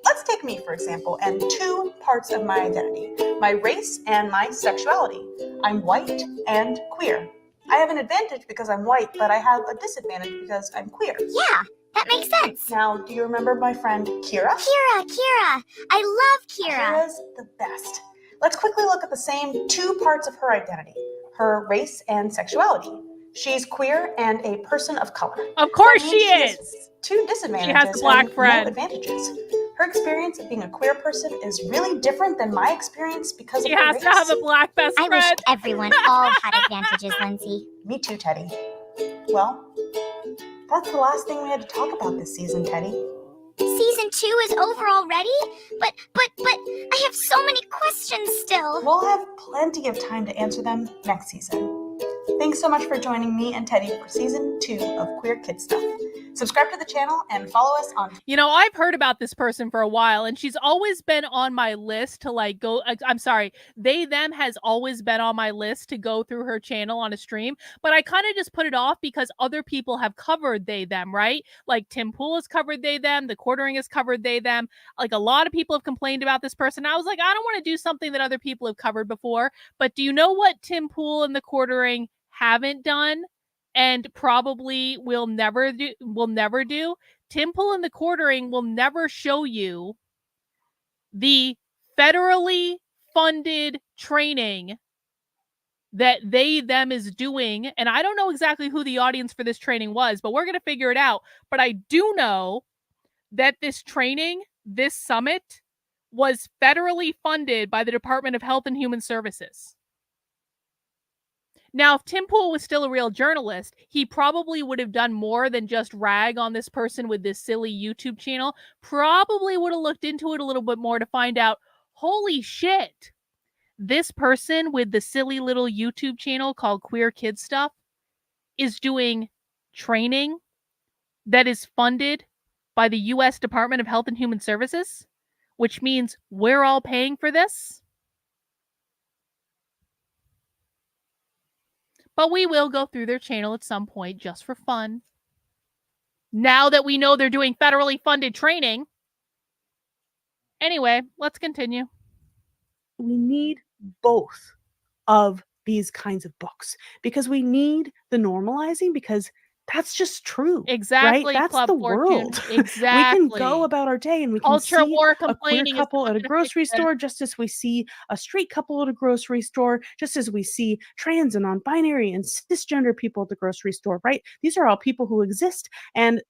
let's take me, for example, and two parts of my identity, my race and my sexuality. I'm white and queer. I have an advantage because I'm white, but I have a disadvantage because I'm queer. Yeah, that makes sense. Now, do you remember my friend Kira? Kira. I love Kira. Kira's the best. Let's quickly look at the same two parts of her identity, her race and sexuality. She's queer and a person of color. Of course That she means has is. Two disadvantages She has the black and friend. no advantages. Her experience of being a queer person is really different than my experience because She of her has race. to have a black best I wish friend. everyone all had advantages, Lindsay. Me too, Teddy. Well, that's the last thing we had to talk about this season, Teddy. Season 2 is over already? But I have so many questions still. We'll have plenty of time to answer them next season. Thanks so much for joining me and Teddy for season 2 of Queer Kid Stuff. Subscribe to the channel and follow us on. You know, I've heard about this person for a while, and she's always been on my list to like go. I'm sorry, them has always been on my list to go through her channel on a stream, but I kind of just put it off because other people have covered them, right? Like Tim Pool has covered them, the Quartering has covered them. Like a lot of people have complained about this person. I was like, I don't want to do something that other people have covered before. But do you know what Tim Pool and the Quartering haven't done? And probably will never do. Tim Pool and the Quartering will never show you the federally funded training that them is doing. And I don't know exactly who the audience for this training was, but we're going to figure it out. But I do know that this training, this summit, was federally funded by the Department of Health and Human Services. Now, if Tim Pool was still a real journalist, he probably would have done more than just rag on this person with this silly YouTube channel. Probably would have looked into it a little bit more to find out, holy shit, this person with the silly little YouTube channel called Queer Kid Stuff is doing training that is funded by the U.S. Department of Health and Human Services, which means we're all paying for this. But we will go through their channel at some point just for fun. Now that we know they're doing federally funded training. Anyway, let's continue. We need both of these kinds of books because we need the normalizing because that's just true. Exactly. Right? That's Club the Fortune. world. Exactly. We can go about our day and we Culture can see war a queer complaining is couple not at a gonna grocery fix it. store just as we see a straight couple at a grocery store, just as we see trans and non-binary and cisgender people at the grocery store, right? These are all people who exist and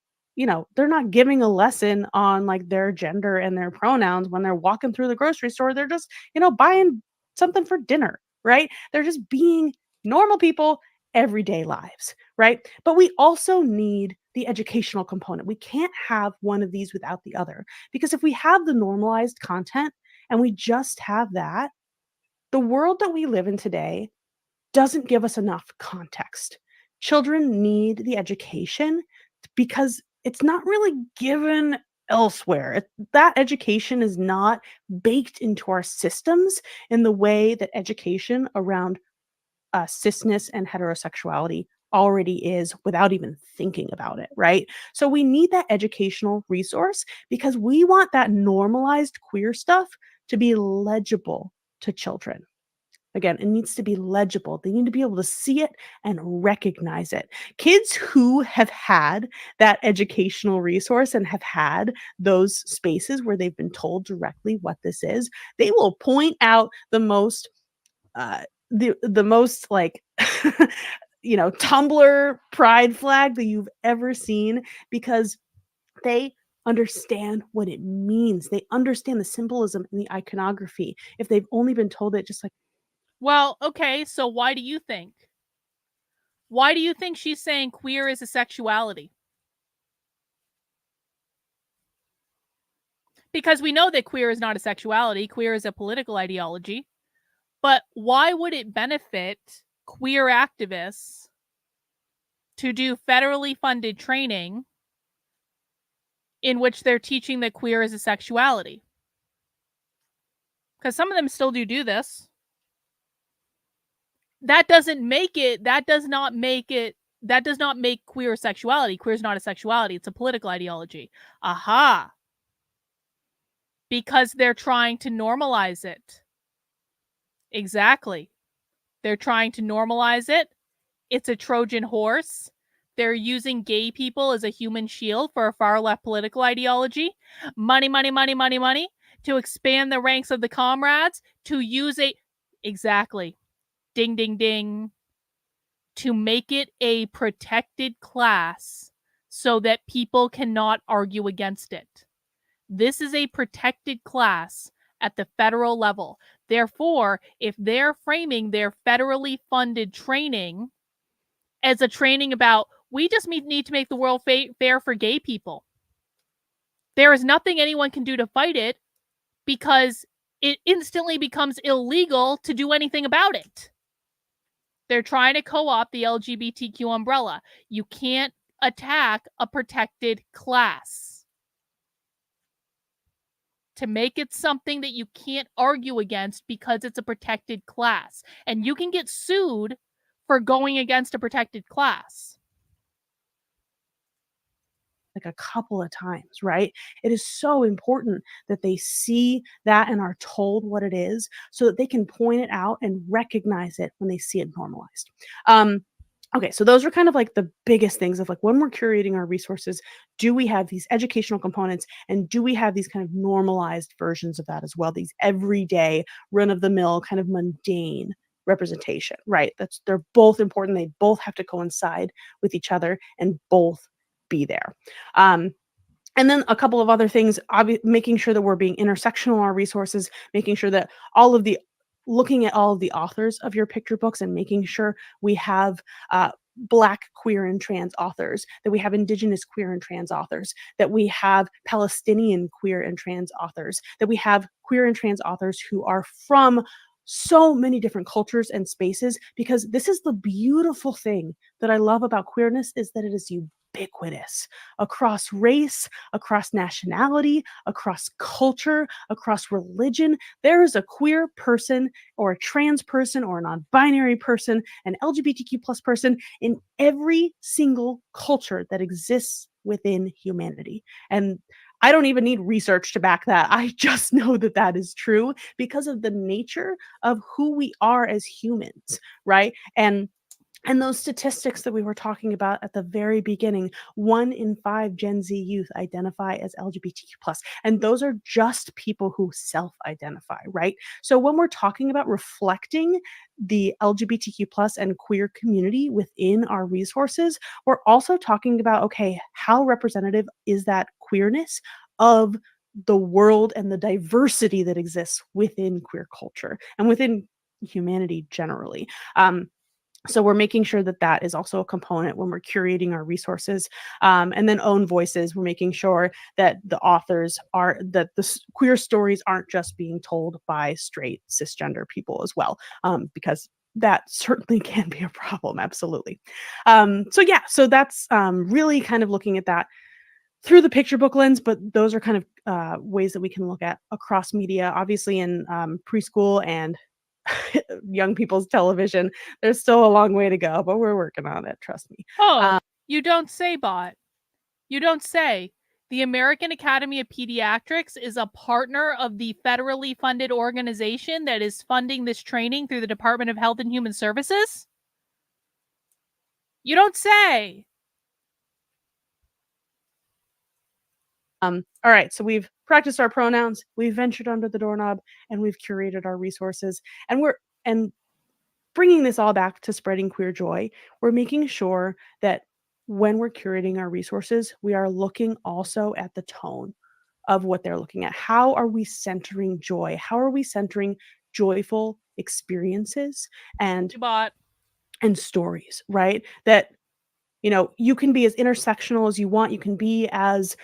they're not giving a lesson on like their gender and their pronouns when they're walking through the grocery store. They're just, buying something for dinner, right? They're just being normal people, everyday lives, right? But we also need the educational component. We can't have one of these without the other, because if we have the normalized content and we just have that, the world that we live in today doesn't give us enough context. Children need the education because it's not really given elsewhere. That education is not baked into our systems in the way that education around cisness and heterosexuality already is without even thinking about it, right? So we need that educational resource because we want that normalized queer stuff to be legible to children. Again, it needs to be legible. They need to be able to see it and recognize it. Kids who have had that educational resource and have had those spaces where they've been told directly what this is, they will point out the most the most like Tumblr pride flag that you've ever seen, because they understand what it means. They understand the symbolism and the iconography if they've only been told it just like. Well, okay, so why do you think Why do you think she's saying queer is a sexuality? Because we know that queer is not a sexuality, queer is a political ideology. But why would it benefit queer activists to do federally funded training in which they're teaching that queer is a sexuality? Because some of them still do this. That does not make queer a sexuality. Queer is not a sexuality. It's a political ideology. Aha. Because they're trying to normalize it. Exactly. They're trying to normalize it. It's a Trojan horse. They're using gay people as a human shield for a far left political ideology. Money, money, money, money, money. To expand the ranks of the comrades. To use a... Exactly. Ding, ding, ding. To make it a protected class so that people cannot argue against it. This is a protected class at the federal level. Therefore, if they're framing their federally funded training as a training about, we just need to make the world fair for gay people, there is nothing anyone can do to fight it because it instantly becomes illegal to do anything about it. They're trying to co-opt the LGBTQ umbrella. You can't attack a protected class. To make it something that you can't argue against because it's a protected class. And you can get sued for going against a protected class. Like a couple of times, right? It is so important that they see that and are told what it is so that they can point it out and recognize it when they see it normalized. Okay, so those are kind of like the biggest things of like when we're curating our resources, do we have these educational components and do we have these kind of normalized versions of that as well? These everyday run-of-the-mill kind of mundane representation, right? They're both important. They both have to coincide with each other and both be there. And then a couple of other things, making sure that we're being intersectional in our resources, making sure that looking at all of the authors of your picture books and making sure we have Black, queer, and trans authors, that we have Indigenous queer and trans authors, that we have Palestinian queer and trans authors, that we have queer and trans authors who are from so many different cultures and spaces, because this is the beautiful thing that I love about queerness, is that it is ubiquitous across race, across nationality, across culture, across religion. There is a queer person or a trans person or a non-binary person, an LGBTQ plus person in every single culture that exists within humanity. And I don't even need research to back that. I just know that that is true because of the nature of who we are as humans, right? And those statistics that we were talking about at the very beginning, 1 in 5 Gen Z youth identify as LGBTQ+. And those are just people who self-identify, right? So when we're talking about reflecting the LGBTQ+ and queer community within our resources, we're also talking about, okay, how representative is that queerness of the world and the diversity that exists within queer culture and within humanity generally. So we're making sure that that is also a component when we're curating our resources. And then own voices, we're making sure that the queer stories aren't just being told by straight cisgender people as well, because that certainly can be a problem, absolutely. So that's really kind of looking at that through the picture book lens, but those are kind of ways that we can look at across media, obviously in preschool and young people's television. There's still a long way to go, but we're working on it. Trust me. Oh, you don't say, Bot. You don't say. The American Academy of Pediatrics is a partner of the federally funded organization that is funding this training through the Department of Health and Human Services? You don't say. All right, so we've practiced our pronouns, we've ventured under the doorknob, and we've curated our resources, and bringing this all back to spreading queer joy. We're making sure that when we're curating our resources, we are looking also at the tone of what they're looking at. How are we centering joy? How are we centering joyful experiences? And Bot. and stories, right? That, you can be as intersectional as you want. You can be as,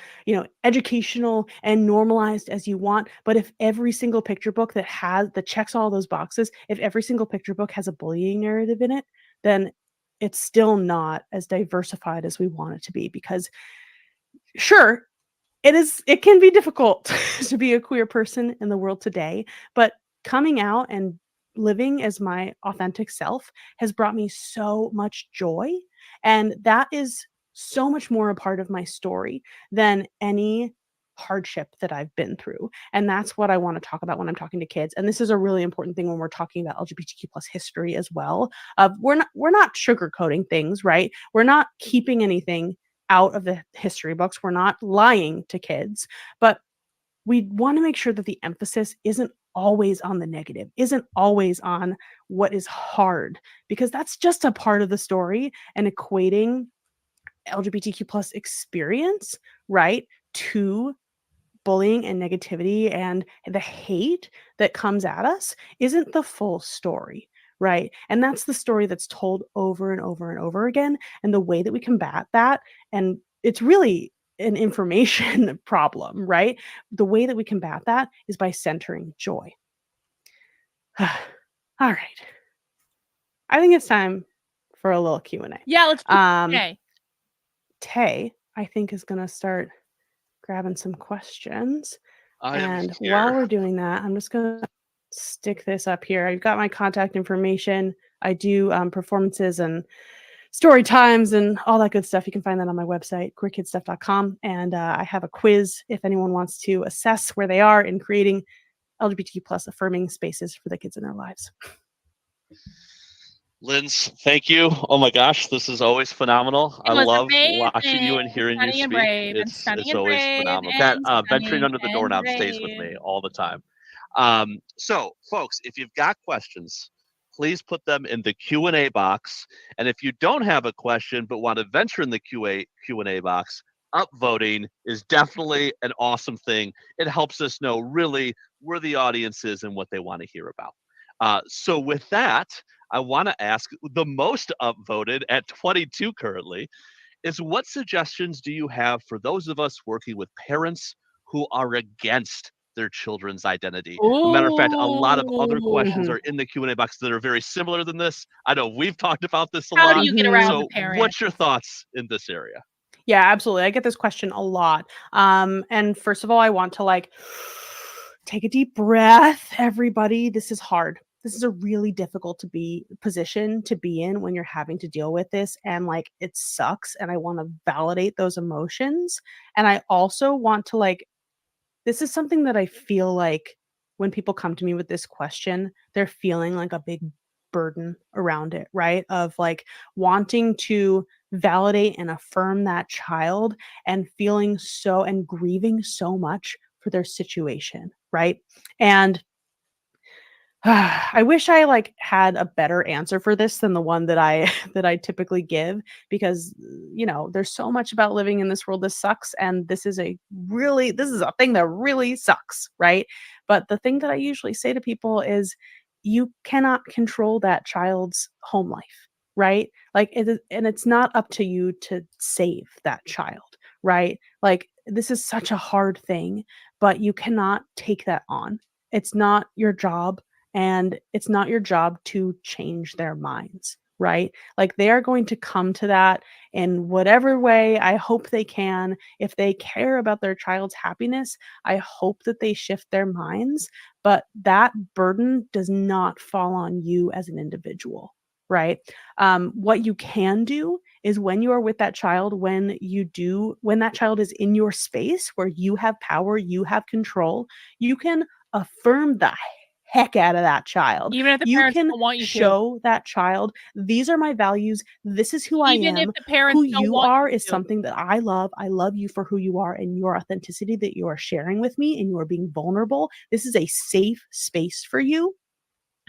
educational and normalized as you want. But if every single picture book that checks all those boxes, if every single picture book has a bullying narrative in it, then it's still not as diversified as we want it to be. Because sure, it can be difficult to be a queer person in the world today, but coming out and living as my authentic self has brought me so much joy, and that is so much more a part of my story than any hardship that I've been through. And that's what I want to talk about when I'm talking to kids. And this is a really important thing when we're talking about LGBTQ plus history as well. We're not sugarcoating things, right? We're not keeping anything out of the history books. We're not lying to kids, but we want to make sure that the emphasis isn't always on the negative, isn't always on what is hard, because that's just a part of the story, and equating LGBTQ plus experience, right, to bullying and negativity and the hate that comes at us isn't the full story, right? And that's the story that's told over and over and over again. And the way that we combat that, and it's really an information problem, right? The way that we combat that is by centering joy. All right. I think it's time for a little Q&A. Yeah, let's do Um, okay. Tay, I think, is going to start grabbing some questions. I am And here. while we're doing that, I'm just going to stick this up here. I've got my contact information. I do performances and story times and all that good stuff. You can find that on my website, queerkidstuff.com. And I have a quiz if anyone wants to assess where they are in creating LGBTQ plus affirming spaces for the kids in their lives. Lindz, thank you. Oh my gosh, this is always phenomenal. It I was love watching you and amazing. hearing you Sunny and speak. brave, and It's sunny and always brave, phenomenal. That and venturing sunny under the and doorknob stays with brave. me all the time. So, folks, if you've got questions, please put them in the Q&A box. And if you don't have a question but want to venture in the Q&A box, upvoting is definitely an awesome thing. It helps us know really where the audience is and what they want to hear about. So with that, I want to ask the most upvoted at 22 currently is, what suggestions do you have for those of us working with parents who are against their children's identity? As a matter of fact, a lot of other questions Mhm. are in the Q&A box that are very similar than this. I know we've talked about this a How do lot. you get around the So parents? what's your thoughts in this area? Yeah, absolutely. I get this question a lot. And first of all, I want to take a deep breath, everybody. This is hard. This is a really difficult position to be in when you're having to deal with this, and it sucks, and I want to validate those emotions. And I also want to this is something that I feel like when people come to me with this question, they're feeling like a big burden around it, right? Of wanting to validate and affirm that child and feeling so and grieving so much for their situation, right? And I wish I had a better answer for this than the one that I that I typically give, because there's so much about living in this world that sucks, and this is a thing that really sucks, right? But the thing that I usually say to people is, you cannot control that child's home life, right? And it's not up to you to save that child, right? This is such a hard thing, but you cannot take that on. It's not your job, and it's not your job to change their minds, right? They are going to come to that in whatever way I hope they can. If they care about their child's happiness, I hope that they shift their minds, but that burden does not fall on you as an individual, right? What you can do is, when you are with that child, when that child is in your space where you have power, you have control, you can affirm the heck out of that child. Even if the You parents can don't want you to. show that child, these are my values, this is who I Even if am. the parents Who don't you want are you is to. something that I love. I love you for who you are and your authenticity that you are sharing with me, and you are being vulnerable. This is a safe space for you,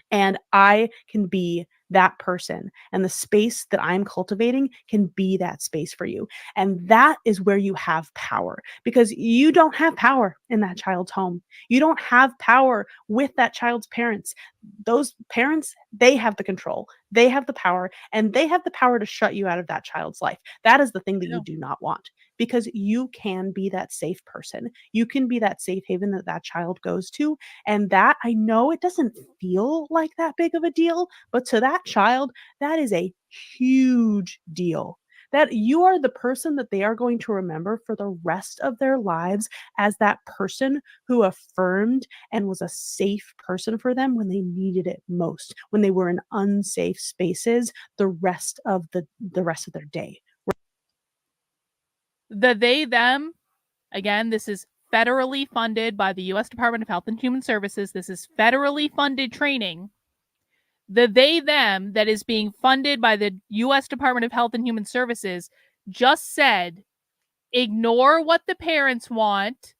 and I can be that person. And the space that I'm cultivating can be that space for you. And that is where you have power, because you don't have power in that child's home. You don't have power with that child's parents. Those parents, they have the control, they have the power, and they have the power to shut you out of that child's life. That is the thing that you do not want, because you can be that safe person. You can be that safe haven that that child goes to. And that, I know it doesn't feel like that big of a deal, but to that child, that is a huge deal. That you are the person that they are going to remember for the rest of their lives as that person who affirmed and was a safe person for them when they needed it most, when they were in unsafe spaces the rest of their day. The they, them, again, this is federally funded by the U.S. Department of Health and Human Services. This is federally funded training. The they, them that is being funded by the U.S. Department of Health and Human Services just said, ignore what the parents want,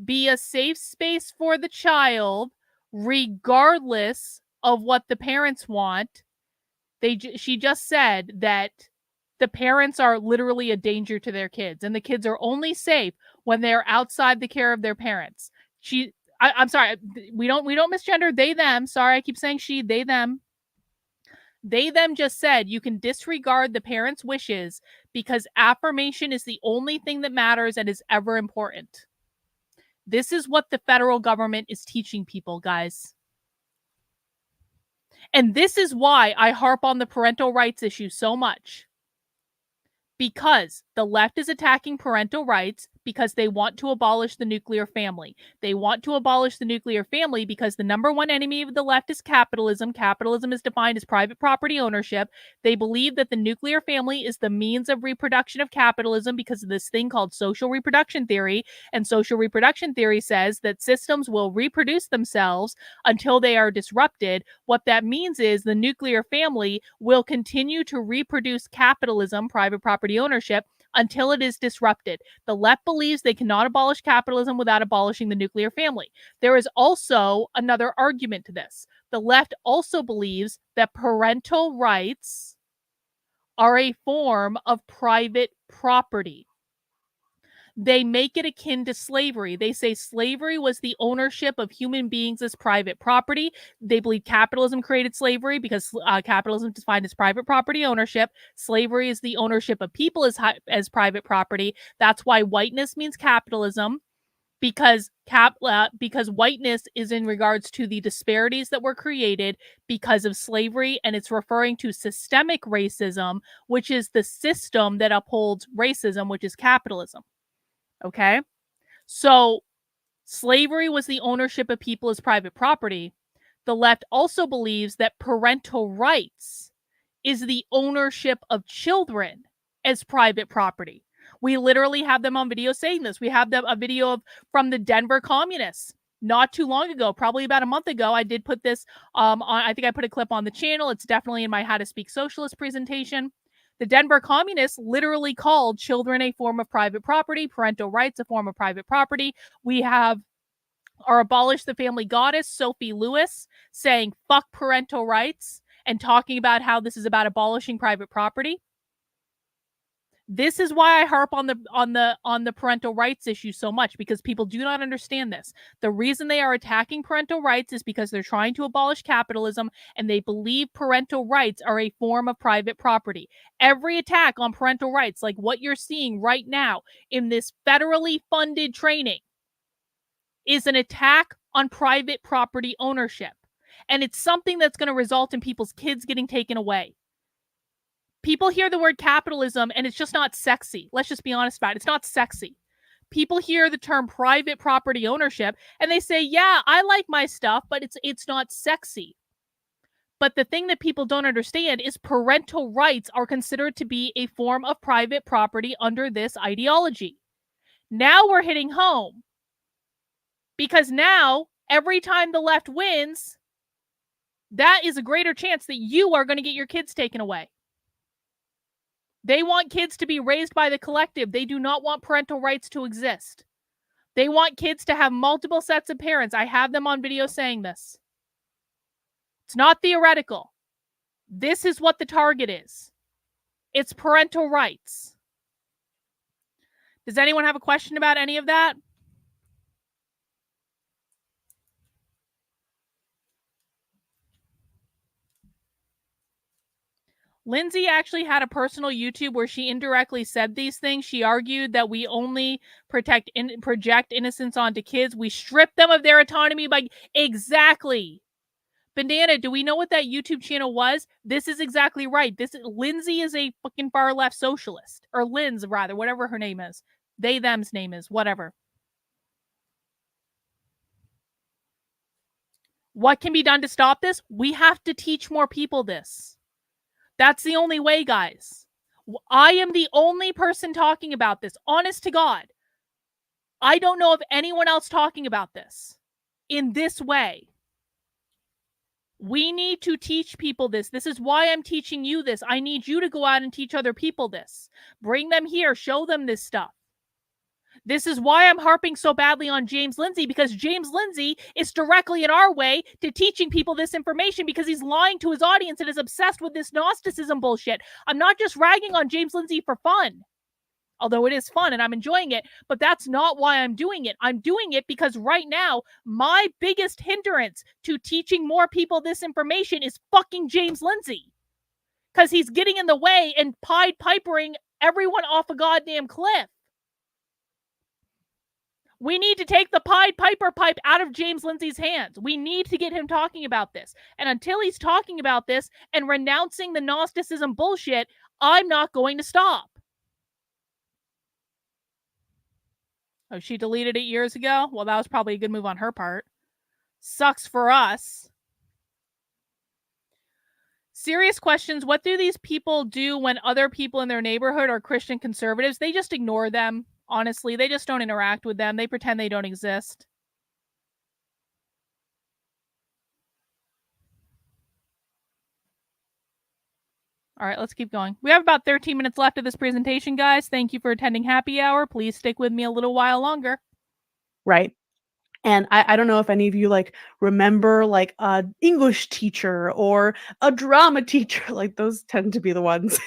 be a safe space for the child, regardless of what the parents want. She just said that the parents are literally a danger to their kids, and the kids are only safe when they're outside the care of their parents. I'm sorry, we don't misgender they, them. Sorry, I keep saying she, they, them. They, them just said you can disregard the parents' wishes because affirmation is the only thing that matters and is ever important. This is what the federal government is teaching people, guys. And this is why I harp on the parental rights issue so much. Because the left is attacking parental rights because they want to abolish the nuclear family. They want to abolish the nuclear family because the number one enemy of the left is capitalism. Capitalism is defined as private property ownership. They believe that the nuclear family is the means of reproduction of capitalism because of this thing called social reproduction theory. And social reproduction theory says that systems will reproduce themselves until they are disrupted. What that means is the nuclear family will continue to reproduce capitalism, private property ownership, until it is disrupted. The left believes they cannot abolish capitalism without abolishing the nuclear family. There is also another argument to this. The left also believes that parental rights are a form of private property. They make it akin to slavery. They say slavery was the ownership of human beings as private property. They believe capitalism created slavery because capitalism is defined as private property ownership. Slavery is the ownership of people as private property. That's why whiteness means capitalism, because whiteness is in regards to the disparities that were created because of slavery, and it's referring to systemic racism, which is the system that upholds racism, which is capitalism. Okay, so slavery was the ownership of people as private property. The left also believes that parental rights is the ownership of children as private property. We literally have them on video saying this. We have a video from the Denver communists not too long ago, probably about a month ago. I did put this on, I think I put a clip on the channel. It's definitely in my How to Speak Socialist presentation. The Denver communists literally called children a form of private property, parental rights a form of private property. We have our Abolish the Family goddess, Sophie Lewis, saying fuck parental rights and talking about how this is about abolishing private property. This is why I harp on the parental rights issue so much, because people do not understand this. The reason they are attacking parental rights is because they're trying to abolish capitalism, and they believe parental rights are a form of private property. Every attack on parental rights, like what you're seeing right now in this federally funded training, is an attack on private property ownership. And it's something that's going to result in people's kids getting taken away. People hear the word capitalism and it's just not sexy. Let's just be honest about it. It's not sexy. People hear the term private property ownership and they say, yeah, I like my stuff, but it's not sexy. But the thing that people don't understand is parental rights are considered to be a form of private property under this ideology. Now we're hitting home. Because now, every time the left wins, that is a greater chance that you are going to get your kids taken away. They want kids to be raised by the collective. They do not want parental rights to exist. They want kids to have multiple sets of parents. I have them on video saying this. It's not theoretical. This is what the target is. It's parental rights. Does anyone have a question about any of that? Lindsay actually had a personal YouTube where she indirectly said these things. She argued that we only project innocence onto kids. We strip them of their autonomy by... Exactly. Banana, do we know what that YouTube channel was? This is exactly right. Lindsay is a fucking far left socialist. Or Lindz, rather, whatever her name is. They, them's name is, whatever. What can be done to stop this? We have to teach more people this. That's the only way, guys. I am the only person talking about this. Honest to God. I don't know of anyone else talking about this in this way. We need to teach people this. This is why I'm teaching you this. I need you to go out and teach other people this. Bring them here. Show them this stuff. This is why I'm harping so badly on James Lindsay, because James Lindsay is directly in our way to teaching people this information because he's lying to his audience and is obsessed with this Gnosticism bullshit. I'm not just ragging on James Lindsay for fun, although it is fun and I'm enjoying it, but that's not why I'm doing it. I'm doing it because right now, my biggest hindrance to teaching more people this information is fucking James Lindsay. Because he's getting in the way and Pied Pipering everyone off a goddamn cliff. We need to take the Pied Piper pipe out of James Lindsay's hands. We need to get him talking about this. And until he's talking about this and renouncing the Gnosticism bullshit, I'm not going to stop. Oh, she deleted it years ago? Well, that was probably a good move on her part. Sucks for us. Serious questions. What do these people do when other people in their neighborhood are Christian conservatives? They just ignore them. Honestly, they just don't interact with them. They pretend they don't exist. All right, let's keep going. We have about 13 minutes left of this presentation, guys. Thank you for attending Happy Hour. Please stick with me a little while longer. Right. And I don't know if any of you like remember like a English teacher or a drama teacher, like those tend to be the ones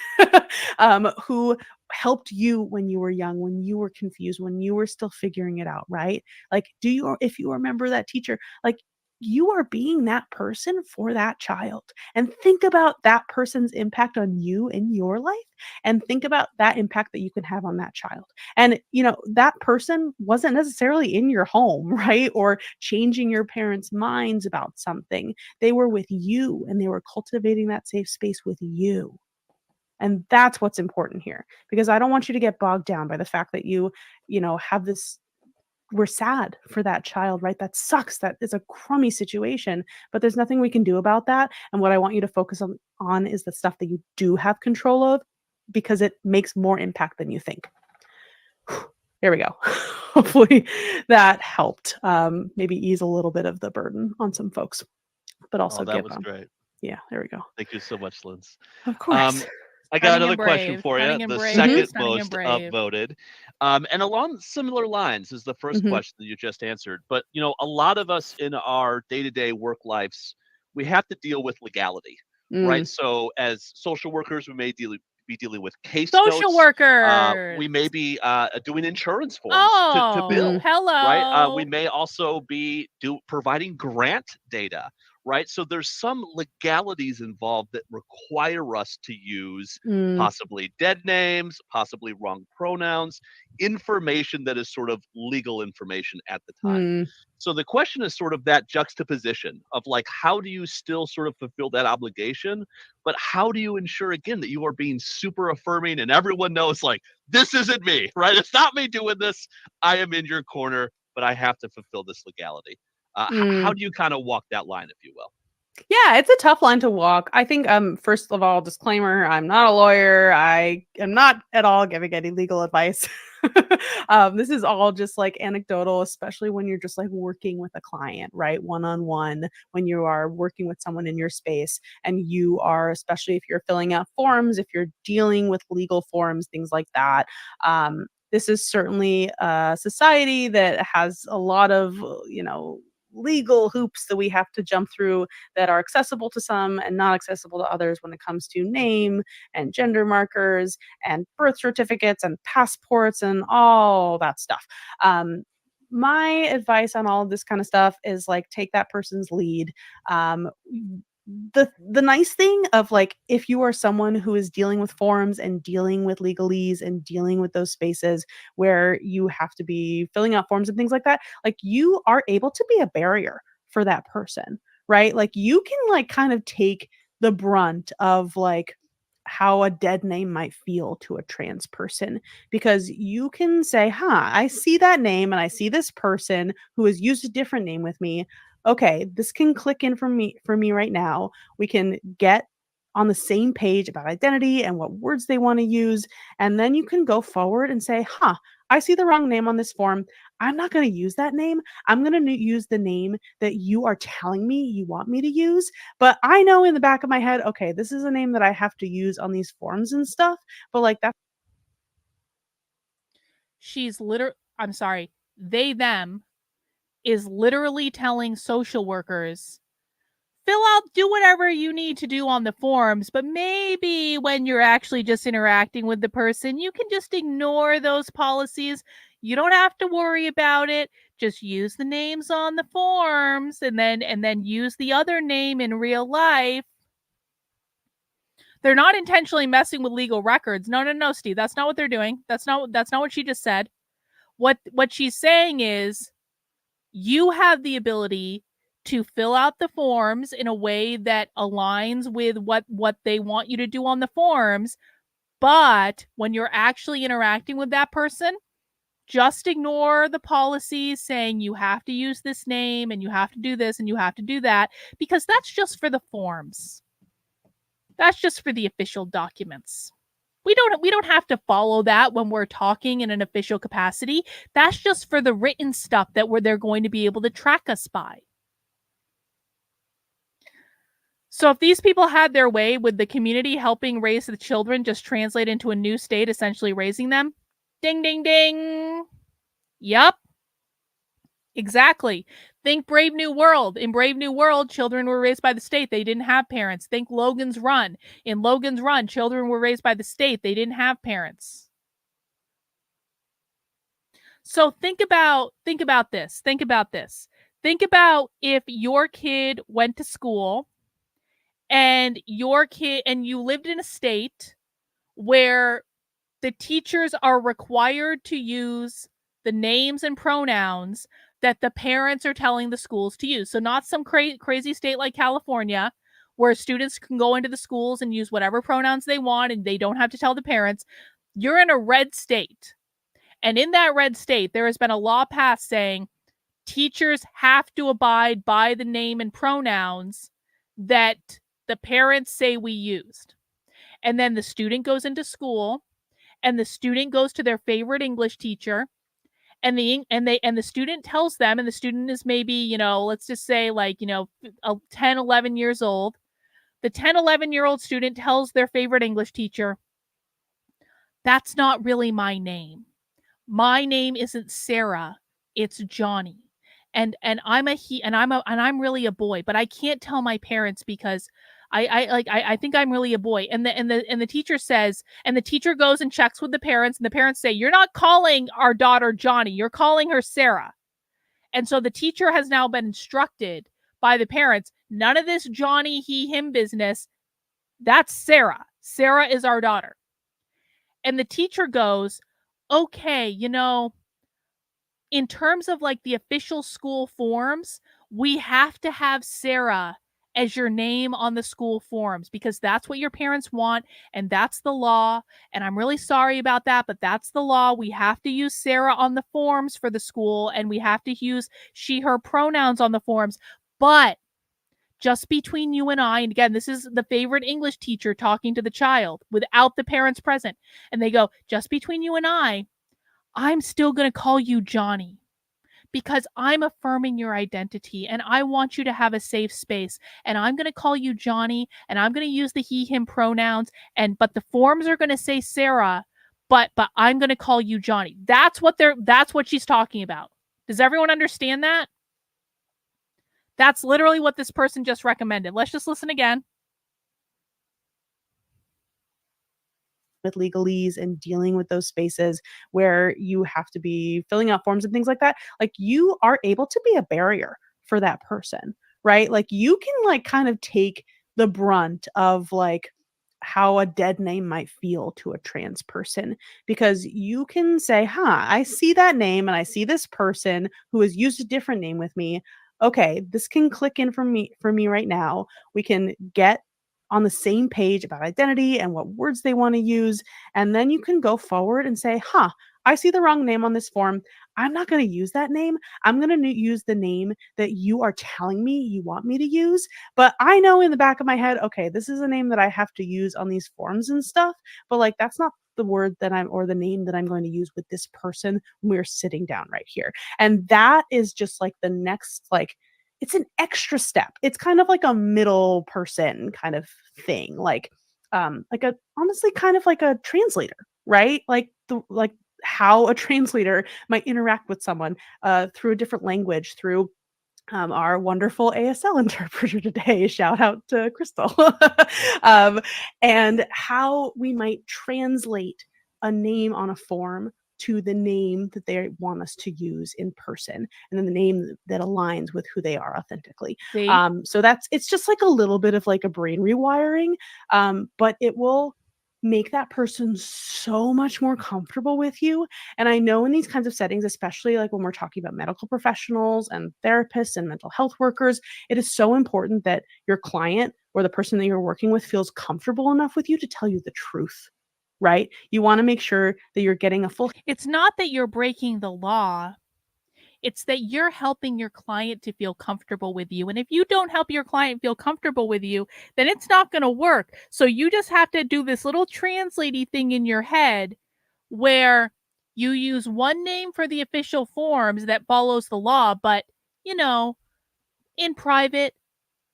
who helped you when you were young, when you were confused, when you were still figuring it out, right? Like, if you remember that teacher, like you are being that person for that child. And think about that person's impact on you in your life and think about that impact that you can have on that child. And, that person wasn't necessarily in your home, right? Or changing your parents' minds about something. They were with you and they were cultivating that safe space with you. And that's what's important here, because I don't want you to get bogged down by the fact that you have this. We're sad for that child, right? That sucks. That is a crummy situation, but there's nothing we can do about that. And what I want you to focus on is the stuff that you do have control of, because it makes more impact than you think. There we go. Hopefully that helped maybe ease a little bit of the burden on some folks, but also that was great. Yeah, there we go. Thank you so much, Lindz. Of course. I got another question for you. The second most upvoted. upvoted. And along similar lines is the first question that you just answered. But, a lot of us in our day-to-day work lives, we have to deal with legality, right? So as social workers, we may be dealing with case social notes. workers. We may be doing insurance forms to Oh, bill. hello. Right? We may also be providing grant data. Right. So there's some legalities involved that require us to use possibly dead names, possibly wrong pronouns, information that is sort of legal information at the time. So the question is sort of that juxtaposition of like, how do you still sort of fulfill that obligation? But how do you ensure, again, that you are being super affirming and everyone knows like, this isn't me, right? It's not me doing this. I am in your corner, but I have to fulfill this legality. How do you kind of walk that line, if you will? Yeah, it's a tough line to walk. I think, first of all, disclaimer, I'm not a lawyer. I am not at all giving any legal advice. This is all just like anecdotal, especially when you're just like working with a client, right? One-on-one, when you are working with someone in your space and you are, especially if you're filling out forms, if you're dealing with legal forms, things like that. This is certainly a society that has a lot of, legal hoops that we have to jump through that are accessible to some and not accessible to others when it comes to name and gender markers and birth certificates and passports and all that stuff. My advice on all of this kind of stuff is like take that person's lead. The nice thing of like if you are someone who is dealing with forms and dealing with legalese and dealing with those spaces where you have to be filling out forms and things like that, like you are able to be a barrier for that person, right? Like you can like kind of take the brunt of like how a dead name might feel to a trans person, because you can say, I see that name and I see this person who has used a different name with me. Okay, this can click in for me right now. We can get on the same page about identity and what words they want to use. And then you can go forward and say, I see the wrong name on this form. I'm not going to use that name. I'm going to use the name that you are telling me you want me to use. But I know in the back of my head, okay, this is a name that I have to use on these forms and stuff. But like that. I'm sorry, they, them is literally telling social workers, do whatever you need to do on the forms, but maybe when you're actually just interacting with the person, you can just ignore those policies. You don't have to worry about it. Just use the names on the forms and then use the other name in real life. They're not intentionally messing with legal records. No, Steve, that's not what they're doing. That's not what she just said. What she's saying is you have the ability to fill out the forms in a way that aligns with what they want you to do on the forms. But when you're actually interacting with that person, just ignore the policies saying you have to use this name and you have to do this and you have to do that, because that's just for the forms. That's just for the official documents. We don't have to follow that when we're talking in an official capacity. That's just for the written stuff that they're going to be able to track us by. So if these people had their way, would the community helping raise the children just translate into a new state, essentially raising them? Ding, ding, ding. Yup. Exactly. Think Brave New World. In Brave New World, children were raised by the state. They didn't have parents. Think Logan's Run. In Logan's Run, children were raised by the state. They didn't have parents. So think about this. Think about if your kid went to school and you lived in a state where the teachers are required to use the names and pronouns that the parents are telling the schools to use. So not some crazy state like California where students can go into the schools and use whatever pronouns they want and they don't have to tell the parents. You're in a red state. And in that red state, there has been a law passed saying teachers have to abide by the name and pronouns that the parents say we used. And then the student goes into school and the student goes to their favorite English teacher and the student tells them, and the student is maybe, let's just say 10, 11 years old. The 10, 11-year-old student tells their favorite English teacher, that's not really my name. My name isn't Sarah, it's Johnny. And I'm really a boy, but I can't tell my parents because I think I'm really a boy. And the teacher says, and the teacher goes and checks with the parents, and the parents say, you're not calling our daughter Johnny, you're calling her Sarah. And so the teacher has now been instructed by the parents, none of this Johnny, he, him business. That's Sarah. Sarah is our daughter. And the teacher goes, okay, in terms of like the official school forms, we have to have Sarah as your name on the school forms because that's what your parents want and that's the law. And I'm really sorry about that, but that's the law. We have to use Sarah on the forms for the school and we have to use she, her pronouns on the forms. But just between you and I, and again, this is the favorite English teacher talking to the child without the parents present. And they go, just between you and I'm still going to call you Johnny because I'm affirming your identity and I want you to have a safe space. And I'm going to call you Johnny and I'm going to use the he, him pronouns. But the forms are going to say Sarah, but I'm going to call you Johnny. That's what she's talking about. Does everyone understand that? That's literally what this person just recommended. Let's just listen again. With legalese and dealing with those spaces where you have to be filling out forms and things like that, like you are able to be a barrier for that person, right? Like you can like kind of take the brunt of like how a dead name might feel to a trans person, because you can say, I see that name and I see this person who has used a different name with me. Okay, this can click in for me right now. We can get on the same page about identity and what words they want to use. And then you can go forward and say, I see the wrong name on this form. I'm not going to use that name. I'm going to use the name that you are telling me you want me to use. But I know in the back of my head, okay, this is a name that I have to use on these forms and stuff. But like, that's not the word that or the name that I'm going to use with this person when we're sitting down right here. And that is just like the next, like, it's an extra step. It's kind of like a middle person kind of thing, like a honestly kind of like a translator, right? Like how a translator might interact with someone through a different language, through our wonderful ASL interpreter today. Shout out to Crystal. And how we might translate a name on a form to the name that they want us to use in person, and then the name that aligns with who they are authentically. See? So it's just like a little bit of like a brain rewiring, but it will make that person so much more comfortable with you. And I know in these kinds of settings, especially like when we're talking about medical professionals and therapists and mental health workers, it is so important that your client or the person that you're working with feels comfortable enough with you to tell you the truth, right? You want to make sure that you're getting a full. It's not that you're breaking the law. It's that you're helping your client to feel comfortable with you. And if you don't help your client feel comfortable with you, then it's not going to work. So you just have to do this little translating thing in your head where you use one name for the official forms that follows the law, but, in private,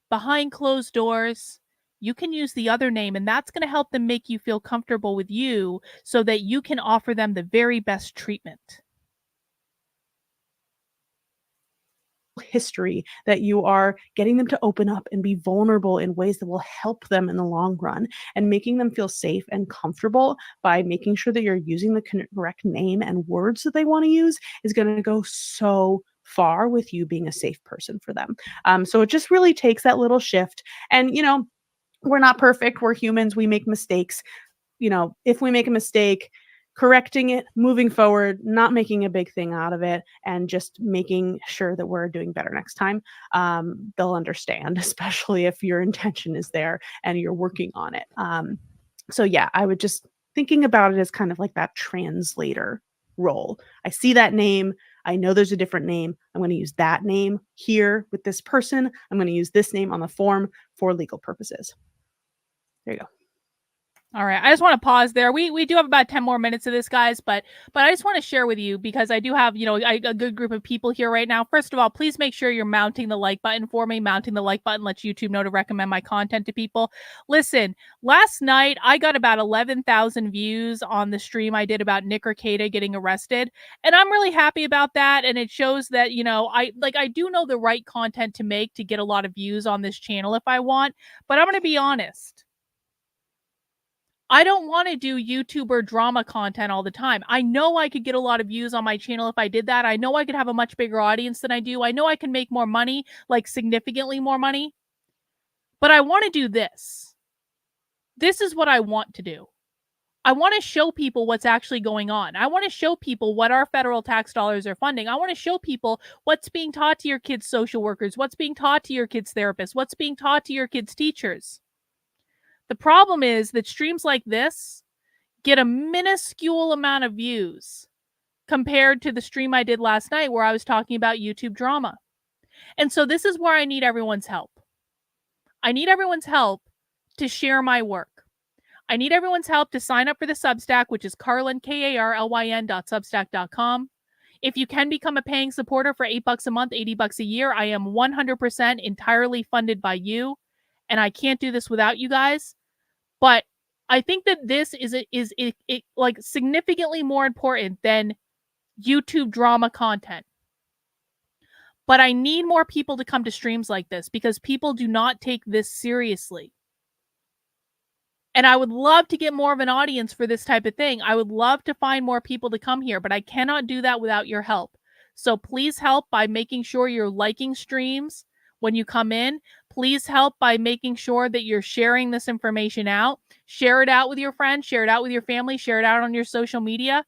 behind closed doors, you can use the other name, and that's going to help them make you feel comfortable with you so that you can offer them the very best treatment. History that you are getting them to open up and be vulnerable in ways that will help them in the long run, and making them feel safe and comfortable by making sure that you're using the correct name and words that they want to use is going to go so far with you being a safe person for them. So it just really takes that little shift. And we're not perfect, we're humans, we make mistakes. If we make a mistake, correcting it, moving forward, not making a big thing out of it, and just making sure that we're doing better next time, they'll understand, especially if your intention is there and you're working on it. So yeah, I would just thinking about it as kind of like that translator role. I see that name. I know there's a different name. I'm going to use that name here with this person. I'm going to use this name on the form for legal purposes. There you go. All right. I just want to pause there. We do have about 10 more minutes of this, guys, but I just want to share with you, because I do have, a good group of people here right now. First of all, please make sure you're mounting the like button for me. Mounting the like button lets YouTube know to recommend my content to people. Listen, last night I got about 11,000 views on the stream I did about Nick Rekieta getting arrested, and I'm really happy about that. And it shows that, I do know the right content to make to get a lot of views on this channel if I want, but I'm going to be honest. I don't want to do YouTuber drama content all the time. I know I could get a lot of views on my channel if I did that. I know I could have a much bigger audience than I do. I know I can make more money, like significantly more money. But I want to do this. This is what I want to do. I want to show people what's actually going on. I want to show people what our federal tax dollars are funding. I want to show people what's being taught to your kids' social workers, what's being taught to your kids' therapists, what's being taught to your kids' teachers. The problem is that streams like this get a minuscule amount of views compared to the stream I did last night where I was talking about YouTube drama. And so this is where I need everyone's help. I need everyone's help to share my work. I need everyone's help to sign up for the Substack, which is Carlyn, KARLYN.substack.com. If you can become a paying supporter for $8 a month, $80 a year, I am 100% entirely funded by you. And I can't do this without you guys. But I think that this is like significantly more important than YouTube drama content. But I need more people to come to streams like this because people do not take this seriously. And I would love to get more of an audience for this type of thing. I would love to find more people to come here, but I cannot do that without your help. So please help by making sure you're liking streams when you come in. Please help by making sure that you're sharing this information out. Share it out with your friends, share it out with your family, share it out on your social media.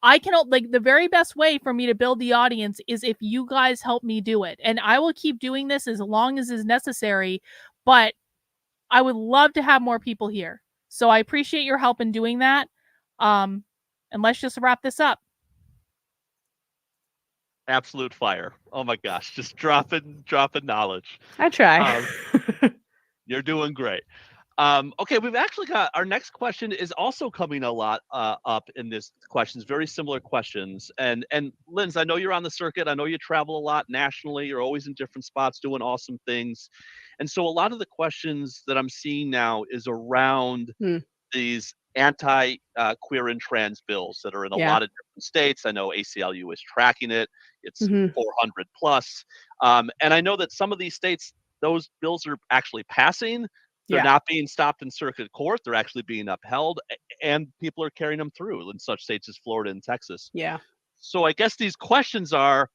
I can, like, the very best way for me to build the audience is if you guys help me do it. And I will keep doing this as long as is necessary, but I would love to have more people here. So I appreciate your help in doing that. And let's just wrap this up. Absolute fire. Oh my gosh, just dropping knowledge. I try. You're doing great. Okay, we've actually got our next question is also coming a lot up in this questions, very similar questions. And Lindz, I know you're on the circuit. I know you travel a lot nationally. You're always in different spots doing awesome things. And so a lot of the questions that I'm seeing now is around these anti-queer and trans bills that are in a lot of different states. I know ACLU is tracking it. It's 400 plus. And I know that some of these states, those bills are actually passing. They're not being stopped in circuit court. They're actually being upheld, and people are carrying them through in such states as Florida and Texas. Yeah. So I guess these questions are,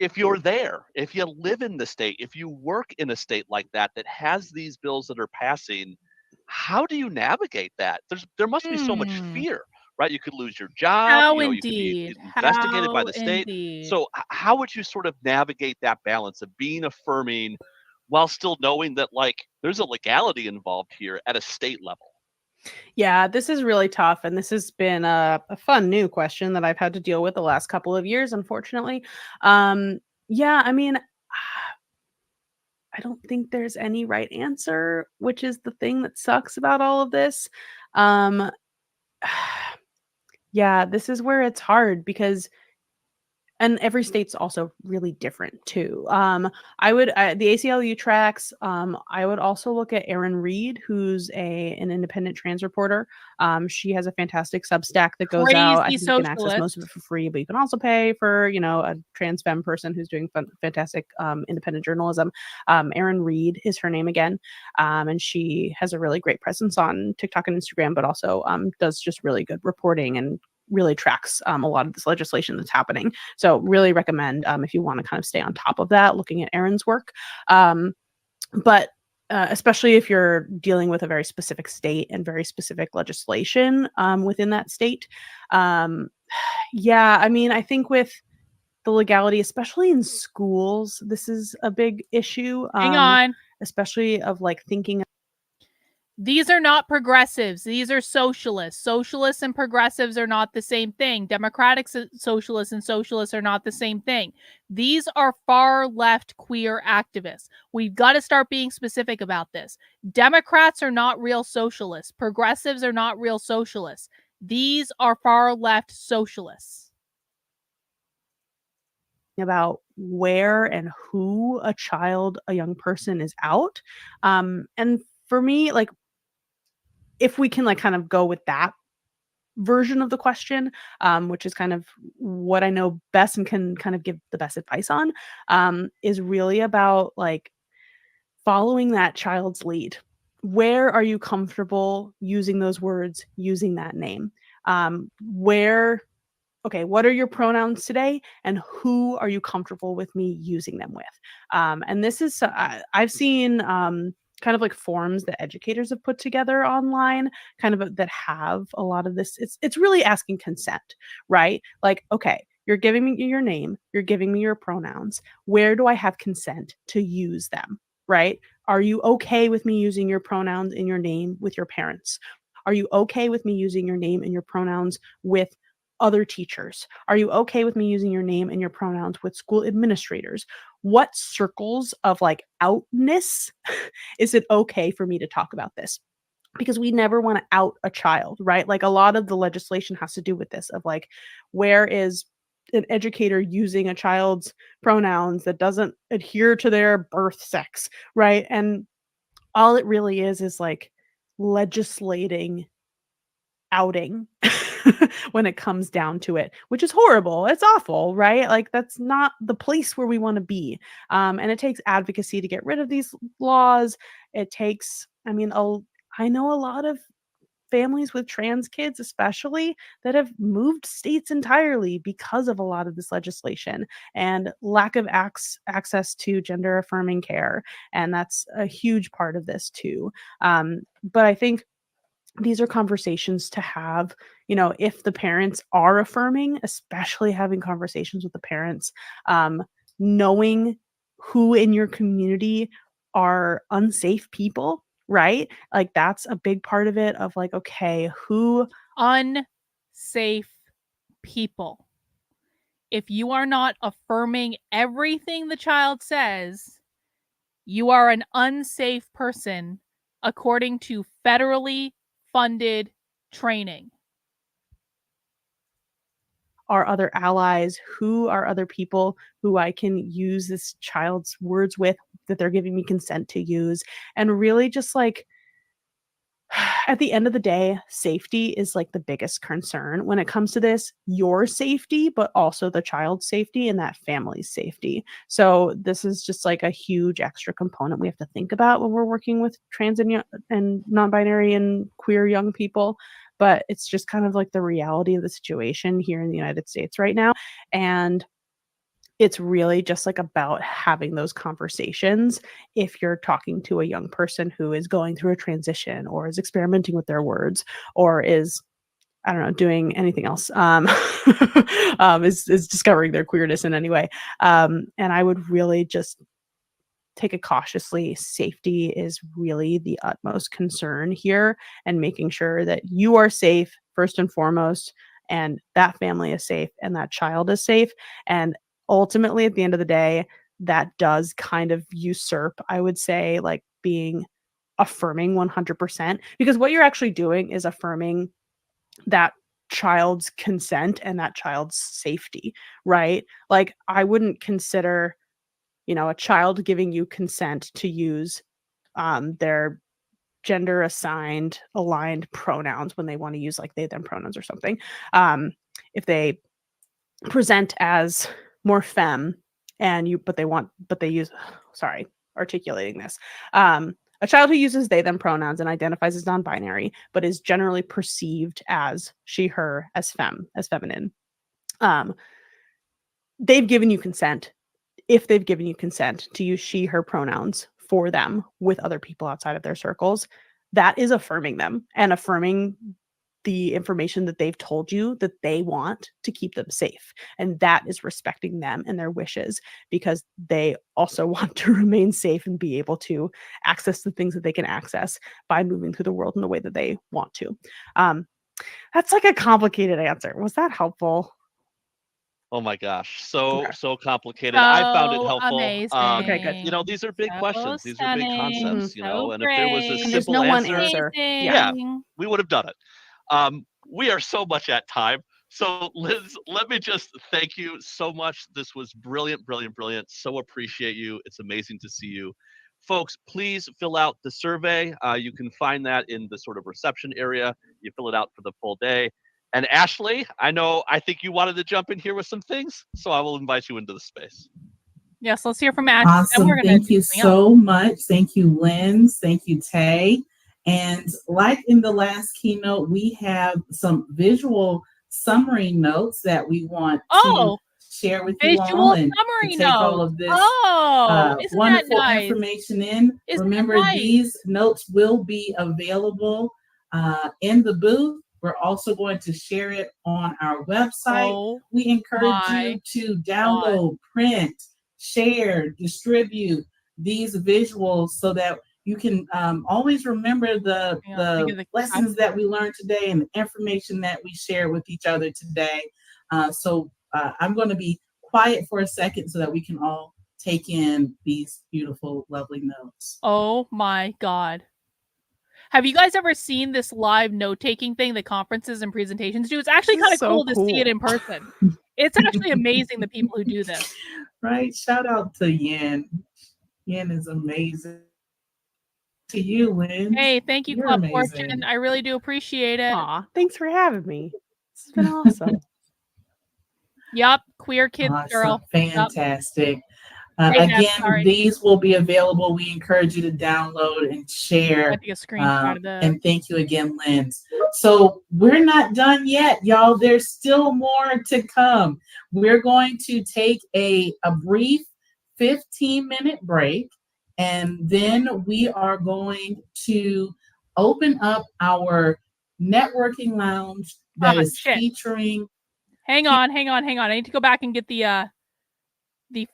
if you're there, if you live in the state, if you work in a state like that has these bills that are passing, how do you navigate that? There must be so much fear, right? You could lose your job. How You could be indeed. investigated by How the state. indeed. So how would you sort of navigate that balance of being affirming while still knowing that, like, there's a legality involved here at a state level? Yeah, this is really tough. And this has been a fun new question that I've had to deal with the last couple of years, unfortunately. Yeah, I mean, I don't think there's any right answer, which is the thing that sucks about all of this. Yeah, this is where it's hard because and every state's also really different too. I would the ACLU tracks. I would also look at Erin Reed, who's an independent trans reporter. She has a fantastic Substack that goes out. I think you can access most of it for free, but you can also pay for a trans femme person who's doing fantastic independent journalism. Erin Reed is her name again, and she has a really great presence on TikTok and Instagram, but also does just really good reporting and really tracks a lot of this legislation that's happening. So really recommend if you want to kind of stay on top of that, looking at Erin's work. But especially if you're dealing with a very specific state and very specific legislation within that state. Yeah, I mean, I think with the legality, especially in schools, this is a big issue. Hang on. Especially of like thinking. These are not progressives. These are socialists. Socialists and progressives are not the same thing. Democratic socialists and socialists are not the same thing. These are far left queer activists. We've got to start being specific about this. Democrats are not real socialists. Progressives are not real socialists. These are far left socialists. About where and who a young person is out. And for me, like, if we can like kind of go with that version of the question, which is kind of what I know best and can kind of give the best advice on, is really about like following that child's lead. Where are you comfortable using those words, using that name? What are your pronouns today, and who are you comfortable with me using them with? And this is, I've seen kind of like forums that educators have put together online, kind of that have a lot of this. It's really asking consent, right? Like, okay, you're giving me your name, you're giving me your pronouns. Where do I have consent to use them, right? Are you okay with me using your pronouns in your name with your parents? Are you okay with me using your name and your pronouns with other teachers? Are you okay with me using your name and your pronouns with school administrators? What circles of like outness is it okay for me to talk about this? Because we never want to out a child, right? Like a lot of the legislation has to do with this of like, where is an educator using a child's pronouns that doesn't adhere to their birth sex, right? And all it really is like legislating outing when it comes down to it, which is horrible. It's awful, right? Like that's not the place where we want to be. And it takes advocacy to get rid of these laws. It takes, I mean, I know a lot of families with trans kids especially that have moved states entirely because of a lot of this legislation and lack of access to gender affirming care, and that's a huge part of this too. But I think these are conversations to have, if the parents are affirming, especially having conversations with the parents, knowing who in your community are unsafe people, right? Like that's a big part of it, of like, okay, who Unsafe people. If you are not affirming everything the child says, you are an unsafe person according to federally funded training. are other allies, who are other people who I can use this child's words with, that they're giving me consent to use, and really just like at the end of the day, safety is like the biggest concern when it comes to this, your safety, but also the child's safety and that family's safety. So this is just like a huge extra component we have to think about when we're working with trans and non-binary and queer young people. But it's just kind of like the reality of the situation here in the United States right now. And it's really just like about having those conversations if you're talking to a young person who is going through a transition or is experimenting with their words or is, I don't know, doing anything else, is discovering their queerness in any way. And I would really just take it cautiously. Safety is really the utmost concern here, and making sure that you are safe first and foremost, and that family is safe and that child is safe. And ultimately, at the end of the day, that does kind of usurp, I would say, like being affirming 100%, because what you're actually doing is affirming that child's consent and that child's safety, right? Like I wouldn't consider, a child giving you consent to use their gender assigned aligned pronouns when they want to use like they them pronouns or something. If they present as more femme and they use, sorry, articulating this. A child who uses they them pronouns and identifies as non-binary, but is generally perceived as she, her, as femme, as feminine. They've given you consent. If they've given you consent to use she, her pronouns for them with other people outside of their circles, that is affirming them and affirming the information that they've told you that they want to keep them safe. And that is respecting them and their wishes, because they also want to remain safe and be able to access the things that they can access by moving through the world in the way that they want to. That's like a complicated answer. Was that helpful? Oh my gosh, so Okay. so complicated. I found it So helpful. amazing. Okay, good. These are big So questions. These are big stunning. concepts, So and if there was a great. And there's simple no one answer, answer. yeah, we would have done it. We are so much at time. So Liz, let me just thank you so much. This was brilliant, brilliant, brilliant. So appreciate you. It's amazing to see you. Folks, please fill out the survey. You can find that in the sort of reception area. You fill it out for the full day. And Ashley, I think you wanted to jump in here with some things, so I will invite you into the space. Yes, let's hear from Ashley. Then Awesome. we're gonna Thank do you something else. so much. Thank you, Lindz. Thank you, Tay. And like in the last keynote, we have some visual summary notes that we want to share with you all, Visual and summary to take all notes. of this Isn't that wonderful nice? information in. Isn't Remember, that nice? these notes will be available in the booth. We're also going to share it on our website. Oh We encourage my you to download, print, share, distribute these visuals so that you can always remember the lessons that we learned today and the information that we share with each other today. So I'm going to be quiet for a second so that we can all take in these beautiful, lovely notes. Oh my God. Have you guys ever seen this live note-taking thing that conferences and presentations do? It's actually kind of So cool to see it in person. It's actually amazing, the people who do this. Right? Shout out to Yen. Yen is amazing. To you, Lynn. Hey, thank you, You're Club amazing. Fortune. I really do appreciate it. Aw, thanks for having me. It's been awesome. Yep, queer kid Awesome. girl. Fantastic. Hey, Deb, Again, sorry. these will be available. We encourage you to download and I share. take a screenshot of the. And thank you again, Lindz. So we're not done yet, y'all. There's still more to come. We're going to take a brief 15-minute break, and then we are going to open up our networking lounge that is featuring. Hang on. I need to go back and get the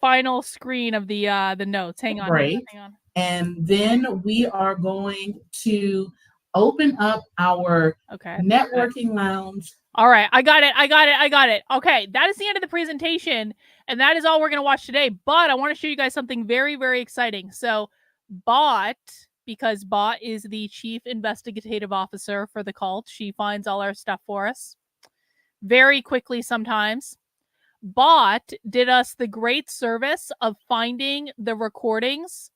final screen of the notes. Hang on. Break. Hang on. And then we are going to open up our networking lounge. All right, I got it. Okay, that is the end of the presentation, and that is all we're going to watch today. But I want to show you guys something very, very exciting. So, because Bot is the chief investigative officer for the cult, she finds all our stuff for us very quickly sometimes. Bot did us the great service of finding the recordings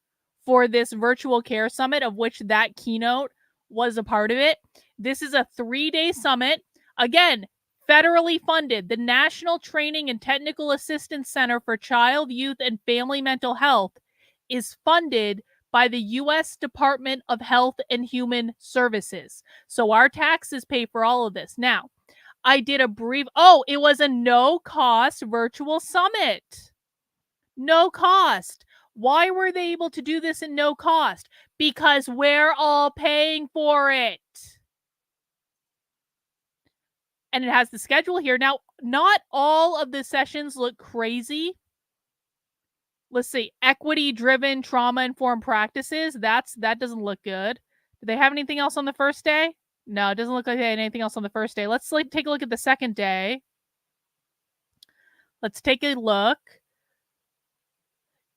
for this virtual care summit, of which that keynote was a part of it. This is a 3-day summit. Again, federally funded. The National Training and Technical Assistance Center for Child, Youth, and Family Mental Health is funded by the U.S. Department of Health and Human Services. So our taxes pay for all of this. Now, I did a brief, it was a no-cost virtual summit. No cost. Why were they able to do this at no cost? Because we're all paying for it. And it has the schedule here. Now, not all of the sessions look crazy. Let's see. Equity-driven, trauma-informed practices. That doesn't look good. Do they have anything else on the first day? No, it doesn't look like they had anything else on the first day. Let's take a look at the second day. Let's take a look.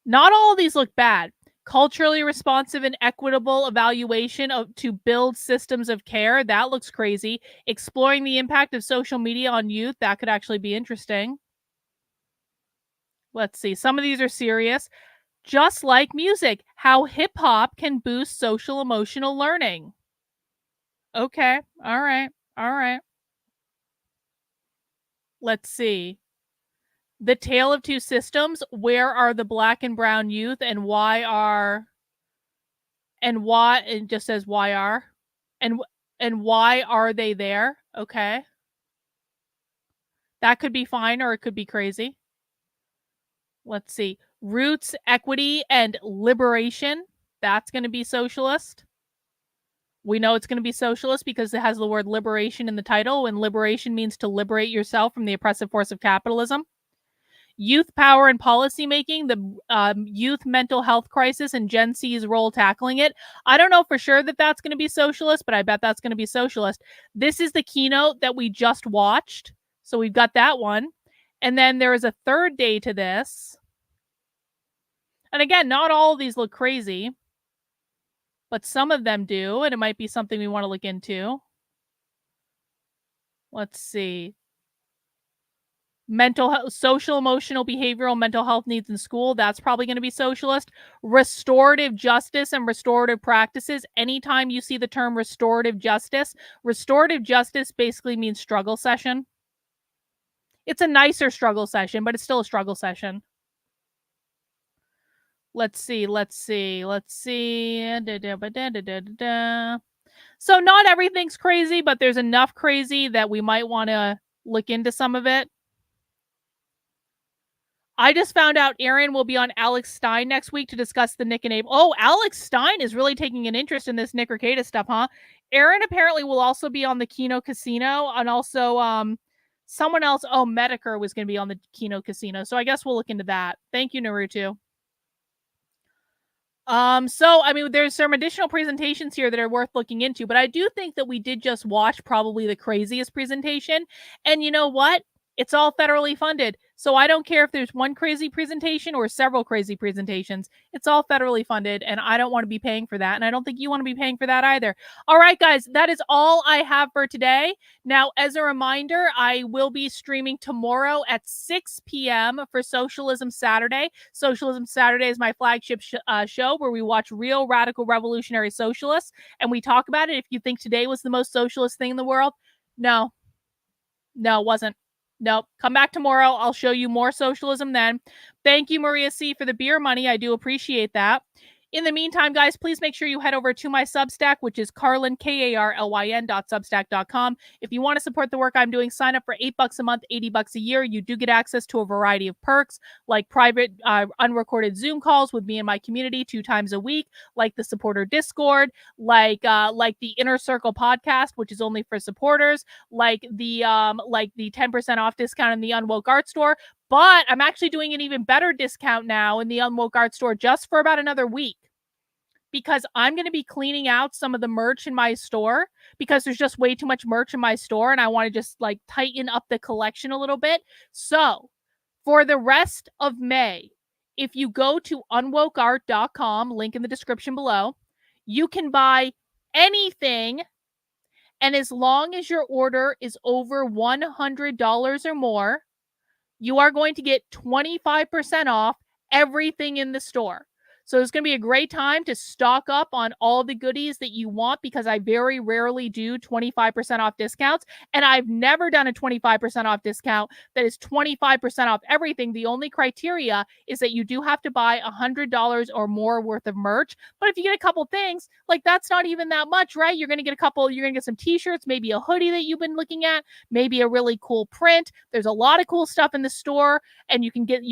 Not all of these look bad. Culturally responsive and equitable evaluation to build systems of care. That looks crazy. Exploring the impact of social media on youth. That could actually be interesting. Let's see. Some of these are serious. Just like music, how hip-hop can boost social emotional learning. Okay. All right. Let's see. The Tale of Two Systems. Where are the black and brown youth, and why? It just says why are, and why are they there? Okay. That could be fine, or it could be crazy. Let's see. Roots, equity, and liberation. That's going to be socialist. We know it's going to be socialist because it has the word liberation in the title, and liberation means to liberate yourself from the oppressive force of capitalism. Youth power and policymaking, the youth mental health crisis and Gen Z's role tackling it. I don't know for sure that that's going to be socialist, but I bet that's going to be socialist. This is the keynote that we just watched. So we've got that one. And then there is a third day to this. And again, not all of these look crazy, but some of them do, and it might be something we want to look into. Let's see. Mental health, social, emotional, behavioral, mental health needs in school. That's probably going to be socialist. Restorative justice and restorative practices. Anytime you see the term restorative justice basically means struggle session. It's a nicer struggle session, but it's still a struggle session. Let's see. So not everything's crazy, but there's enough crazy that we might want to look into some of it. I just found out Aaron will be on Alex Stein next week to discuss the Nick and Abe. Oh, Alex Stein is really taking an interest in this Nick Rekieta stuff, huh? Aaron apparently will also be on the Keynote Casino, and also someone else. Oh, Medicare was going to be on the Keynote Casino, so I guess we'll look into that. Thank you, Naruto. So I mean, there's some additional presentations here that are worth looking into, but I do think that we did just watch probably the craziest presentation, and you know what? It's all federally funded. So I don't care if there's one crazy presentation or several crazy presentations. It's all federally funded, and I don't want to be paying for that. And I don't think you want to be paying for that either. All right, guys, that is all I have for today. Now, as a reminder, I will be streaming tomorrow at 6 p.m. for Socialism Saturday. Socialism Saturday is my flagship show where we watch real radical revolutionary socialists, and we talk about it. If you think today was the most socialist thing in the world, no. No, it wasn't. Nope. Come back tomorrow. I'll show you more socialism then. Thank you, Maria C., for the beer money. I do appreciate that. In the meantime, guys, please make sure you head over to my Substack, which is Carlyn, KARLYN.substack.com. If you want to support the work I'm doing, sign up for $8 a month, $80 a year. You do get access to a variety of perks, like private, unrecorded Zoom calls with me and my community 2 times a week, like the supporter Discord, like the Inner Circle podcast, which is only for supporters, like the 10% off discount in the Unwoke art store. But I'm actually doing an even better discount now in the Unwoke art store just for about another week, because I'm going to be cleaning out some of the merch in my store because there's just way too much merch in my store and I want to just like tighten up the collection a little bit. So for the rest of May, if you go to unwokeart.com, link in the description below, you can buy anything. And as long as your order is over $100 or more, you are going to get 25% off everything in the store. So it's going to be a great time to stock up on all the goodies that you want, because I very rarely do 25% off discounts. And I've never done a 25% off discount that is 25% off everything. The only criteria is that you do have to buy $100 or more worth of merch. But if you get a couple things, like that's not even that much, right? You're going to get some t-shirts, maybe a hoodie that you've been looking at, maybe a really cool print. There's a lot of cool stuff in the store, and you can get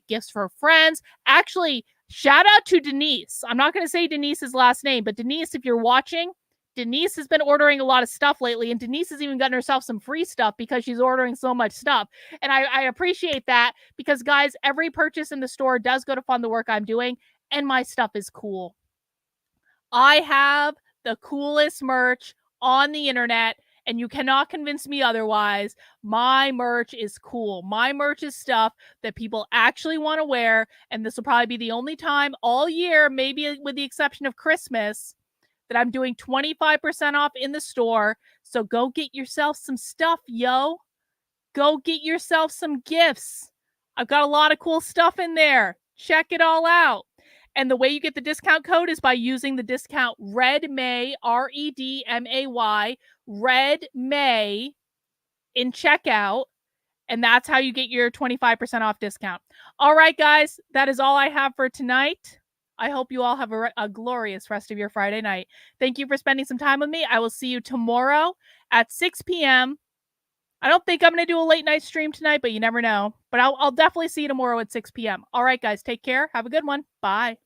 gifts for friends. Actually, shout out to Denise. I'm not going to say Denise's last name, but Denise, if you're watching, Denise has been ordering a lot of stuff lately, and Denise has even gotten herself some free stuff because she's ordering so much stuff. And I appreciate that, because guys, every purchase in the store does go to fund the work I'm doing, and my stuff is cool. I have the coolest merch on the internet, and you cannot convince me otherwise. My merch is cool. My merch is stuff that people actually want to wear, and this will probably be the only time all year, maybe with the exception of Christmas, that I'm doing 25% off in the store. So go get yourself some stuff, yo. Go get yourself some gifts. I've got a lot of cool stuff in there. Check it all out. And the way you get the discount code is by using the discount REDMAY, REDMAY, REDMAY in checkout. And that's how you get your 25% off discount. All right, guys, that is all I have for tonight. I hope you all have a glorious rest of your Friday night. Thank you for spending some time with me. I will see you tomorrow at 6 p.m. I don't think I'm going to do a late night stream tonight, but you never know. But I'll definitely see you tomorrow at 6 p.m. All right, guys, take care. Have a good one. Bye.